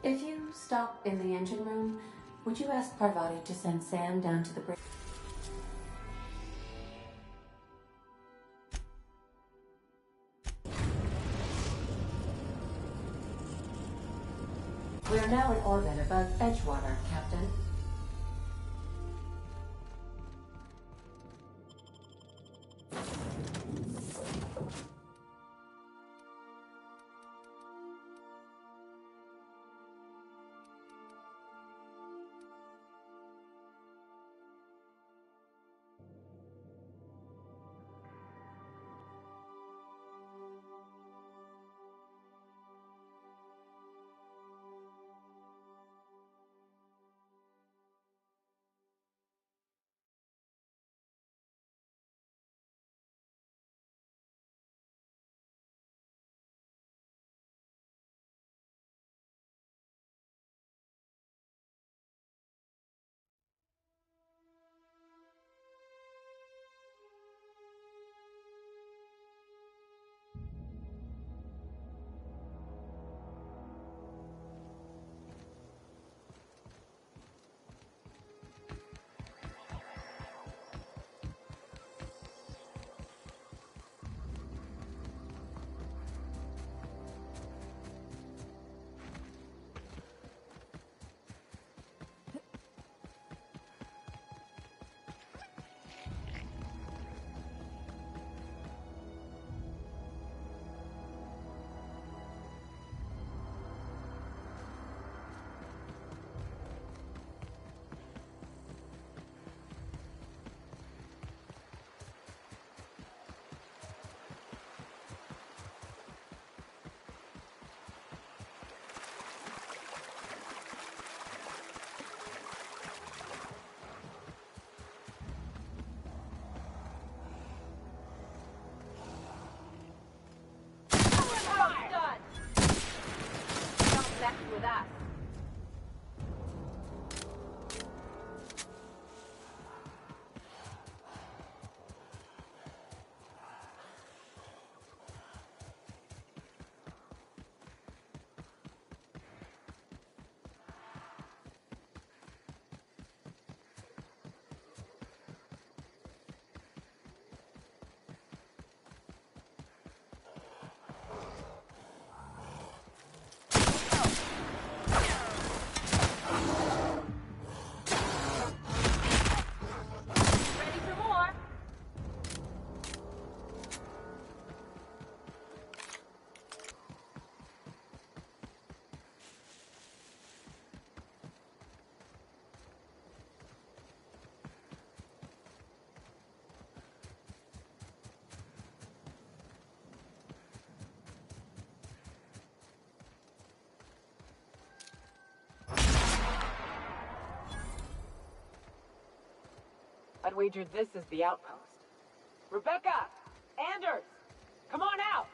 If you stop in the engine room, would you ask Parvati to send Sam down to the bridge? We are now in orbit above Edgewater, Captain. With us. I'd wager this is the outpost. Rebecca! Anders! Come on out!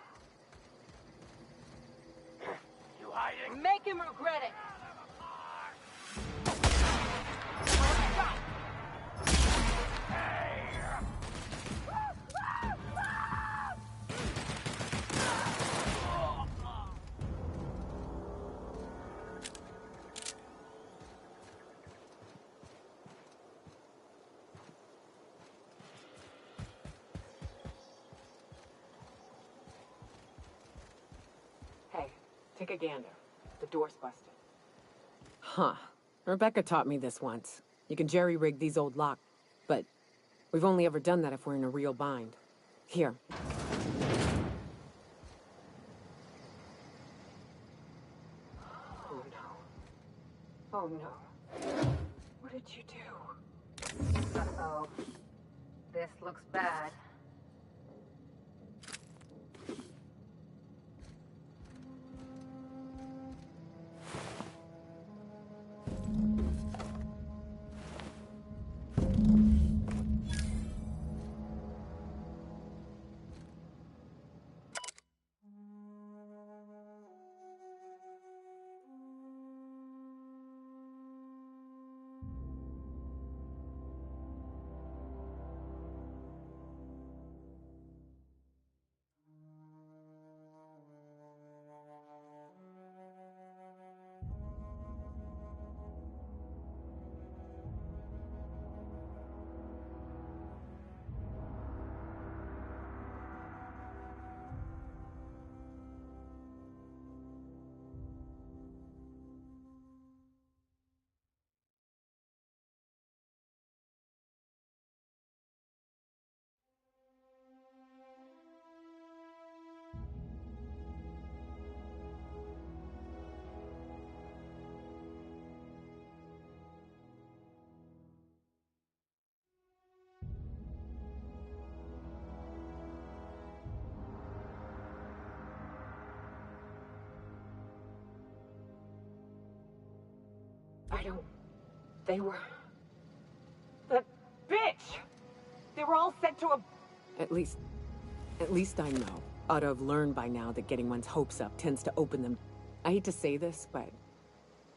You hiding? Make him regret it! Hey, take a gander. The door's busted. Huh. Rebecca taught me this once. You can jerry-rig these old locks, but we've only ever done that if we're in a real bind. Here. Oh no. Oh no. What did you do? Uh-oh. This looks bad. They were... That bitch! They were all sent to a... At least I know. Ought to have learned by now that getting one's hopes up tends to open them. I hate to say this, but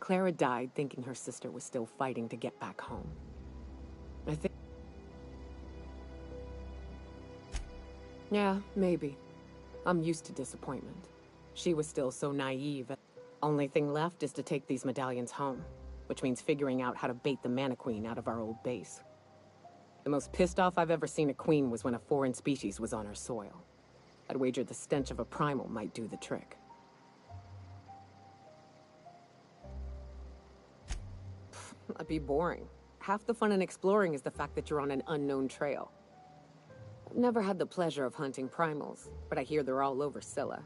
Clara died thinking her sister was still fighting to get back home. I think... Yeah, maybe. I'm used to disappointment. She was still so naive. Only thing left is to take these medallions home, which means figuring out how to bait the Mana-Queen out of our old base. The most pissed off I've ever seen a queen was when a foreign species was on her soil. I'd wager the stench of a primal might do the trick. That'd be boring. Half the fun in exploring is the fact that you're on an unknown trail. I've never had the pleasure of hunting primals, but I hear they're all over Scylla.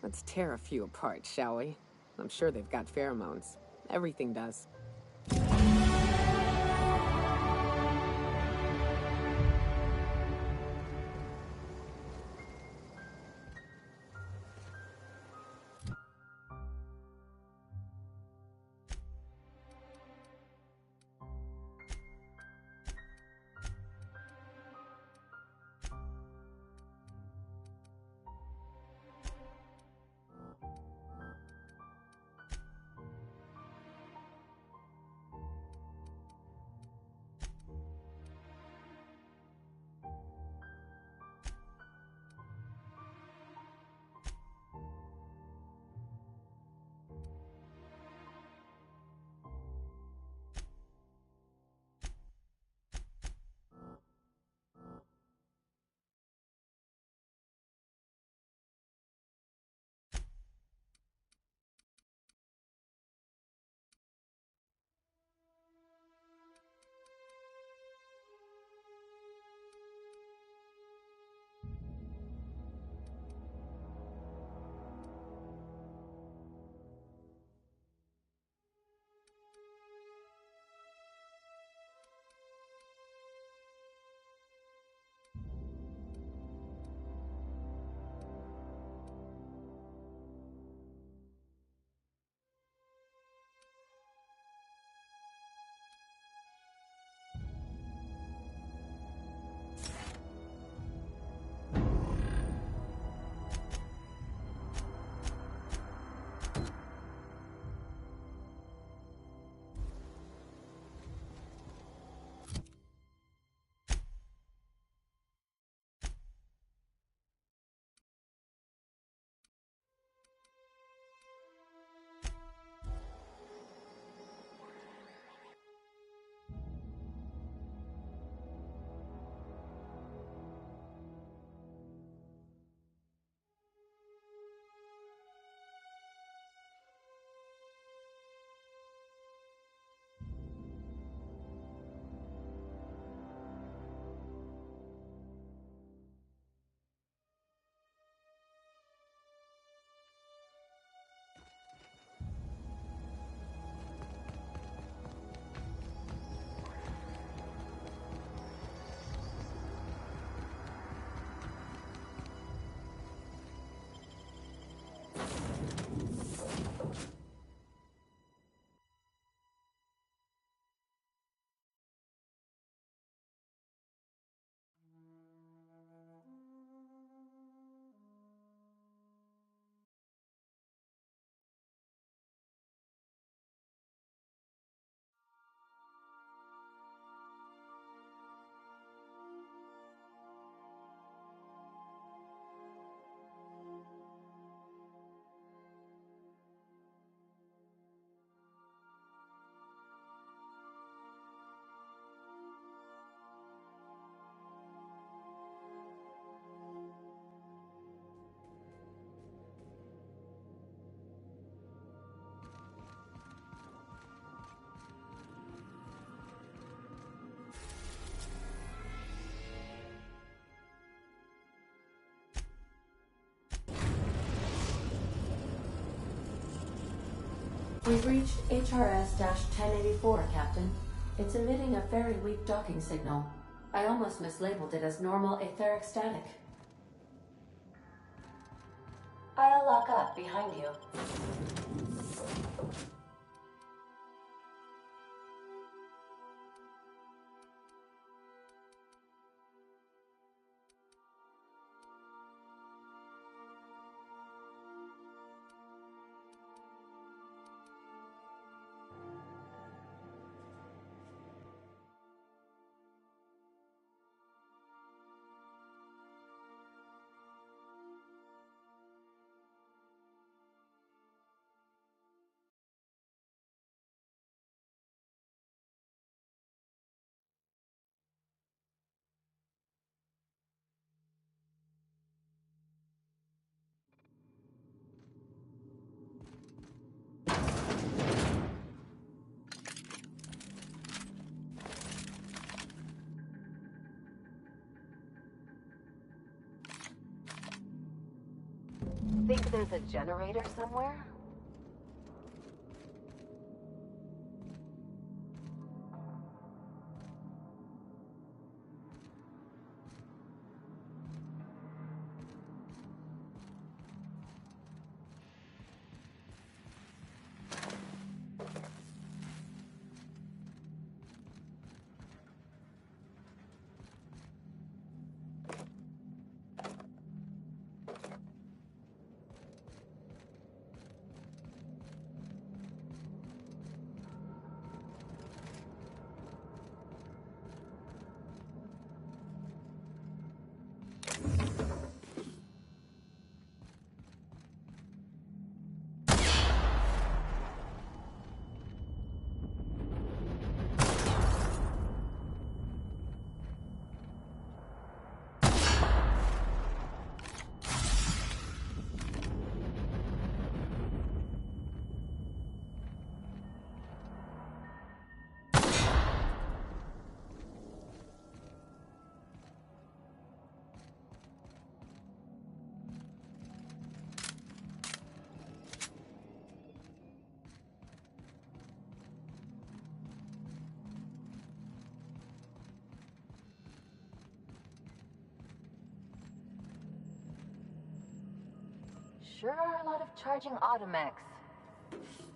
Let's tear a few apart, shall we? I'm sure they've got pheromones. Everything does. We've reached HRS-1084, Captain. It's emitting a very weak docking signal. I almost mislabeled it as normal etheric static. I'll lock up behind you. think there's a generator somewhere? Sure are a lot of charging automechs.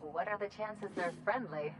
What are the chances they're friendly?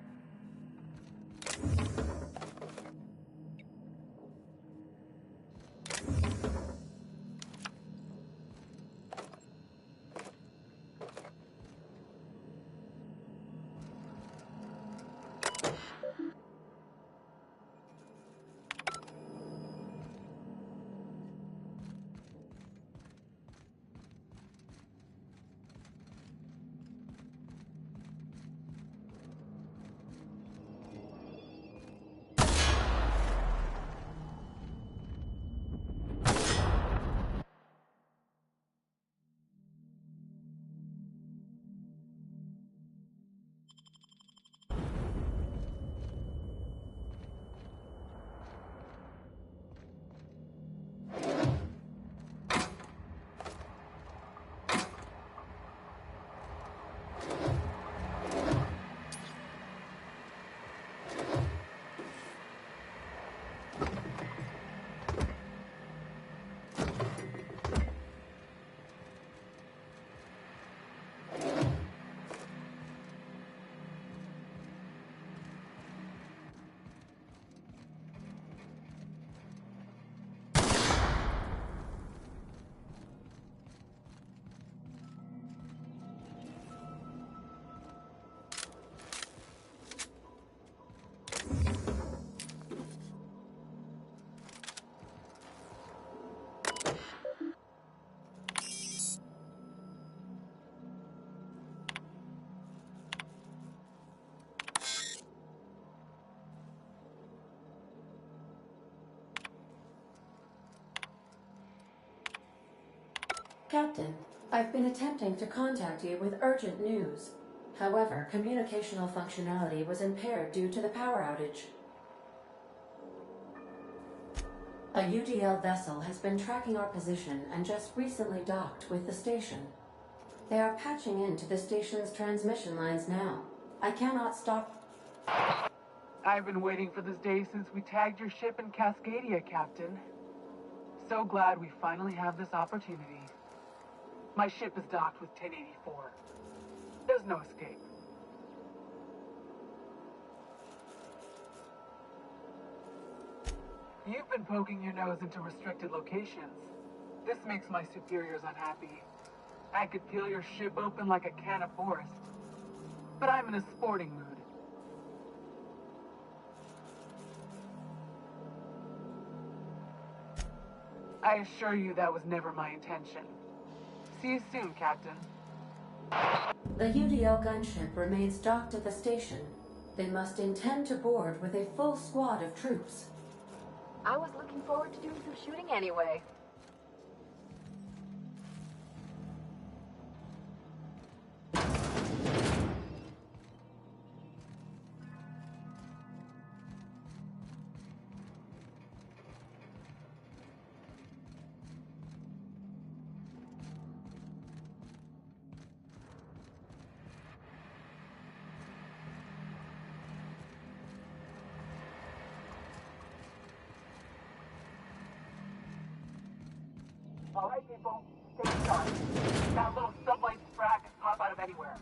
Captain, I've been attempting to contact you with urgent news. However, communicational functionality was impaired due to the power outage. A UDL vessel has been tracking our position and just recently docked with the station. They are patching into the station's transmission lines now. I cannot stop. I've been waiting for this day since we tagged your ship in Cascadia, Captain. So glad we finally have this opportunity. My ship is docked with 1084. There's no escape. You've been poking your nose into restricted locations. This makes my superiors unhappy. I could peel your ship open like a can of forest. But I'm in a sporting mood. I assure you that was never my intention. See you soon, Captain. The UDL gunship remains docked at the station. They must intend to board with a full squad of troops. I was looking forward to doing some shooting anyway. All right, people, stay sharp. That little sublight frag can pop out of anywhere.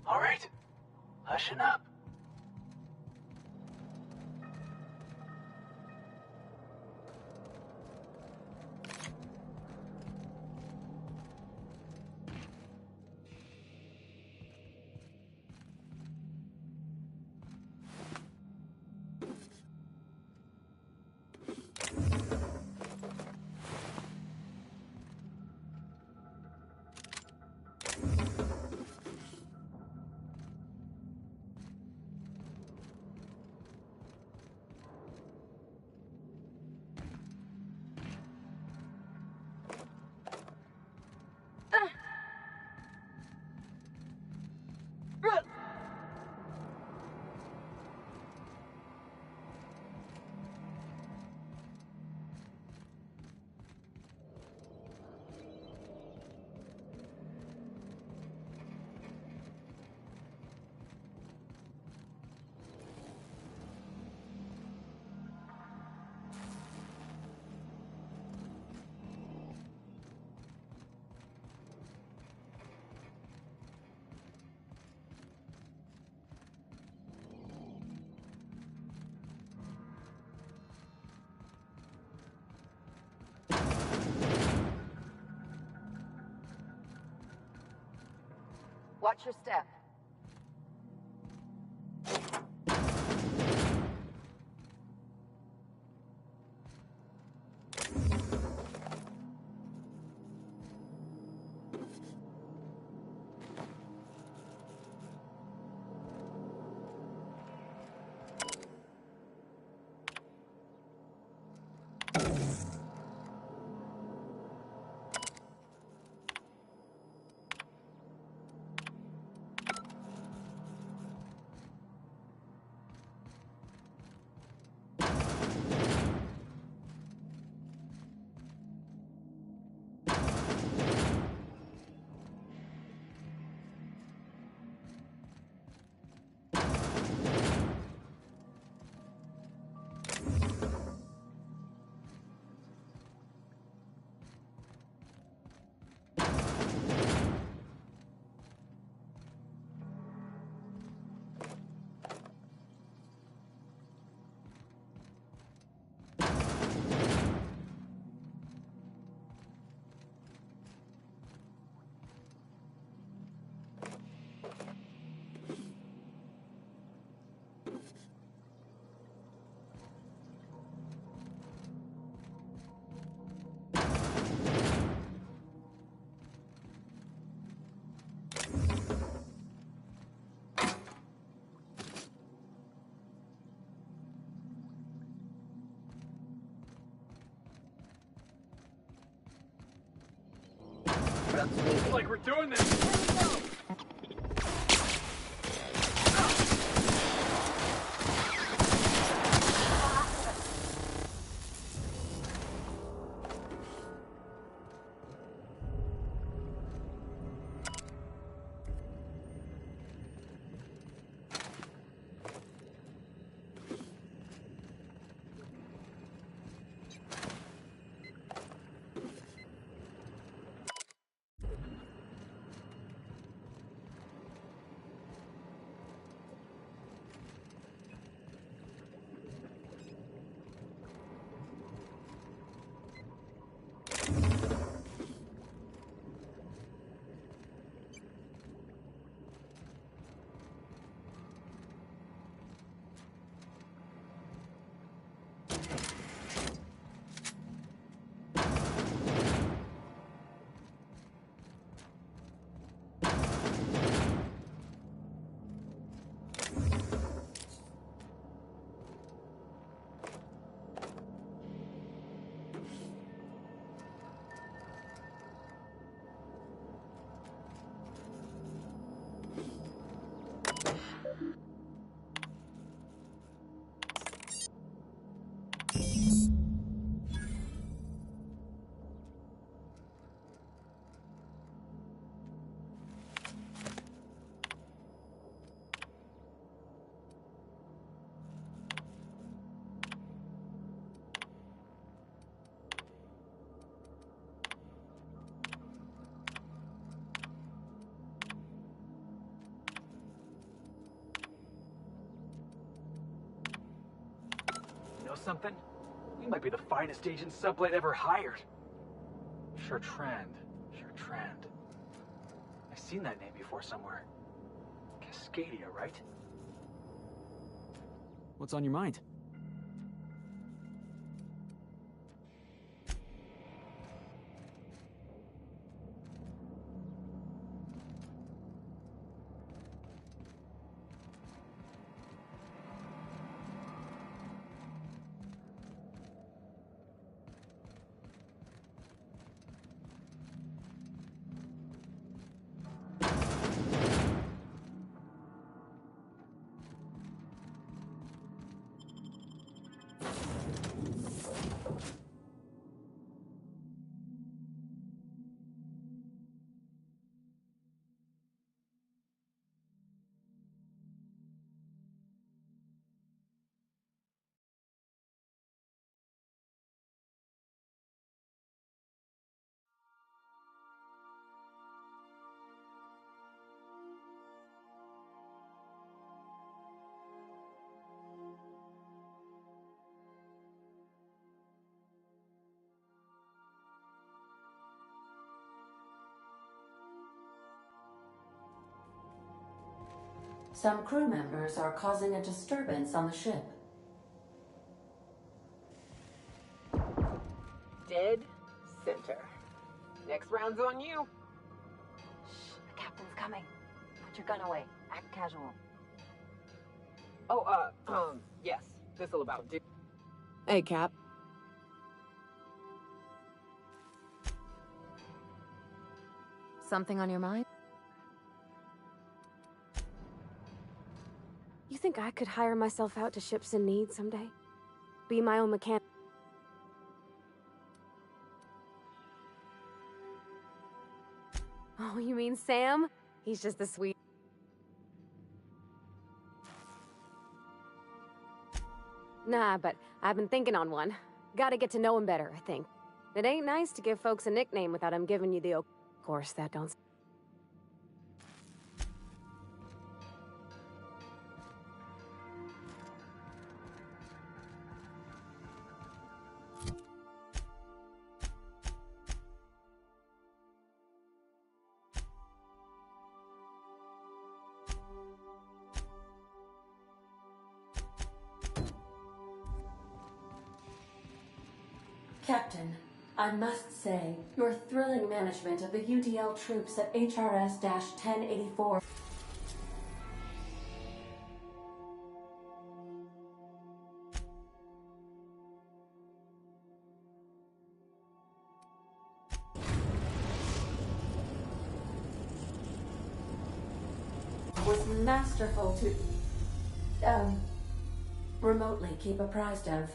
All right, hushing up. Watch your step. Shucks, maybe. Like we're doing this! Something? We might be the finest agent Sublight ever hired. Shertrand. I've seen that name before somewhere. Cascadia, right? What's on your mind? Some crew members are causing a disturbance on the ship. Dead center. Next round's on you. Shh, the captain's coming. Put your gun away. Act casual. Oh, yes. This'll about do. Hey, Cap. Something on your mind? You think I could hire myself out to ships in need someday? Be my own mechanic? Oh, you mean Sam? He's just the sweet... Nah, but I've been thinking on one. Gotta get to know him better, I think. It ain't nice to give folks a nickname without him giving you the... Of course, that don't... Captain, I must say, your thrilling management of the UDL troops at HRS-1084... was masterful to, remotely keep apprised of.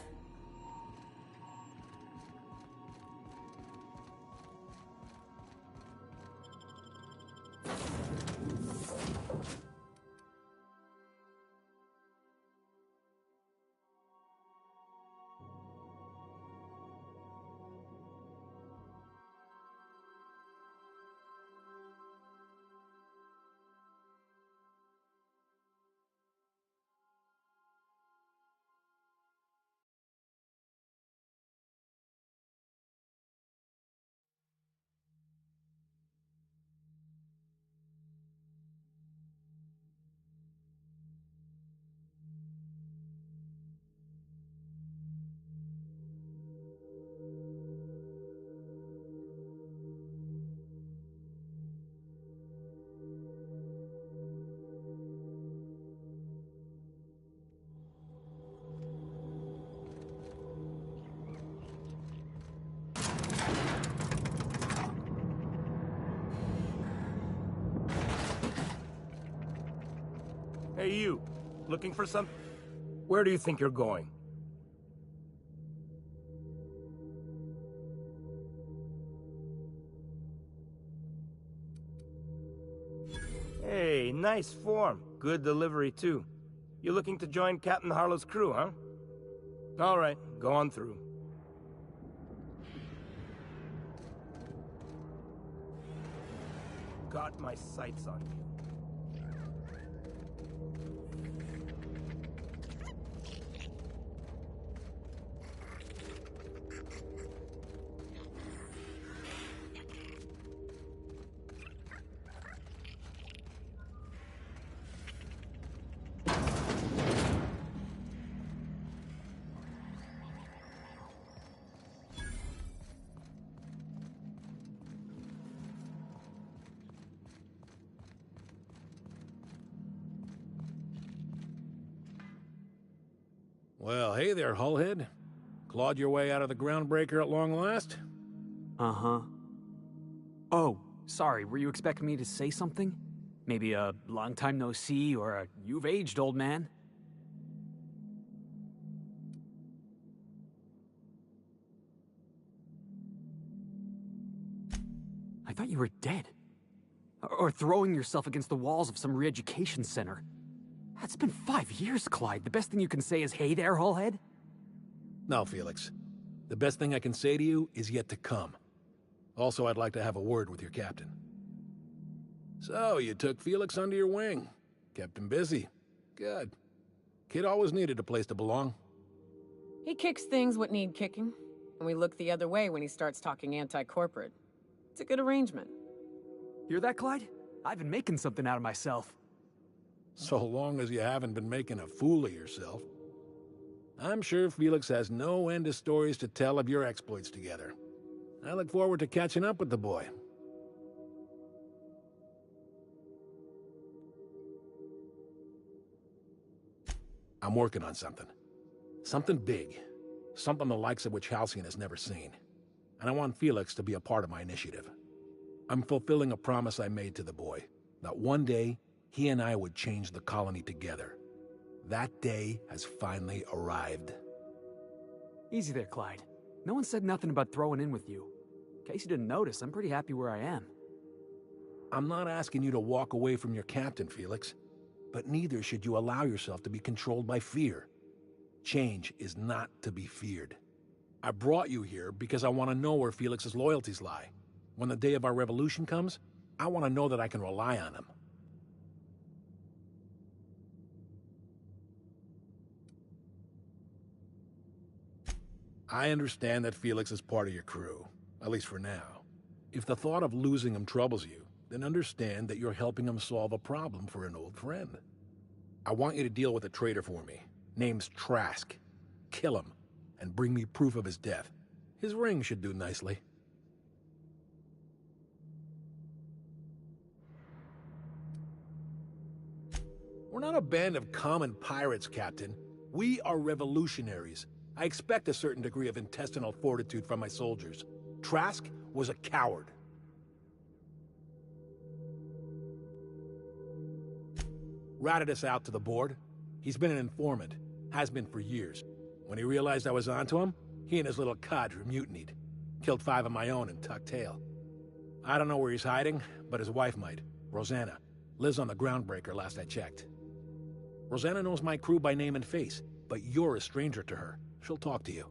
Hey, you. Looking for some... Where do you think you're going? Hey, nice form. Good delivery, too. You looking to join Captain Harlow's crew, huh? All right, go on through. Got my sights on you. Well, hey there, Hullhead. Clawed your way out of the Groundbreaker at long last? Uh-huh. Oh, sorry, were you expecting me to say something? Maybe a long time no see, or a you've aged, old man? I thought you were dead. Or throwing yourself against the walls of some re-education center. It's been 5 years, Clyde. The best thing you can say is, hey there, Hullhead? No, Felix. The best thing I can say to you is yet to come. Also, I'd like to have a word with your captain. So, you took Felix under your wing. Kept him busy. Good. Kid always needed a place to belong. He kicks things what need kicking, and we look the other way when he starts talking anti-corporate. It's a good arrangement. Hear that, Clyde? I've been making something out of myself. So long as you haven't been making a fool of yourself. I'm sure Felix has no end of stories to tell of your exploits together. I look forward to catching up with the boy. I'm working on something. Something big. Something the likes of which Halcyon has never seen. And I want Felix to be a part of my initiative. I'm fulfilling a promise I made to the boy, that one day, he and I would change the colony together. That day has finally arrived. Easy there, Clyde. No one said nothing about throwing in with you. In case you didn't notice, I'm pretty happy where I am. I'm not asking you to walk away from your captain, Felix. But neither should you allow yourself to be controlled by fear. Change is not to be feared. I brought you here because I want to know where Felix's loyalties lie. When the day of our revolution comes, I want to know that I can rely on him. I understand that Felix is part of your crew, at least for now. If the thought of losing him troubles you, then understand that you're helping him solve a problem for an old friend. I want you to deal with a traitor for me. Name's Trask. Kill him, and bring me proof of his death. His ring should do nicely. We're not a band of common pirates, Captain. We are revolutionaries. I expect a certain degree of intestinal fortitude from my soldiers. Trask was a coward. Ratted us out to the board. He's been an informant. Has been for years. When he realized I was onto him, he and his little cadre mutinied. Killed 5 of my own and tucked tail. I don't know where he's hiding, but his wife might. Rosanna. Lives on the Groundbreaker last I checked. Rosanna knows my crew by name and face, but you're a stranger to her. She'll talk to you.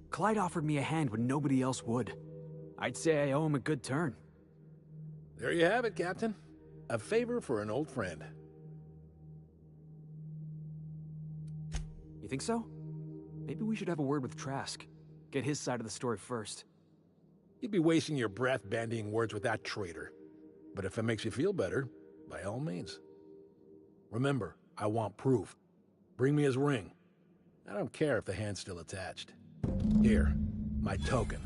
Clyde offered me a hand when nobody else would. I'd say I owe him a good turn. There you have it, Captain. A favor for an old friend. You think so? Maybe we should have a word with Trask. Get his side of the story first. You'd be wasting your breath bandying words with that traitor. But if it makes you feel better, by all means. Remember, I want proof. Bring me his ring. I don't care if the hand's still attached. Here, my token.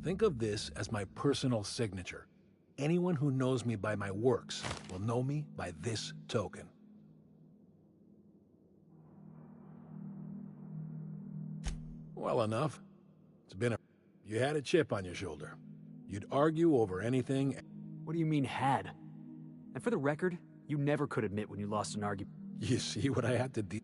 Think of this as my personal signature. Anyone who knows me by my works will know me by this token. Well enough. It's been a... You had a chip on your shoulder. You'd argue over anything... What do you mean, had? And for the record, you never could admit when you lost an argument. You see what I had to do?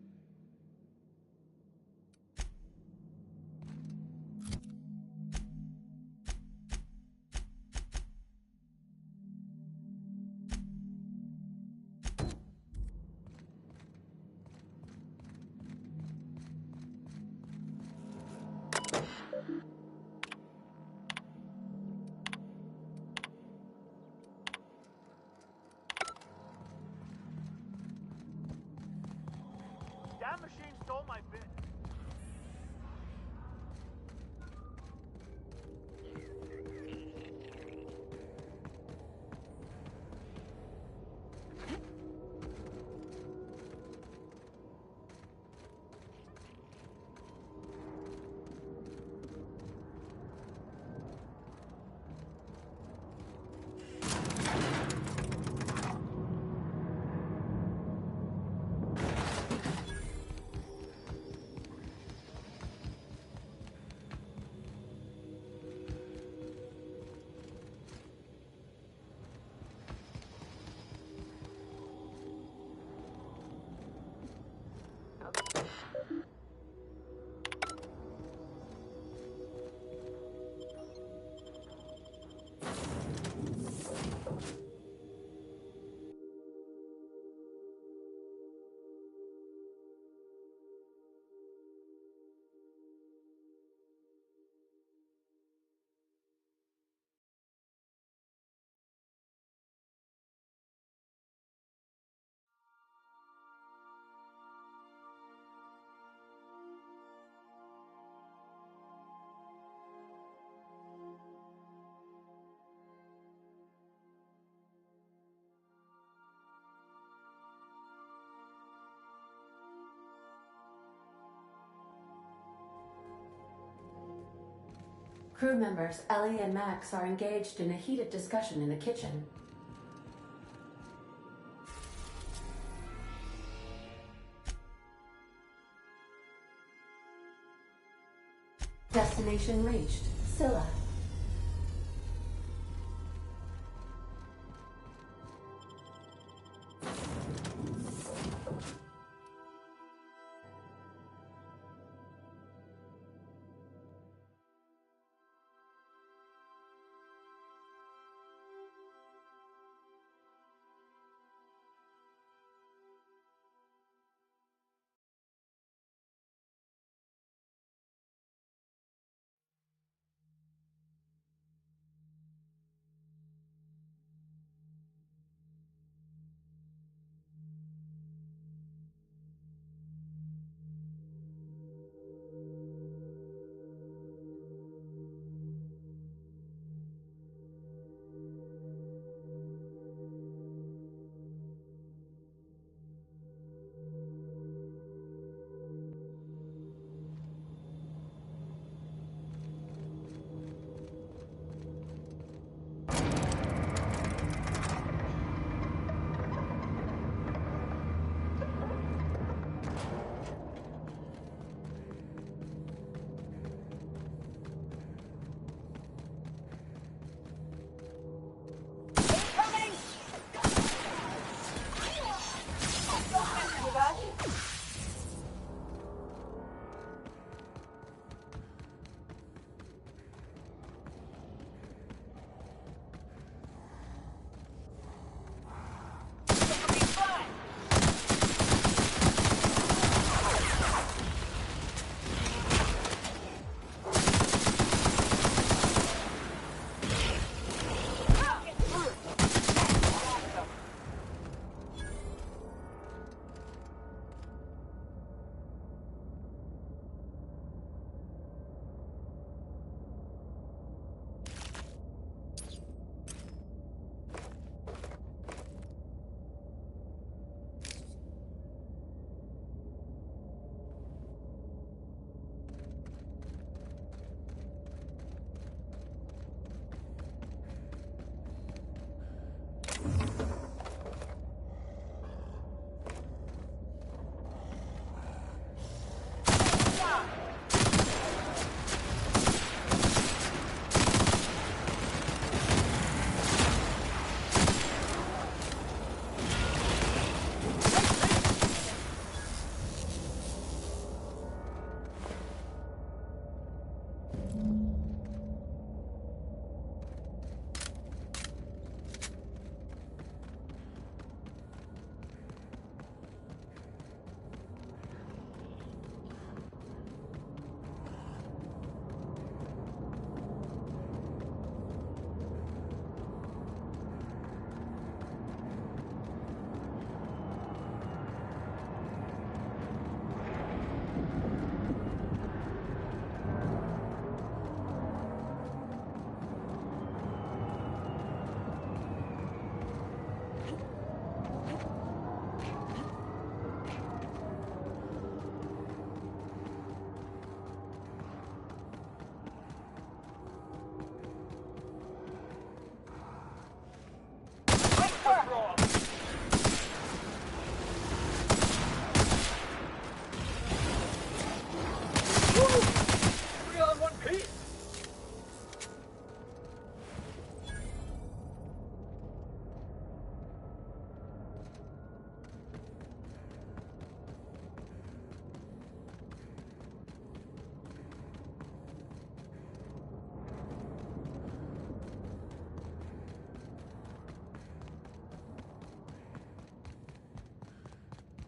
That machine stole my bit. Crew members Ellie and Max are engaged in a heated discussion in the kitchen. Destination reached. Scylla.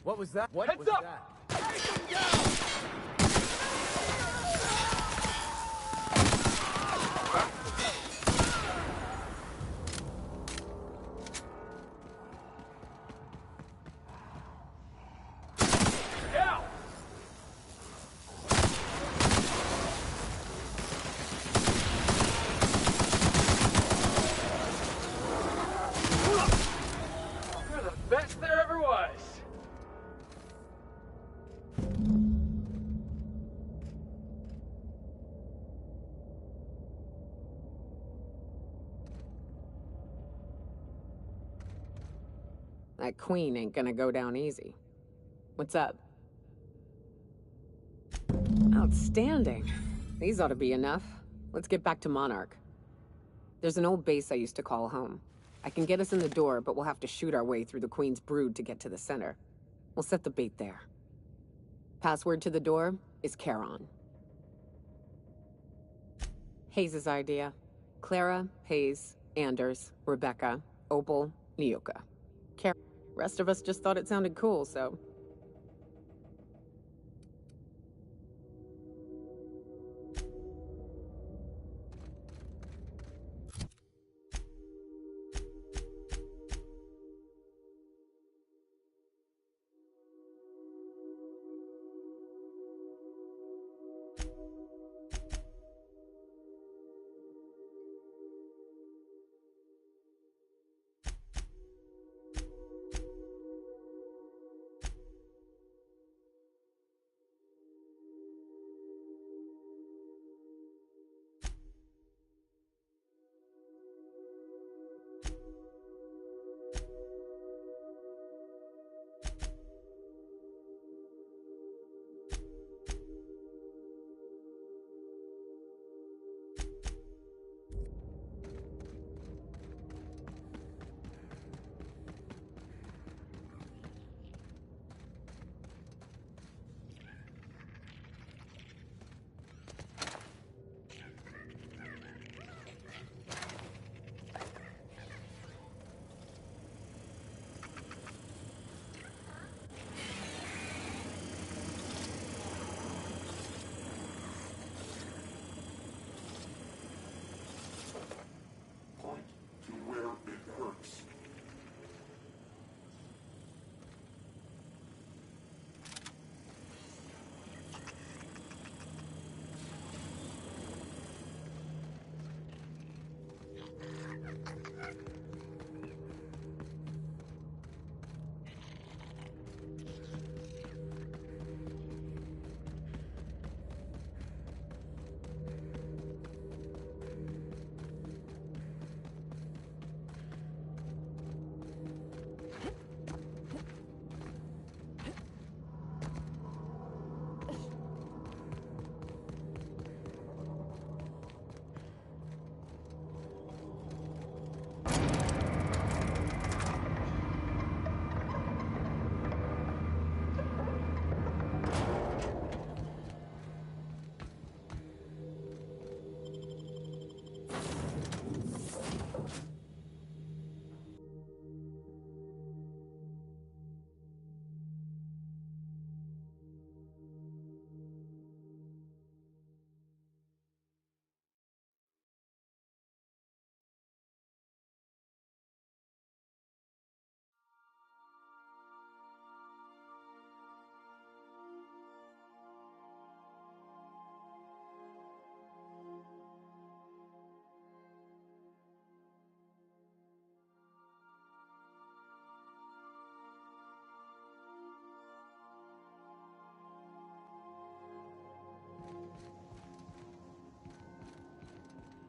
What was that? What Heads was up! that? Take him down! You're the best there ever was. That queen ain't gonna go down easy. What's up? Outstanding. These ought to be enough. Let's get back to Monarch. There's an old base I used to call home. I can get us in the door, but we'll have to shoot our way through the Queen's brood to get to the center. We'll set the bait there. Password to the door is Charon. Hayes' idea. Clara, Hayes, Anders, Rebecca, Opal, Nyoka. Rest of us just thought it sounded cool, so... Point to where it hurts.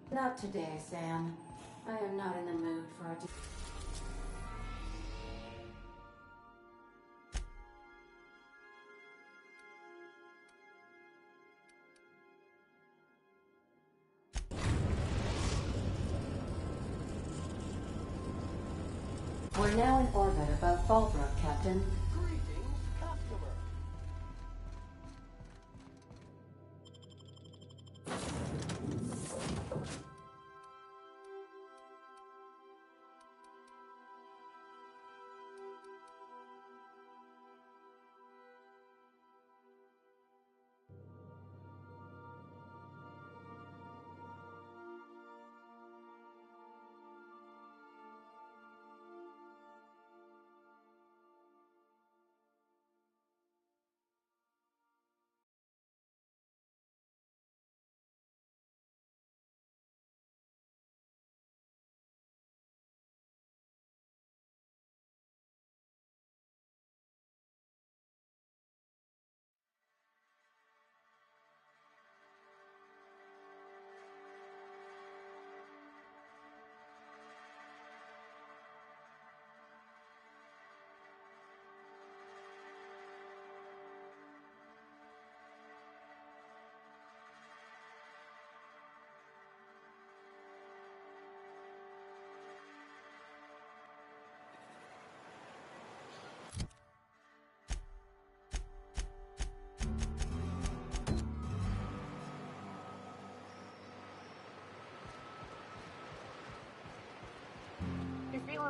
Not today, Sam. I am not in the mood for a... We're now in orbit above Fallbrook, Captain. Greetings, customer.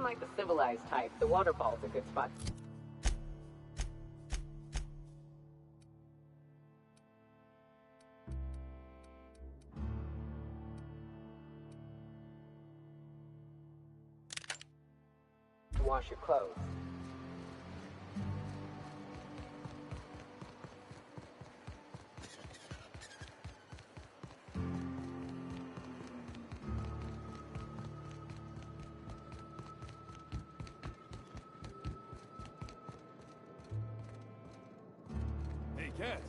like the civilized type, the waterfall's a good spot. Wash your clothes. Hey, Cass.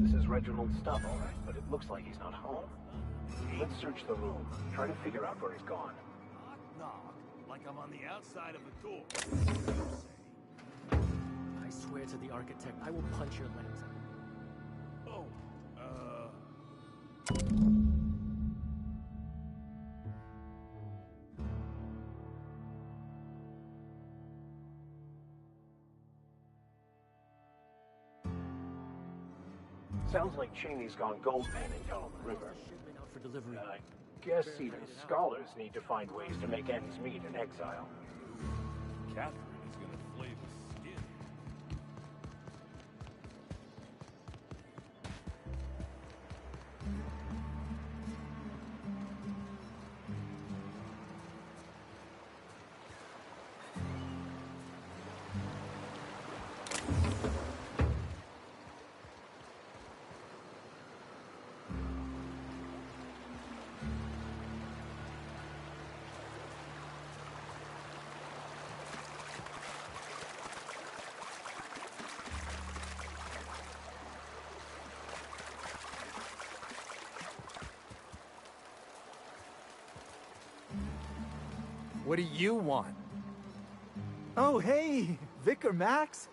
This is Reginald's stuff, all right, but it looks like he's not home. Let's search the room. Try to figure out where he's gone. Knock, like I'm on the outside of the door. I swear to the architect, I will punch your lens out. Oh, Sounds like Cheney's gone gold panning down on the river. Shipment out for delivery. I guess even scholars need to find ways to make ends meet in exile. Catherine is gonna flay the skin. What do you want? Oh, hey, Vicar Max.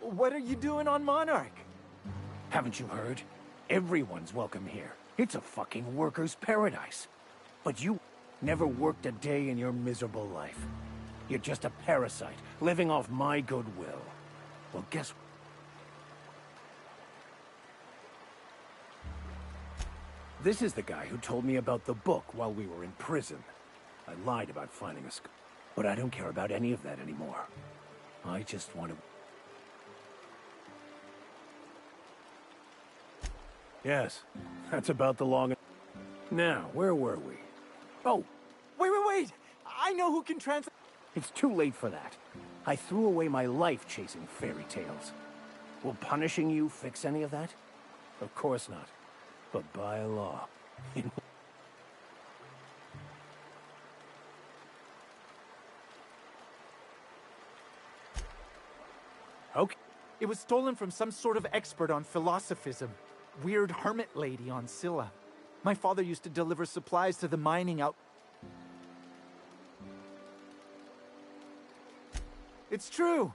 What are you doing on Monarch? Haven't you heard? Everyone's welcome here. It's a fucking worker's paradise. But you never worked a day in your miserable life. You're just a parasite, living off my goodwill. Well, guess what? This is the guy who told me about the book while we were in prison. I lied about finding a but I don't care about any of that anymore. I just want to... Yes, that's about the long... Now, where were we? Oh! Wait! I know who can translate... It's too late for that. I threw away my life chasing fairy tales. Will punishing you fix any of that? Of course not. But by law... Okay. It was stolen from some sort of expert on philosophism. Weird hermit lady on Scylla. My father used to deliver supplies to the mining out... It's true!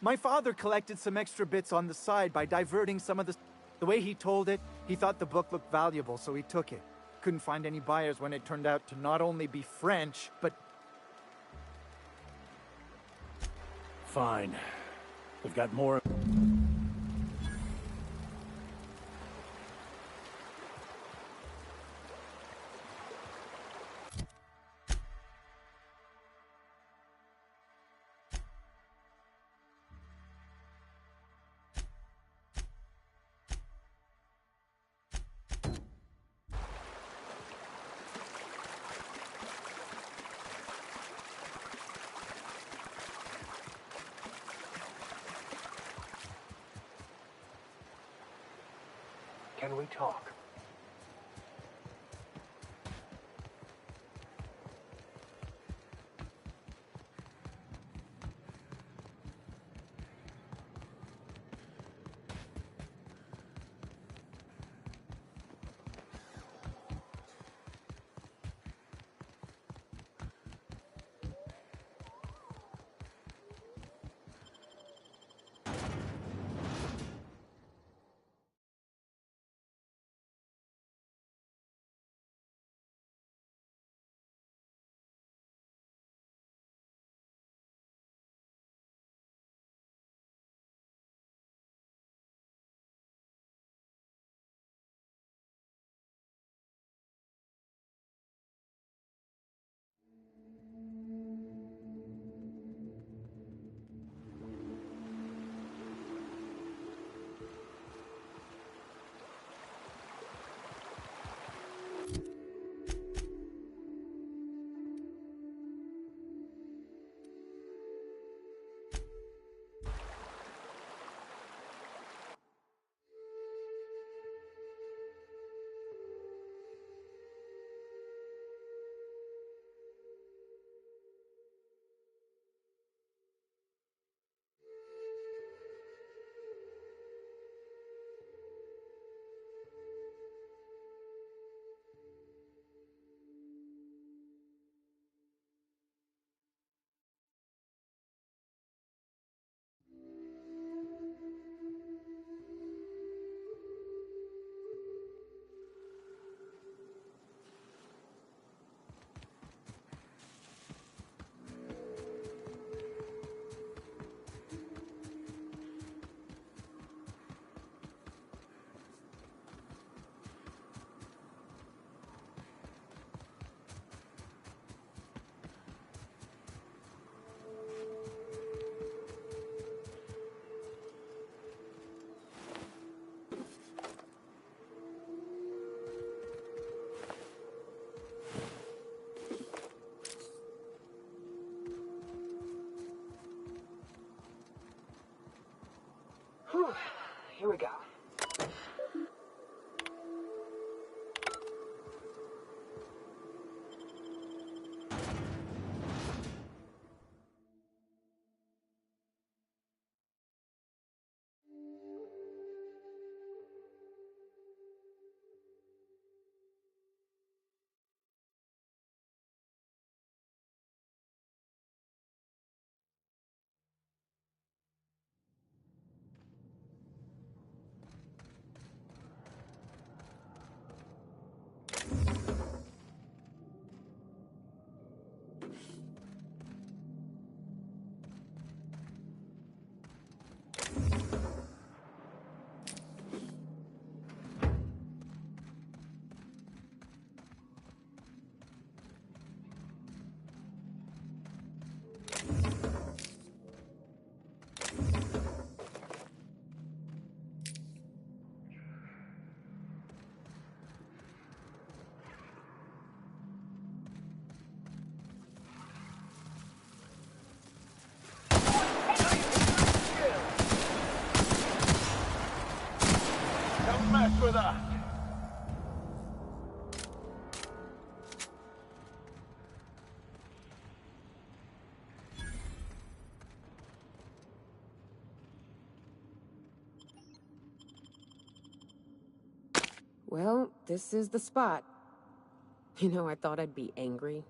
My father collected some extra bits on the side by diverting some of the... The way he told it, he thought the book looked valuable, so he took it. Couldn't find any buyers when it turned out to not only be French, but... Fine. We've got more... Can we talk? we go. Don't mess with us! Well, this is the spot. You know, I thought I'd be angry.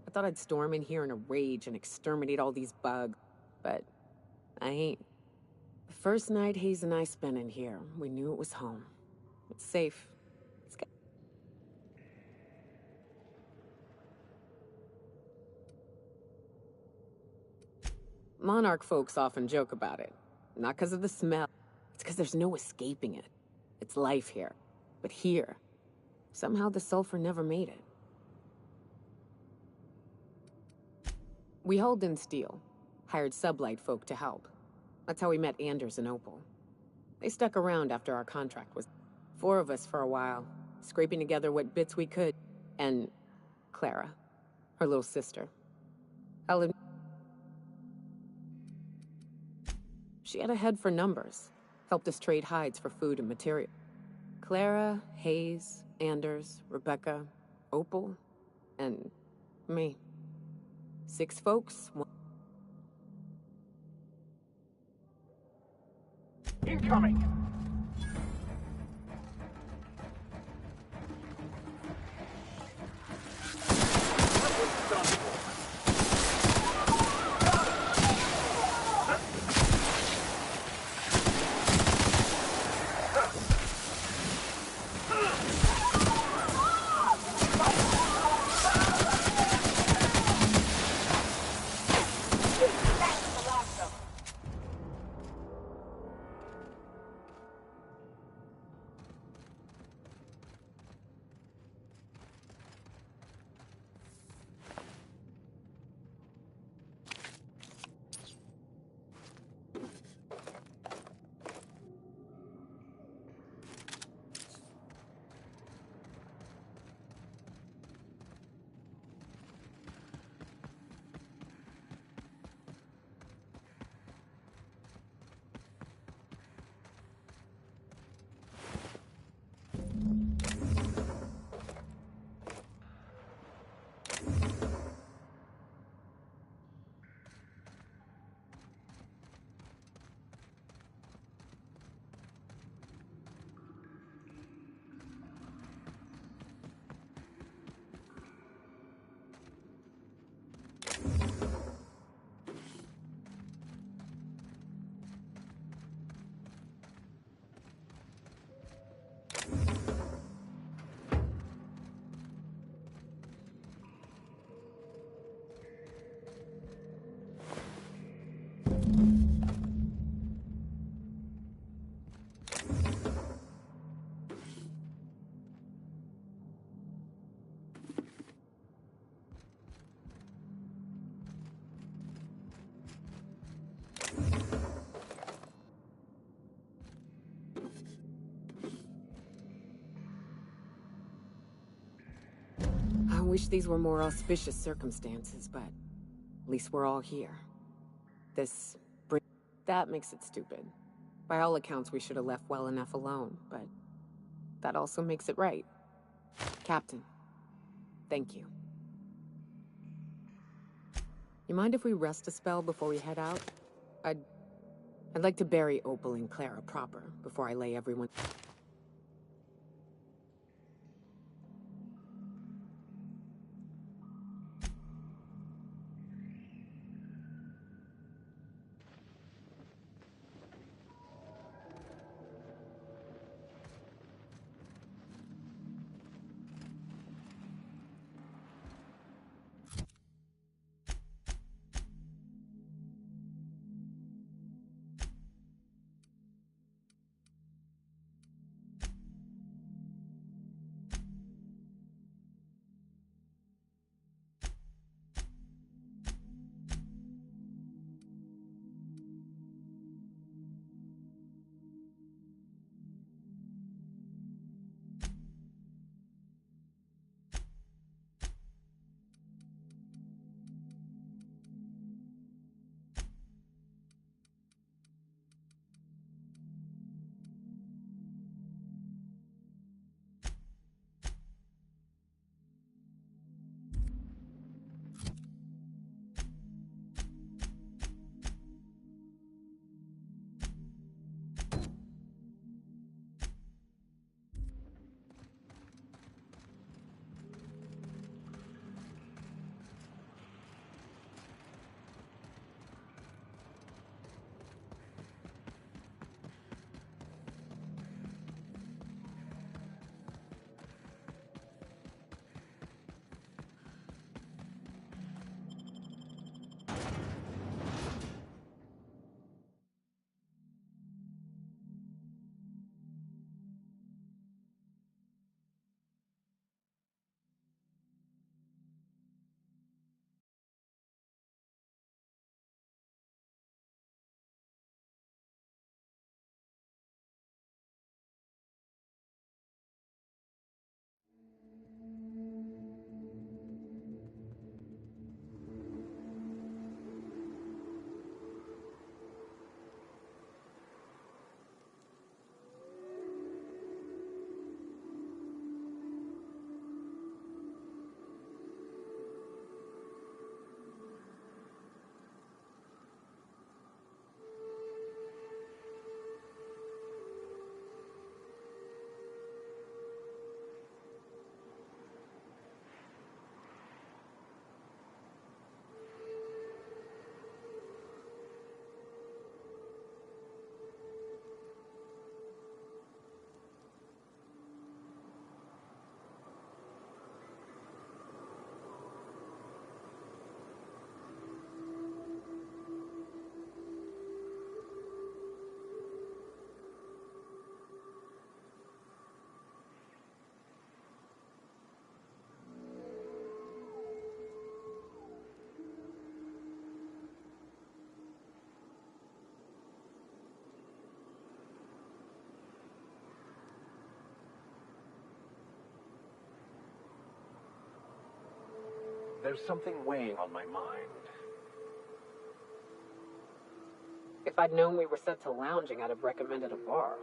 I thought I'd storm in here in a rage and exterminate all these bugs. But I ain't. The first night Hayes and I spent in here, we knew it was home. It's safe. It's got... Monarch folks often joke about it. Not because of the smell. It's because there's no escaping it. It's life here. But here, somehow the sulfur never made it. We hauled in steel, hired sublight folk to help. That's how we met Anders and Opal. They stuck around after our contract was 4 of us for a while, scraping together what bits we could. And Clara, her little sister. She had a head for numbers, helped us trade hides for food and material. Clara, Hayes, Anders, Rebecca, Opal, and me. 6 folks. Incoming! I wish these were more auspicious circumstances, but at least we're all here. That makes it stupid. By all accounts, we should have left well enough alone, but that also makes it right. Captain, thank you. You mind if we rest a spell before we head out? I'd like to bury Opal and Clara proper before I lay everyone... There's something weighing on my mind. If I'd known we were set to lounging, I'd have recommended a bar.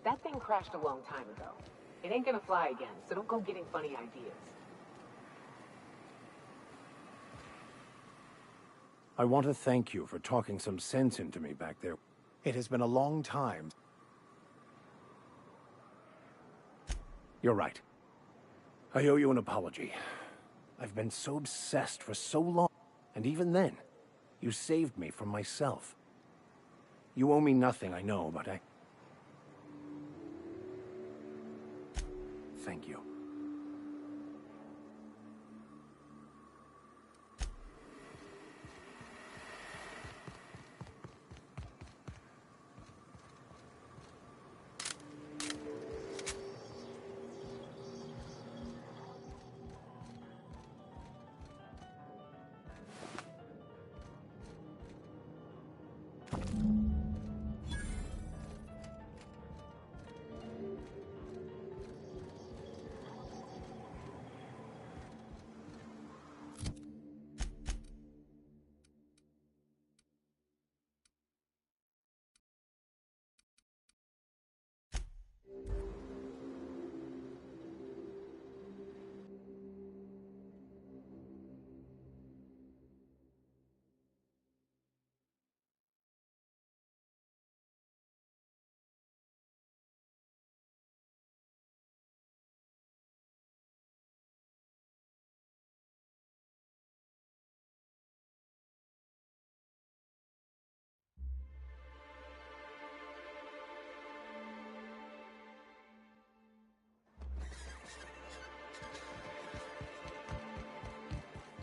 That thing crashed a long time ago. It ain't gonna fly again, so don't go getting funny ideas. I want to thank you for talking some sense into me back there. It has been a long time. You're right. I owe you an apology. I've been so obsessed for so long, and even then, you saved me from myself. You owe me nothing, I know, but thank you.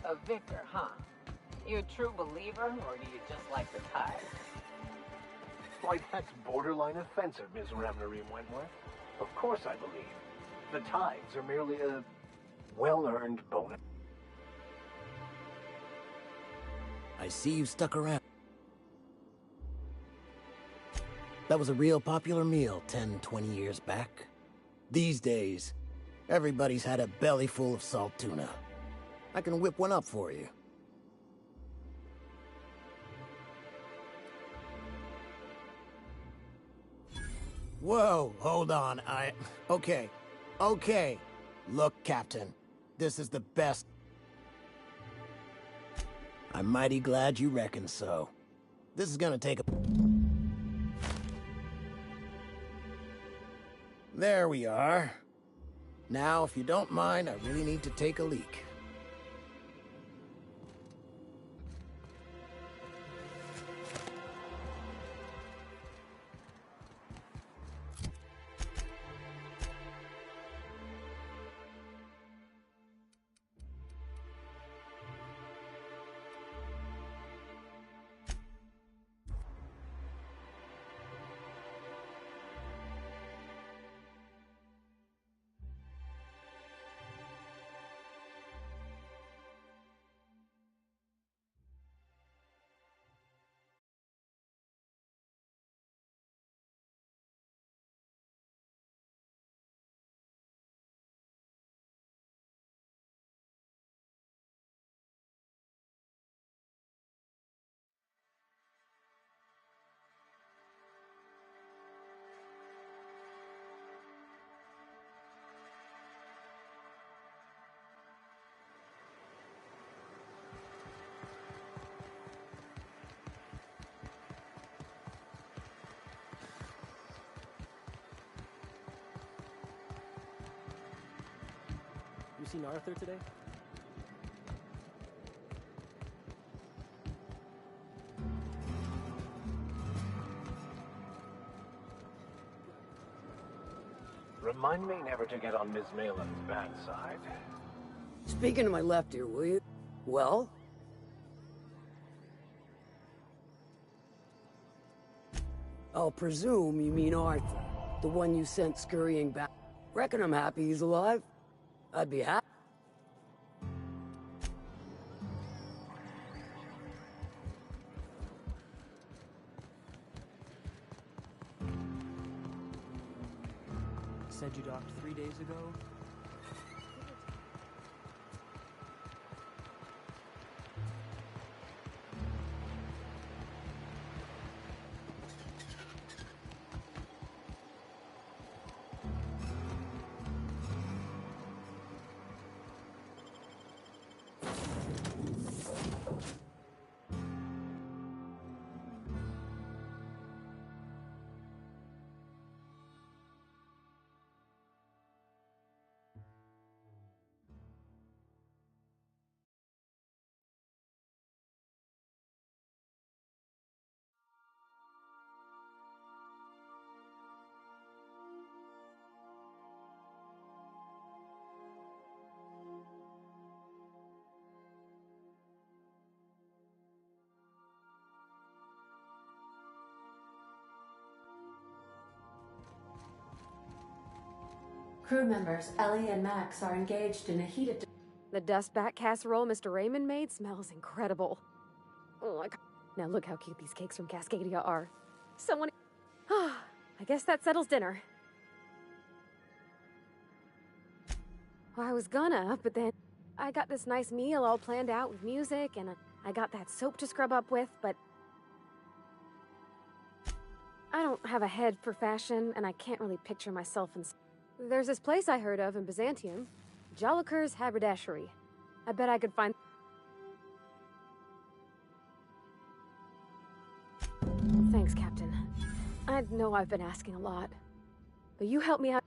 A vicar, huh? You a true believer, or do you just like the tithe? Why, that's borderline offensive, Ms. Ramnareem Wentworth. Of course I believe. The tithes are merely a well-earned bonus. I see you stuck around. That was a real popular meal 10, 20 years back. These days, everybody's had a belly full of salt tuna. I can whip one up for you. Whoa, hold on, Okay. Look, Captain, this is the best. I'm mighty glad you reckon so. This is gonna take a... There we are. Now, if you don't mind, I really need to take a leak. You seen Arthur today? Remind me never to get on Ms. Malin's bad side. Speaking to my left here, will you? Well? I'll presume you mean Arthur, the one you sent scurrying back. Reckon I'm happy he's alive. I'd be happy. Said you docked 3 days ago? Crew members Ellie and Max are engaged in a heated... The dustback casserole Mr. Raymond made smells incredible. Oh my god. Now look how cute these cakes from Cascadia are. Someone... I guess that settles dinner. Well, I was gonna, but then I got this nice meal all planned out with music, and I got that soap to scrub up with, but I don't have a head for fashion, and I can't really picture myself in... There's this place I heard of in Byzantium, Joliker's Haberdashery. I bet I could find... Thanks, Captain. I know I've been asking a lot, but you helped me out.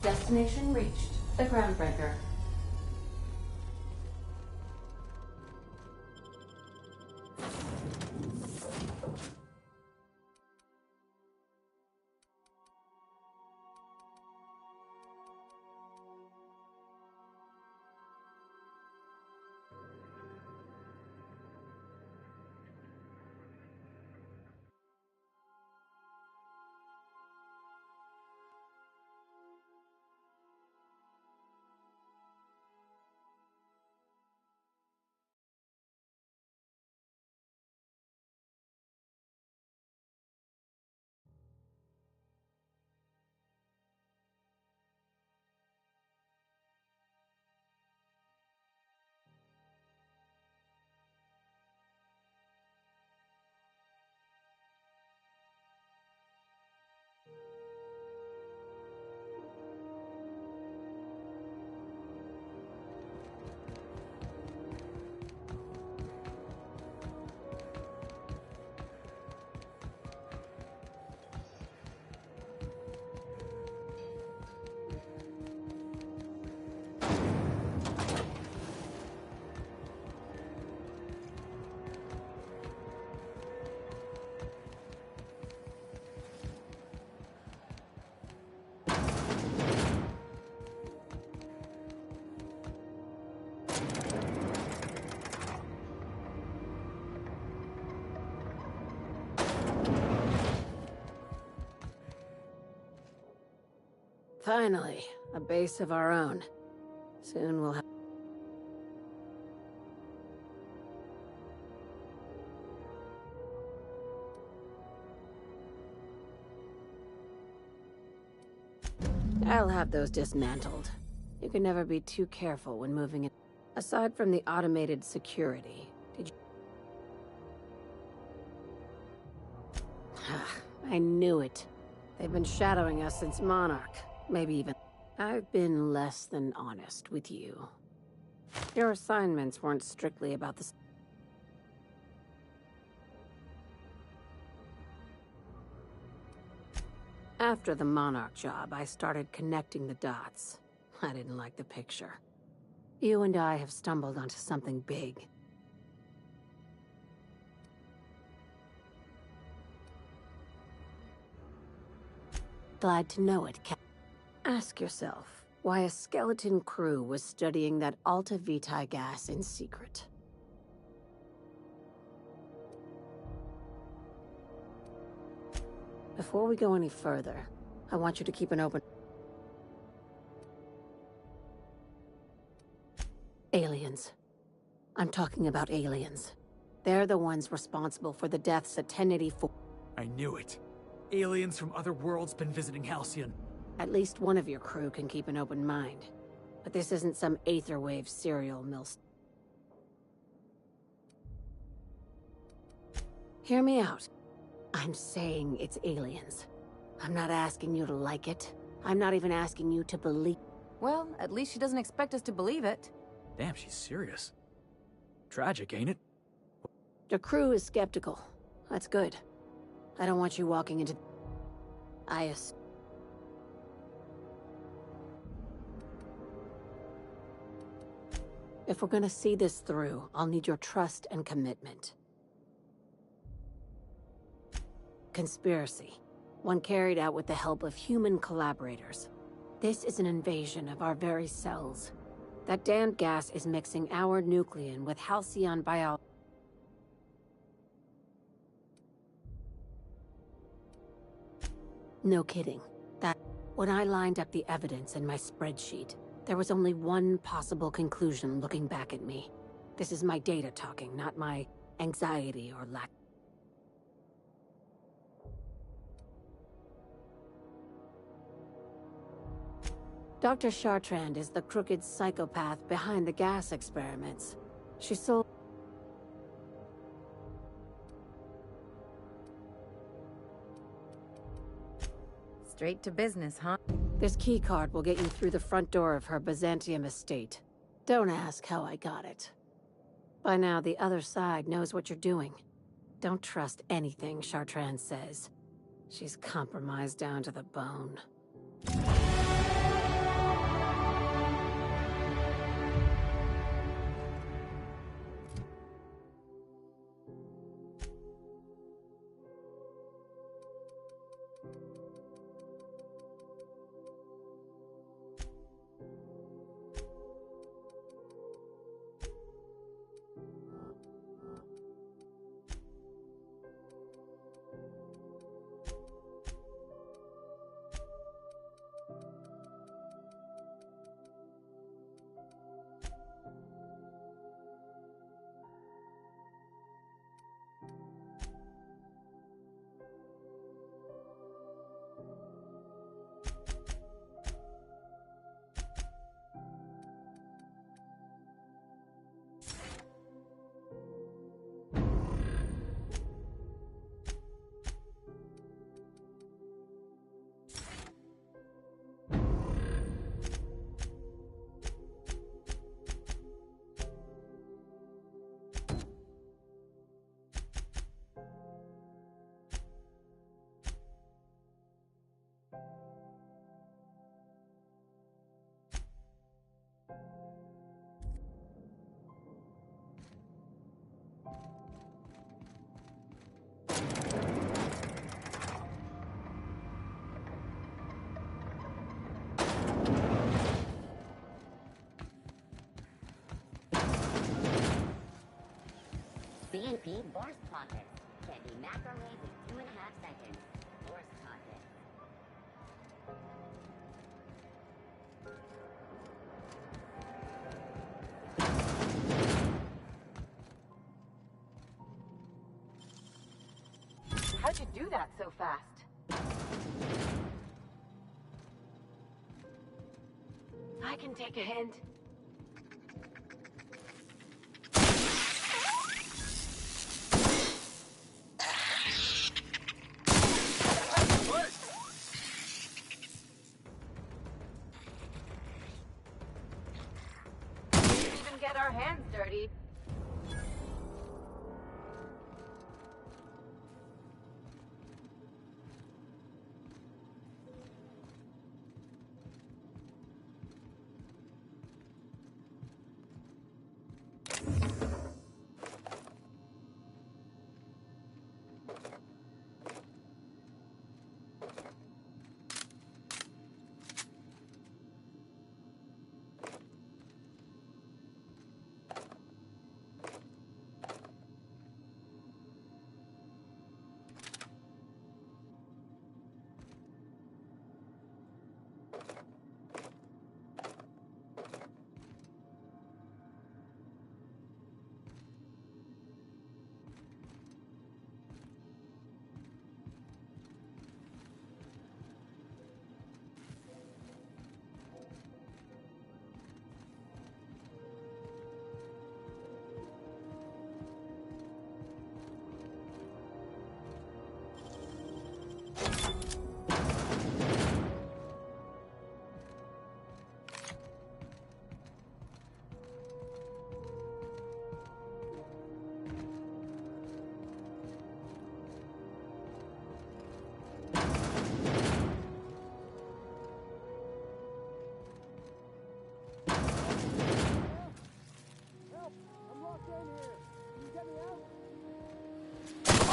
Destination reached. The Groundbreaker. Finally, a base of our own. Soon we'll have... I'll have those dismantled. You can never be too careful when moving it. Aside from the automated security, did you... I knew it. They've been shadowing us since Monarch. Maybe even... I've been less than honest with you. Your assignments weren't strictly about the... After the Monarch job, I started connecting the dots. I didn't like the picture. You and I have stumbled onto something big. Glad to know it, Cap. Ask yourself why a skeleton crew was studying that Alta Vitae gas in secret. Before we go any further, I want you to keep an open... Aliens. I'm talking about aliens. They're the ones responsible for the deaths at 1084. I knew it. Aliens from other worlds been visiting Halcyon. At least one of your crew can keep an open mind. But this isn't some Aetherwave serial mill. Hear me out. I'm saying it's aliens. I'm not asking you to like it. I'm not even asking you to believe. Well, at least she doesn't expect us to believe it. Damn, she's serious. Tragic, ain't it? The crew is skeptical. That's good. I don't want you walking into... If we're gonna see this through, I'll need your trust and commitment. Conspiracy. One carried out with the help of human collaborators. This is an invasion of our very cells. That damned gas is mixing our nucleon with halcyon biology. No kidding. When I lined up the evidence in my spreadsheet, there was only one possible conclusion looking back at me. This is my data talking, not my anxiety or lack. Dr. Chartrand is the crooked psychopath behind the gas experiments. She sold... Straight to business, huh? This keycard will get you through the front door of her Byzantium estate. Don't ask how I got it. By now, the other side knows what you're doing. Don't trust anything Chartrand says. She's compromised down to the bone. CNP Boris Pocket. Can be microwave in 2.5 seconds. Boris Pocket. How'd you do that so fast? I can take a hint. Get our hands dirty.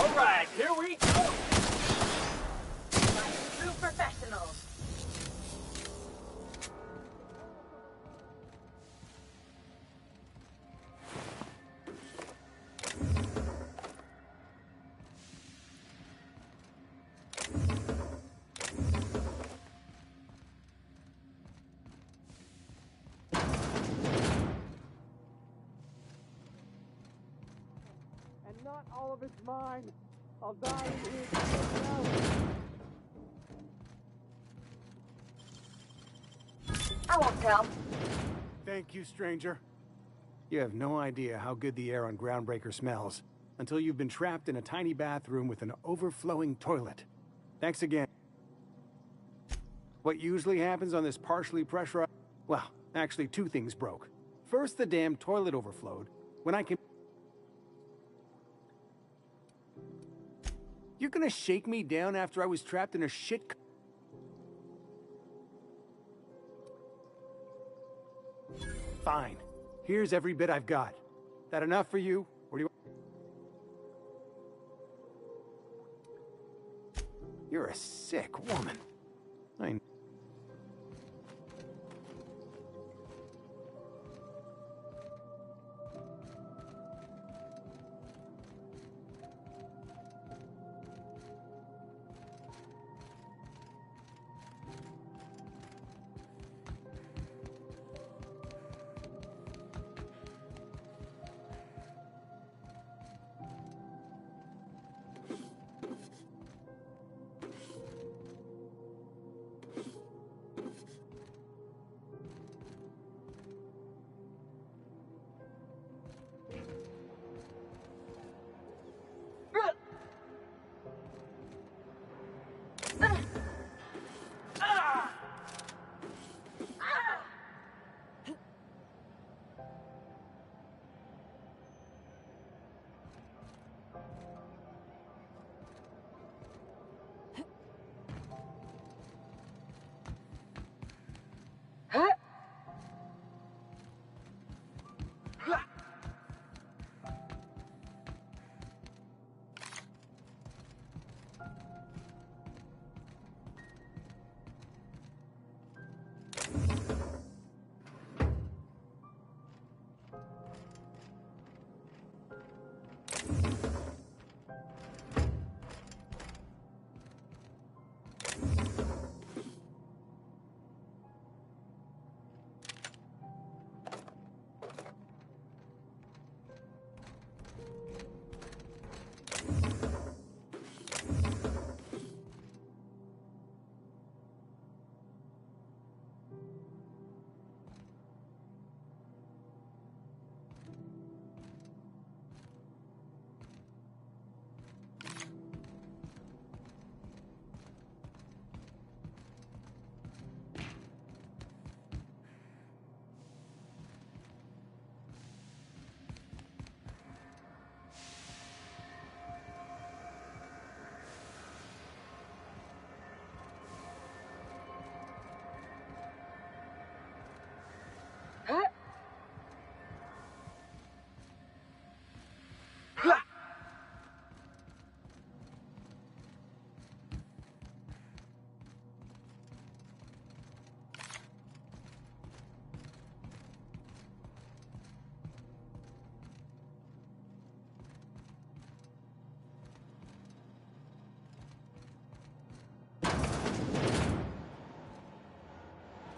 All right, here we go. Like true professionals. And not all of it's mine. I'll die in here. I won't tell. Thank you, stranger. You have no idea how good the air on Groundbreaker smells until you've been trapped in a tiny bathroom with an overflowing toilet. Thanks again. What usually happens on this partially pressurized... Well, actually 2 things broke. First, the damn toilet overflowed. When I came... You're gonna shake me down after I was trapped in a shit... Fine. Here's every bit I've got. That enough for you? Or do you... You're a sick woman. I...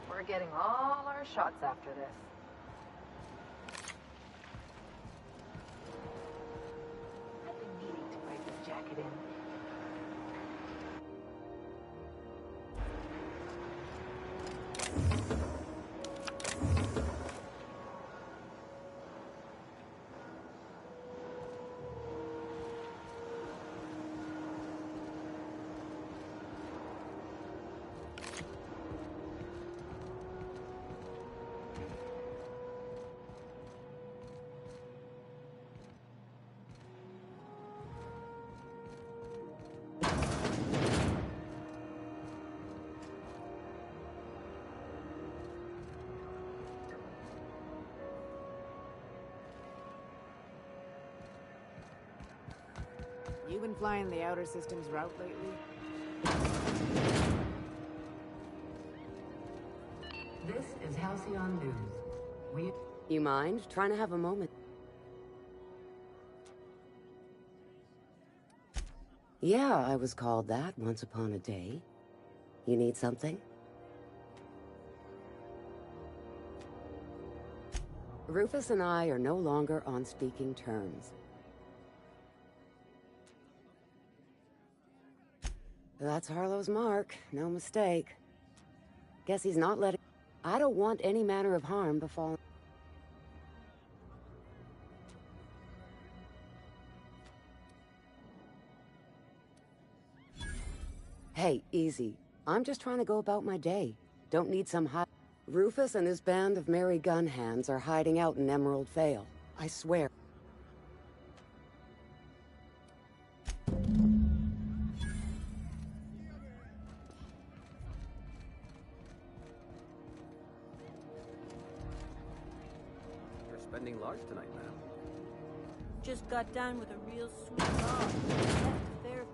We're getting all our shots after this. I've been needing to break this jacket in. You been flying the Outer Systems route lately? This is Halcyon News. You mind trying to have a moment? Yeah, I was called that once upon a day. You need something? Rufus and I are no longer on speaking terms. That's Harlow's mark, no mistake. Guess he's not letting... I don't want any manner of harm befalling... Hey, easy. I'm just trying to go about my day. Don't need some high... Rufus and his band of merry gun hands are hiding out in Emerald Vale. I swear. You're spending large tonight, ma'am. Just got done with a real sweet dog. Left to Fairfield.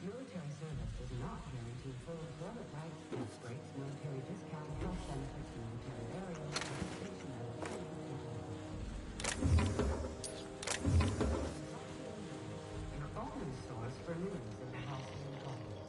Military service does not guarantee full employment rights. This breaks military discount health benefits, military burial, compensation, and your only source for news in the House of Employees.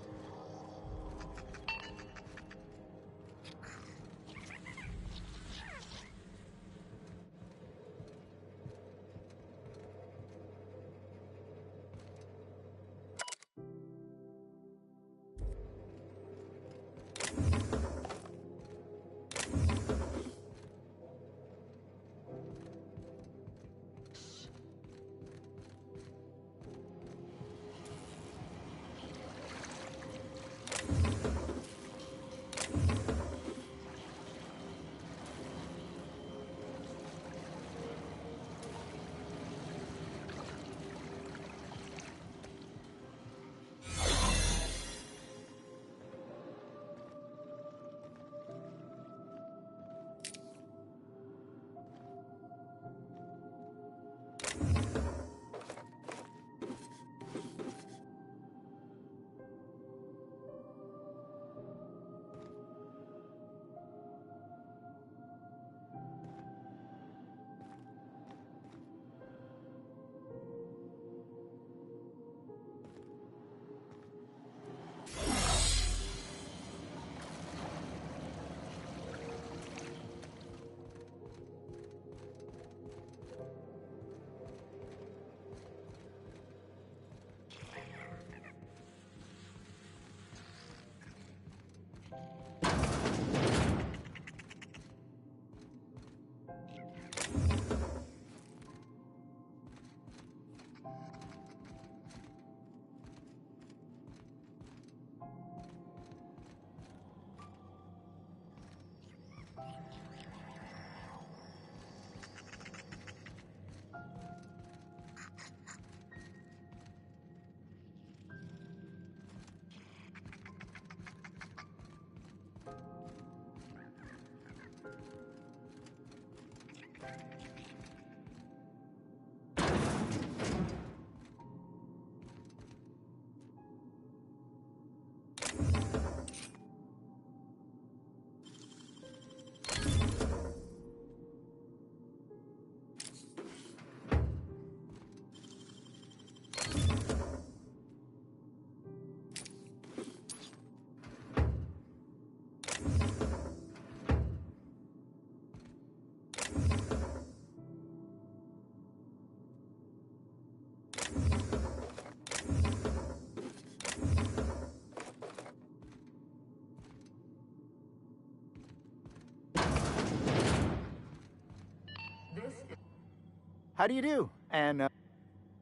How do you do? And,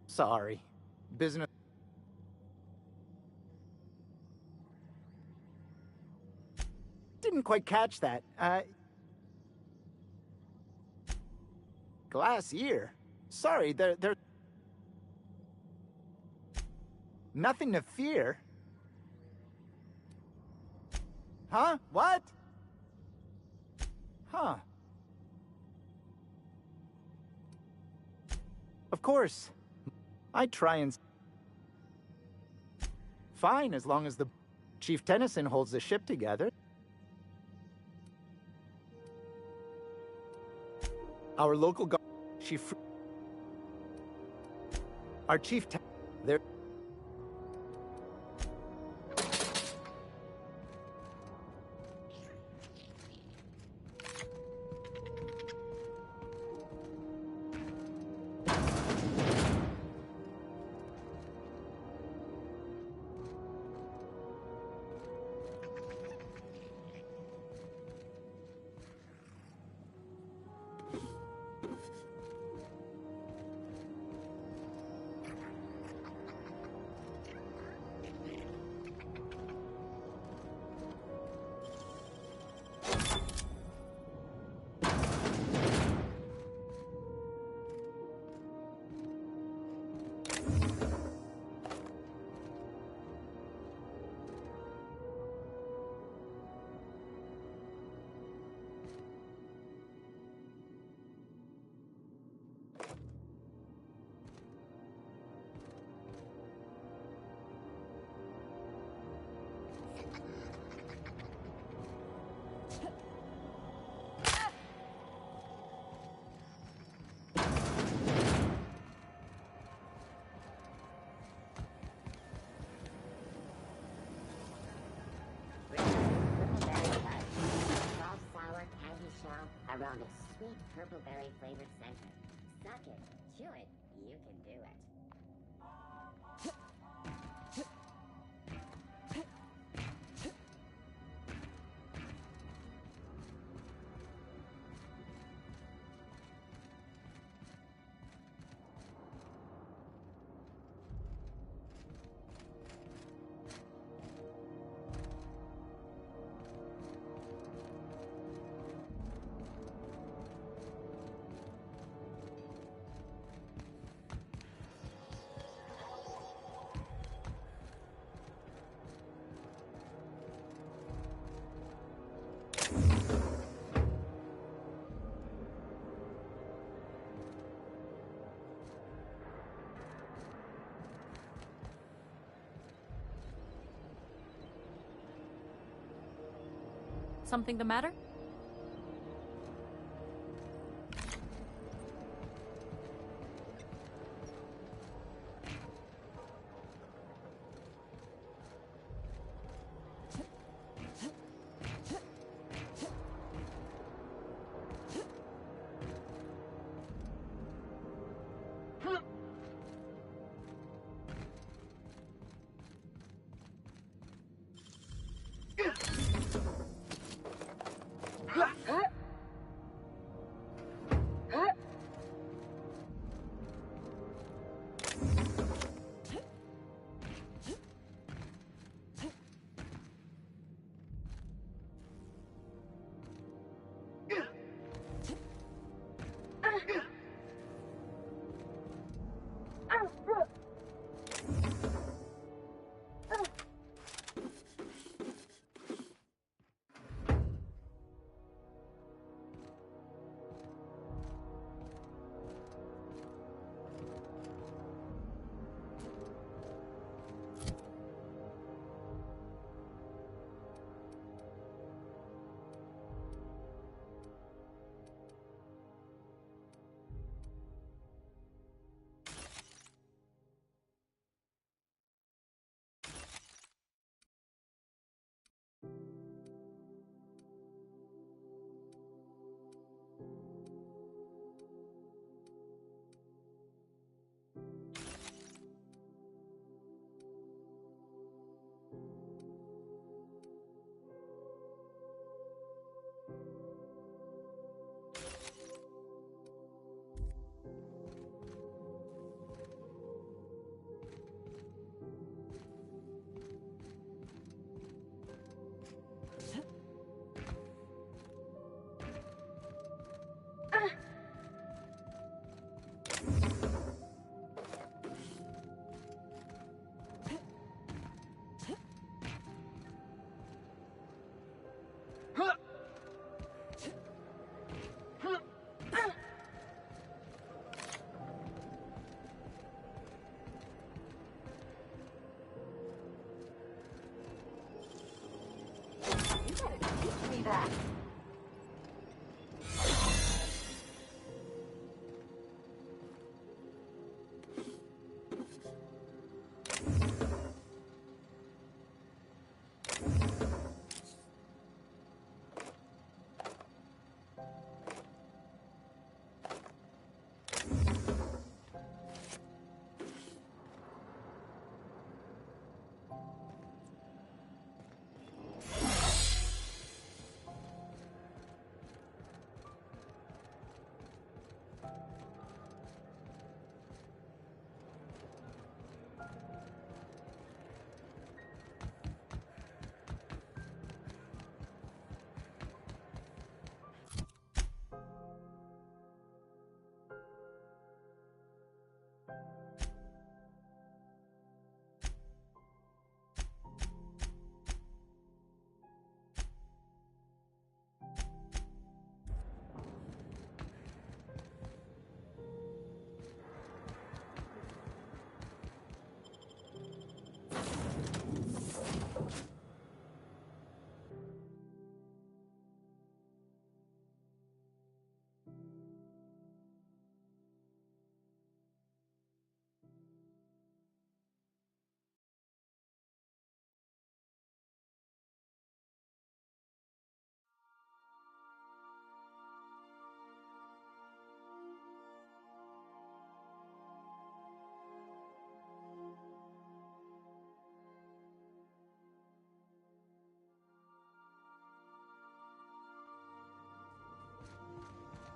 sorry. Business... Didn't quite catch that. Glass ear? Sorry, there... Nothing to fear. Huh? What? Huh. Of course. I try and... Fine, as long as the Chief Tennyson holds the ship together. Our local guard... Our Chief There... Around a sweet purple berry flavored center. Suck it, chew it, you can do it. Something the matter?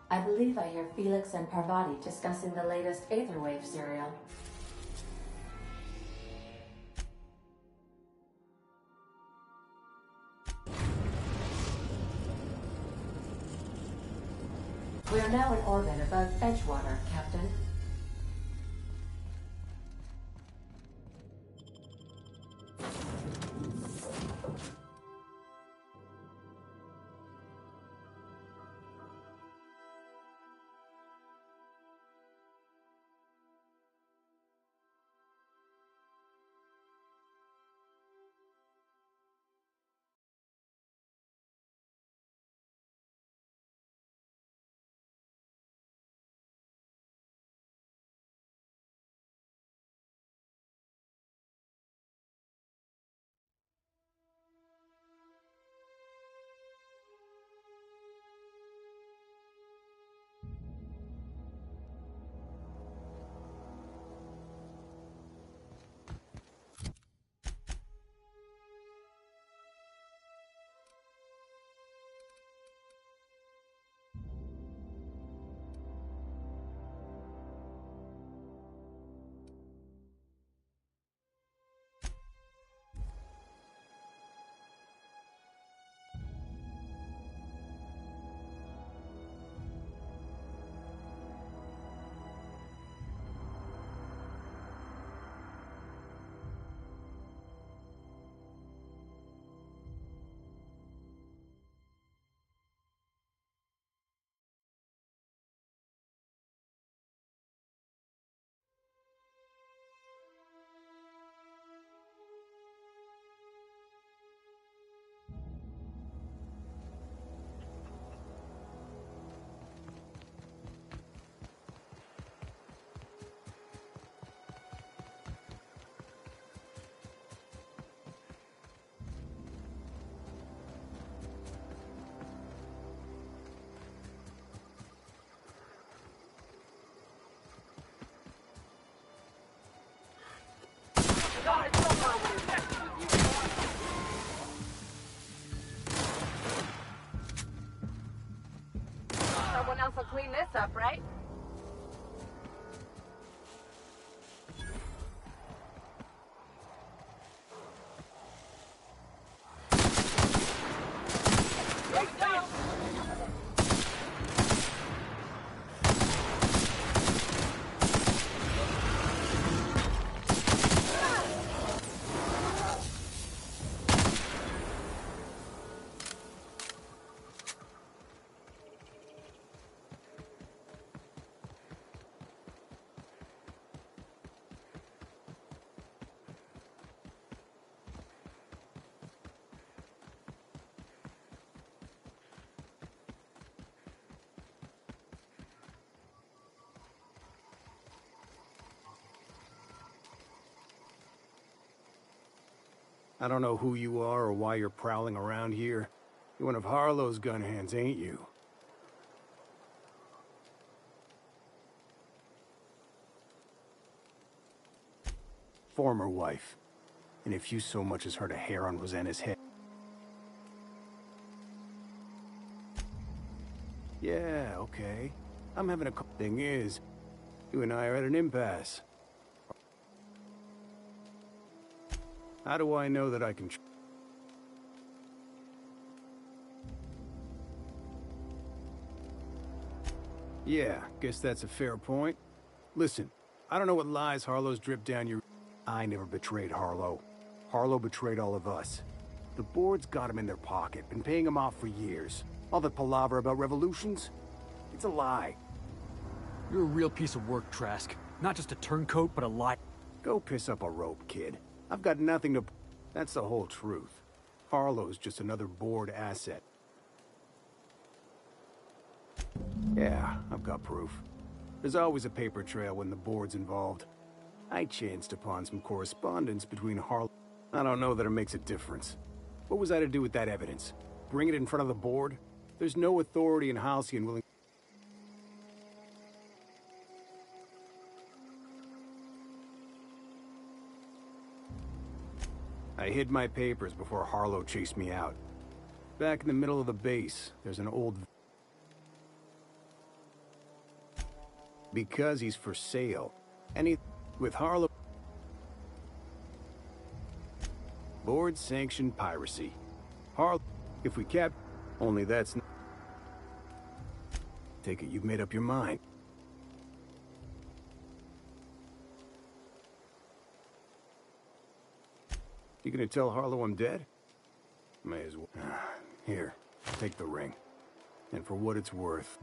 I believe I hear Felix and Parvati discussing the latest Aetherwave serial. We are now in orbit above Edgewater, Captain. Someone else will clean this up, right? I don't know who you are or why you're prowling around here. You're one of Harlow's gun hands, ain't you? Former wife. And if you so much as heard a hair on Rosanna's head... Yeah, okay. I'm having a... Thing is, you and I are at an impasse. How do I know that I can... Yeah, guess that's a fair point. Listen, I don't know what lies Harlow's dripped down your... I never betrayed Harlow. Harlow betrayed all of us. The board's got him in their pocket, been paying him off for years. All that palaver about revolutions? It's a lie. You're a real piece of work, Trask. Not just a turncoat, but a lie. Go piss up a rope, kid. I've got nothing to... That's the whole truth. Harlow's just another board asset. Yeah, I've got proof. There's always a paper trail when the board's involved. I chanced upon some correspondence between Harlow... I don't know that it makes a difference. What was I to do with that evidence? Bring it in front of the board? There's no authority in Halcyon willing... I hid my papers before Harlow chased me out. Back in the middle of the base, there's an old... Because he's for sale. And with Harlow... Board-sanctioned piracy. Harlow... If we only that's... Take it you've made up your mind. You gonna tell Harlow I'm dead? May as well. Here, take the ring. And for what it's worth...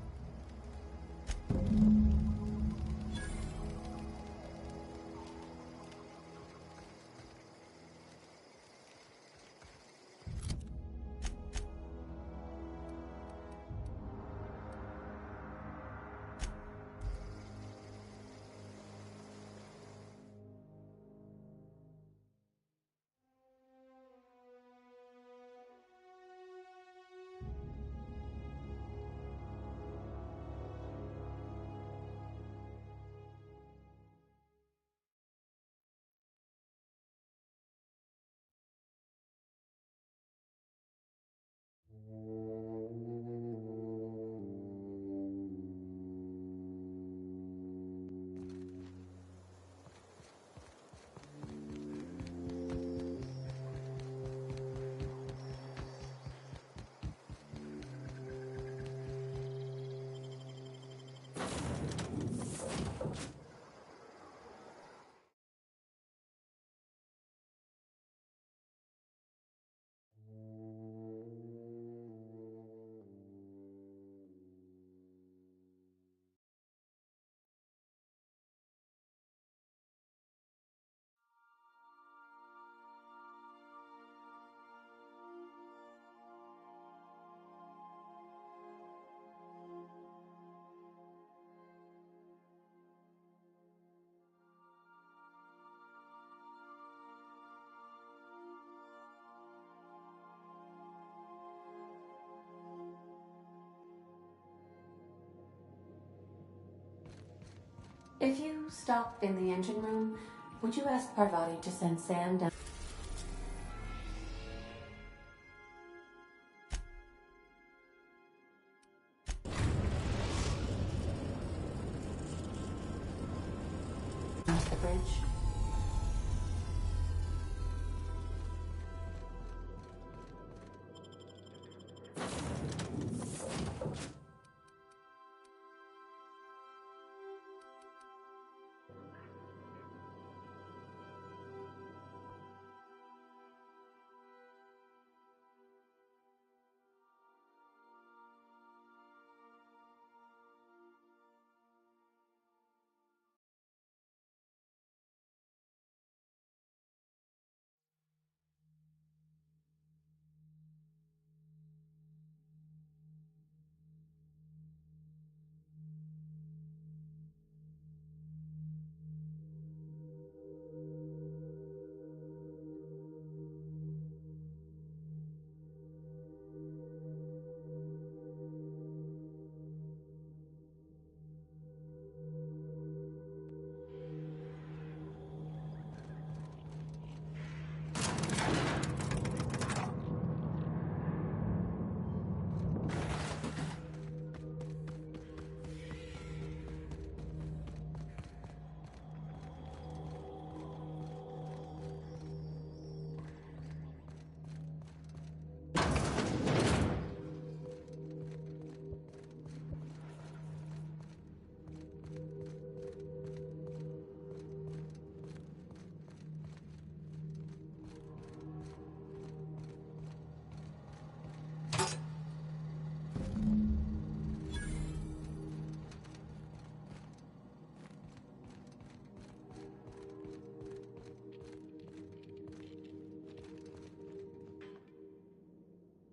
If you stop in the engine room, would you ask Parvati to send Sam down? To the bridge?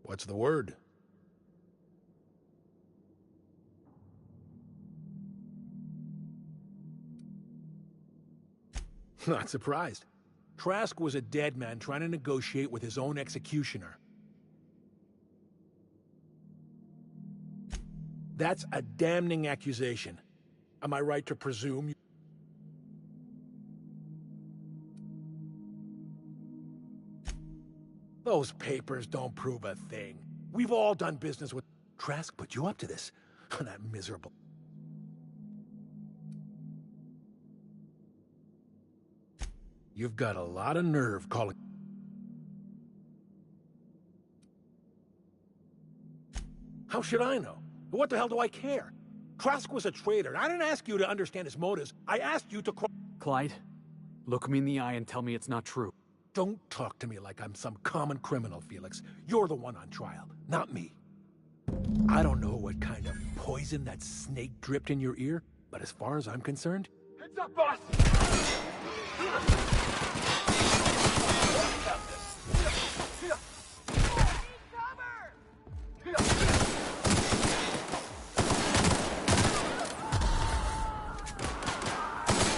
What's the word? Not surprised. Trask was a dead man trying to negotiate with his own executioner. That's a damning accusation. Am I right to presume? Those papers don't prove a thing. We've all done business with... Trask put you up to this. That miserable... You've got a lot of nerve calling... How should I know? What the hell do I care? Trask was a traitor. I didn't ask you to understand his motives. I asked you to... Clyde, look me in the eye and tell me it's not true. Don't talk to me like I'm some common criminal, Felix. You're the one on trial, not me. I don't know what kind of poison that snake dripped in your ear, but as far as I'm concerned... Heads up, boss!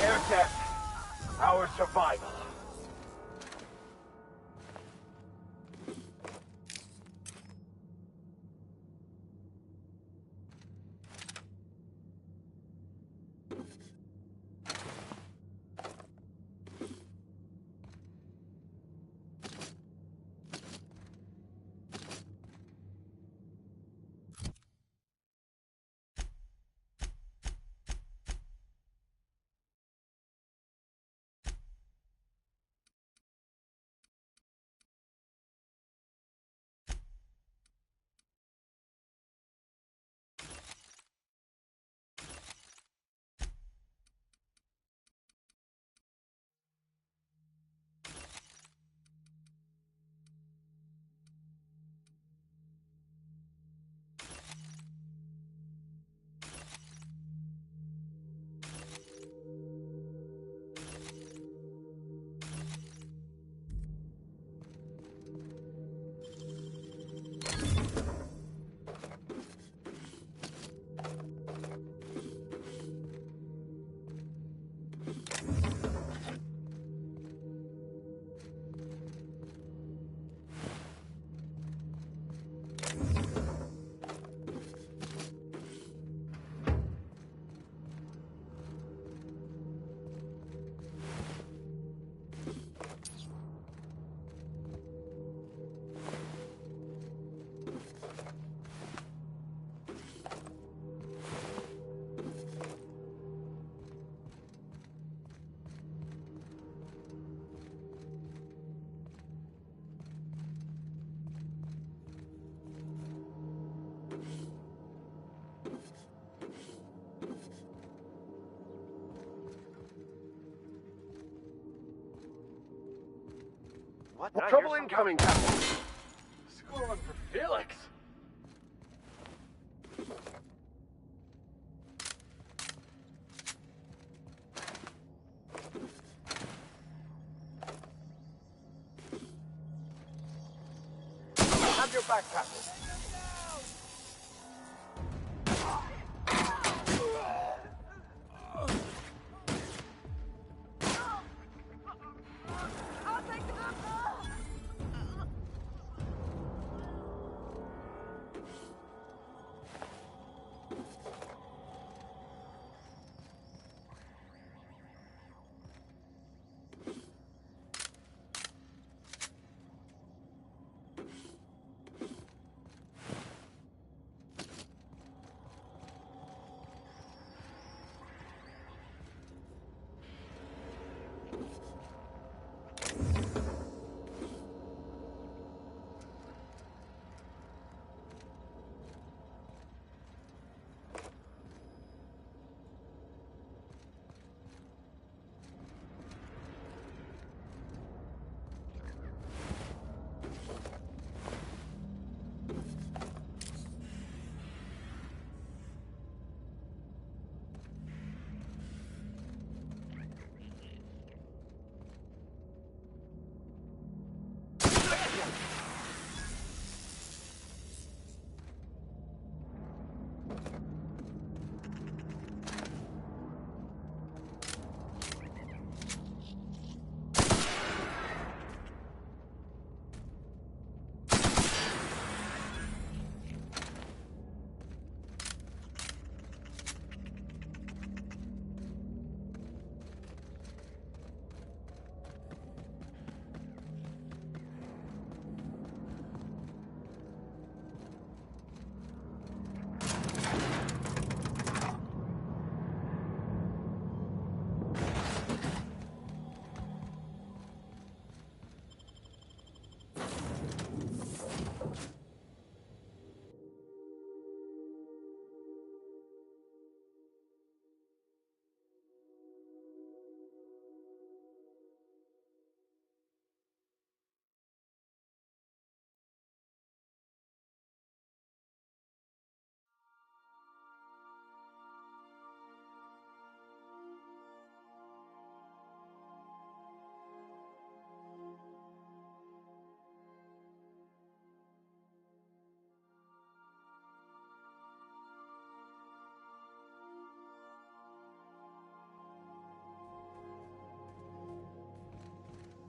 Air test. Our survival. What? Trouble incoming, Captain. School run for Felix. Have your back, Captain.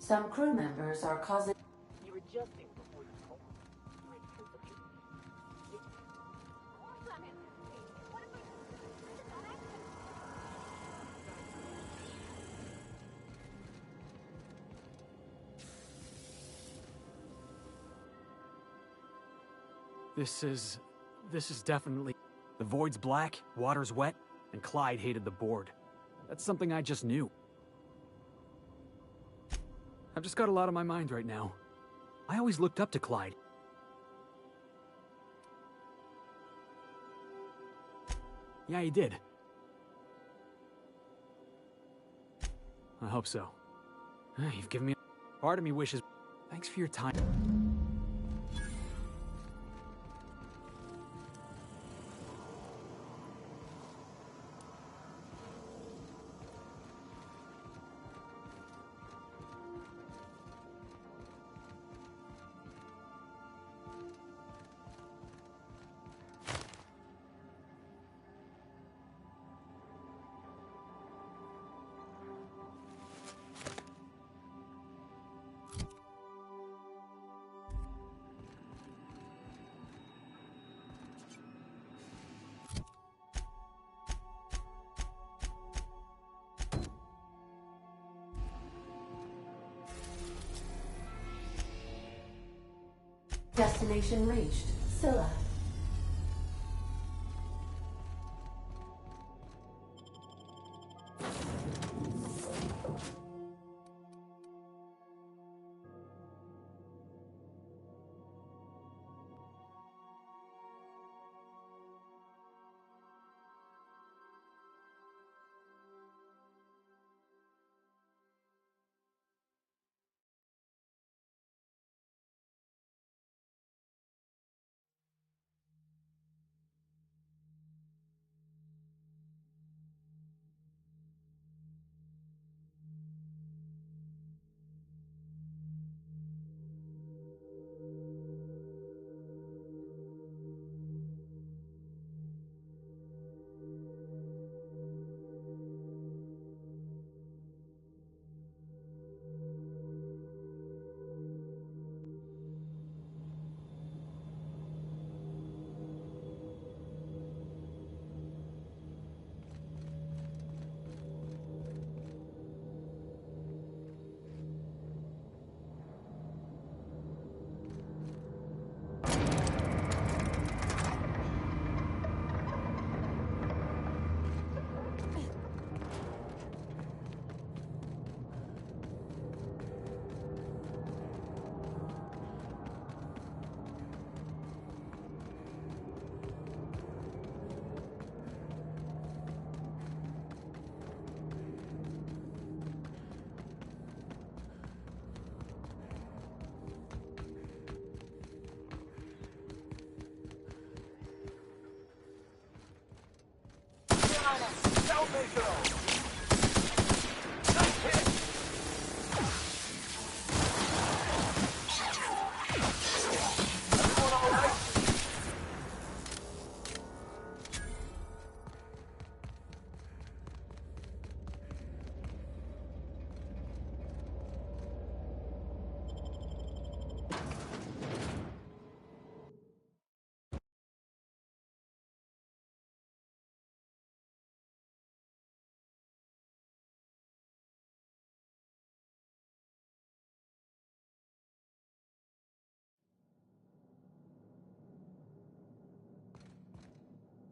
Some crew members are causing... You're adjusting before you talk. This is definitely... The void's black, water's wet, and Clyde hated the board. That's something I just knew. I've just got a lot on my mind right now. I always looked up to Clyde. Yeah, he did. I hope so. You've given me... Part of me wishes... Thanks for your time. Destination reached. Scylla.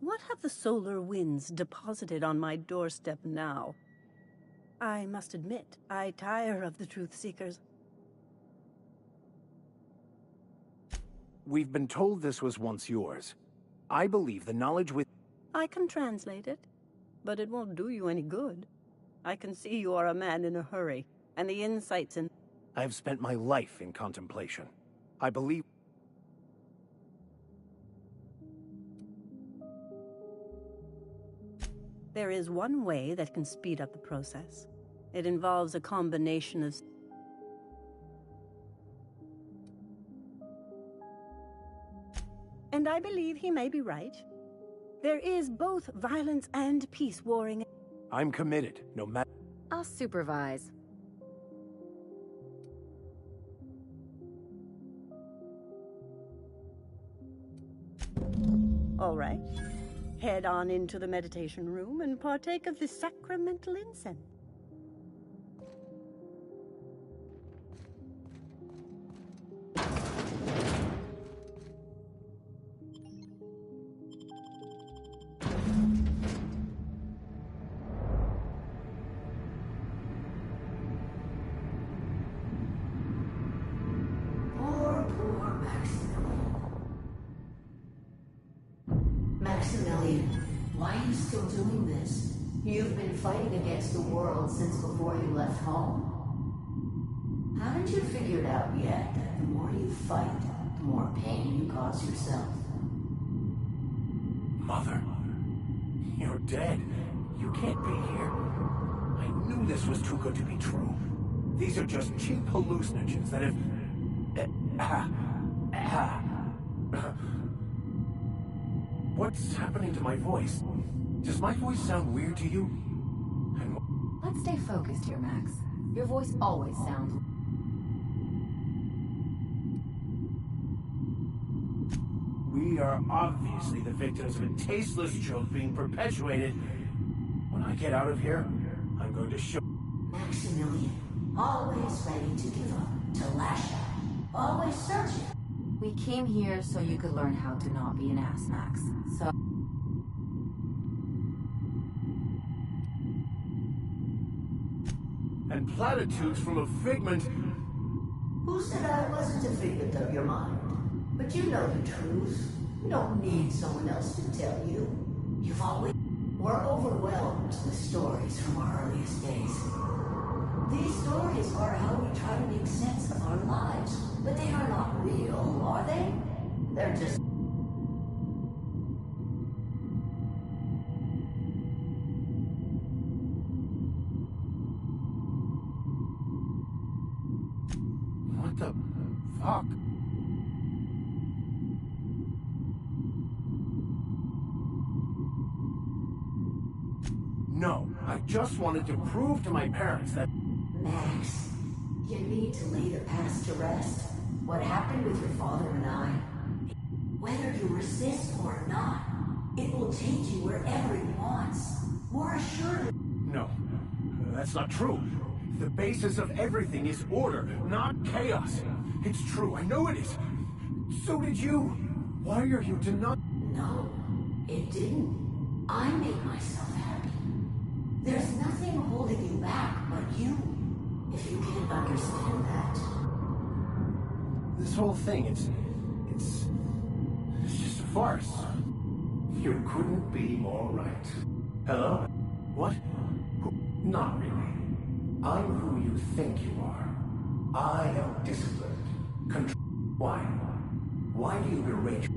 What have the solar winds deposited on my doorstep now? I must admit, I tire of the truth seekers. We've been told this was once yours. I believe the knowledge with... I can translate it, but it won't do you any good. I can see you are a man in a hurry, and the insights in... I've spent my life in contemplation. I believe... There is one way that can speed up the process. It involves a combination of... And I believe he may be right. There is both violence and peace warring. I'm committed, no matter... I'll supervise. All right. Head on into the meditation room and partake of the sacramental incense. Maximilian, why are you still doing this? You've been fighting against the world since before you left home. Haven't you figured out yet that the more you fight, the more pain you cause yourself? Mother, you're dead. You can't be here. I knew this was too good to be true. These are just cheap hallucinogens that have... What's happening to my voice? Does my voice sound weird to you? Let's stay focused here, Max. Your voice always sounds... We are obviously the victims of a tasteless joke being perpetuated. When I get out of here, I'm going to show... Maximilian, always ready to give up, to lash out, always searching. We came here so you could learn how to not be an ass, Max. So... And platitudes from a figment... Who said I wasn't a figment of your mind? But you know the truth. You don't need someone else to tell you. You've always... We're overwhelmed with stories from our earliest days. These stories are how we try to make sense of our lives. But they are not real, are they? They're just... What the fuck? No, I just wanted to prove to my parents that... Max, you need to lay the past to rest. What happened with your father and I, whether you resist or not, it will take you wherever it wants. More assuredly. No, that's not true. The basis of everything is order, not chaos. It's true, I know it is. So did you. Why are you denying? No, it didn't. I made myself happy. There's nothing holding you back but you. If you can't understand that. This whole thing, it's just a farce. You couldn't be more right. Hello? What? Not really. I'm who you think you are. I am disciplined. Why? Why do you berate?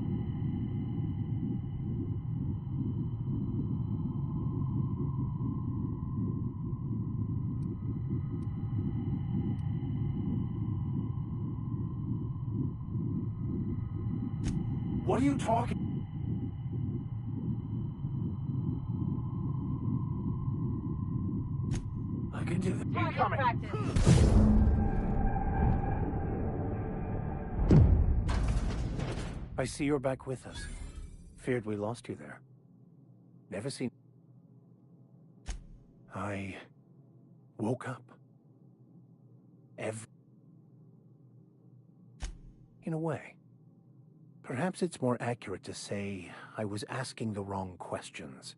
What are you talking? I can do that. I see you're back with us. Feared we lost you there. Never seen... I woke up. In a way. Perhaps it's more accurate to say I was asking the wrong questions.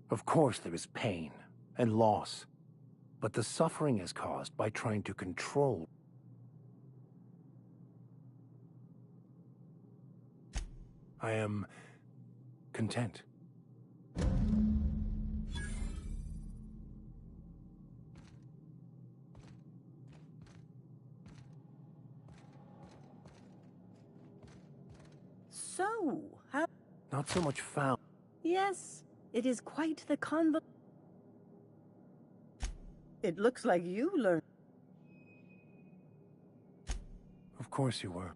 Of course there is pain and loss, but the suffering is caused by trying to control. I am content. So, how... Not so much found. Yes, it is quite the It looks like you learned. Of course you were.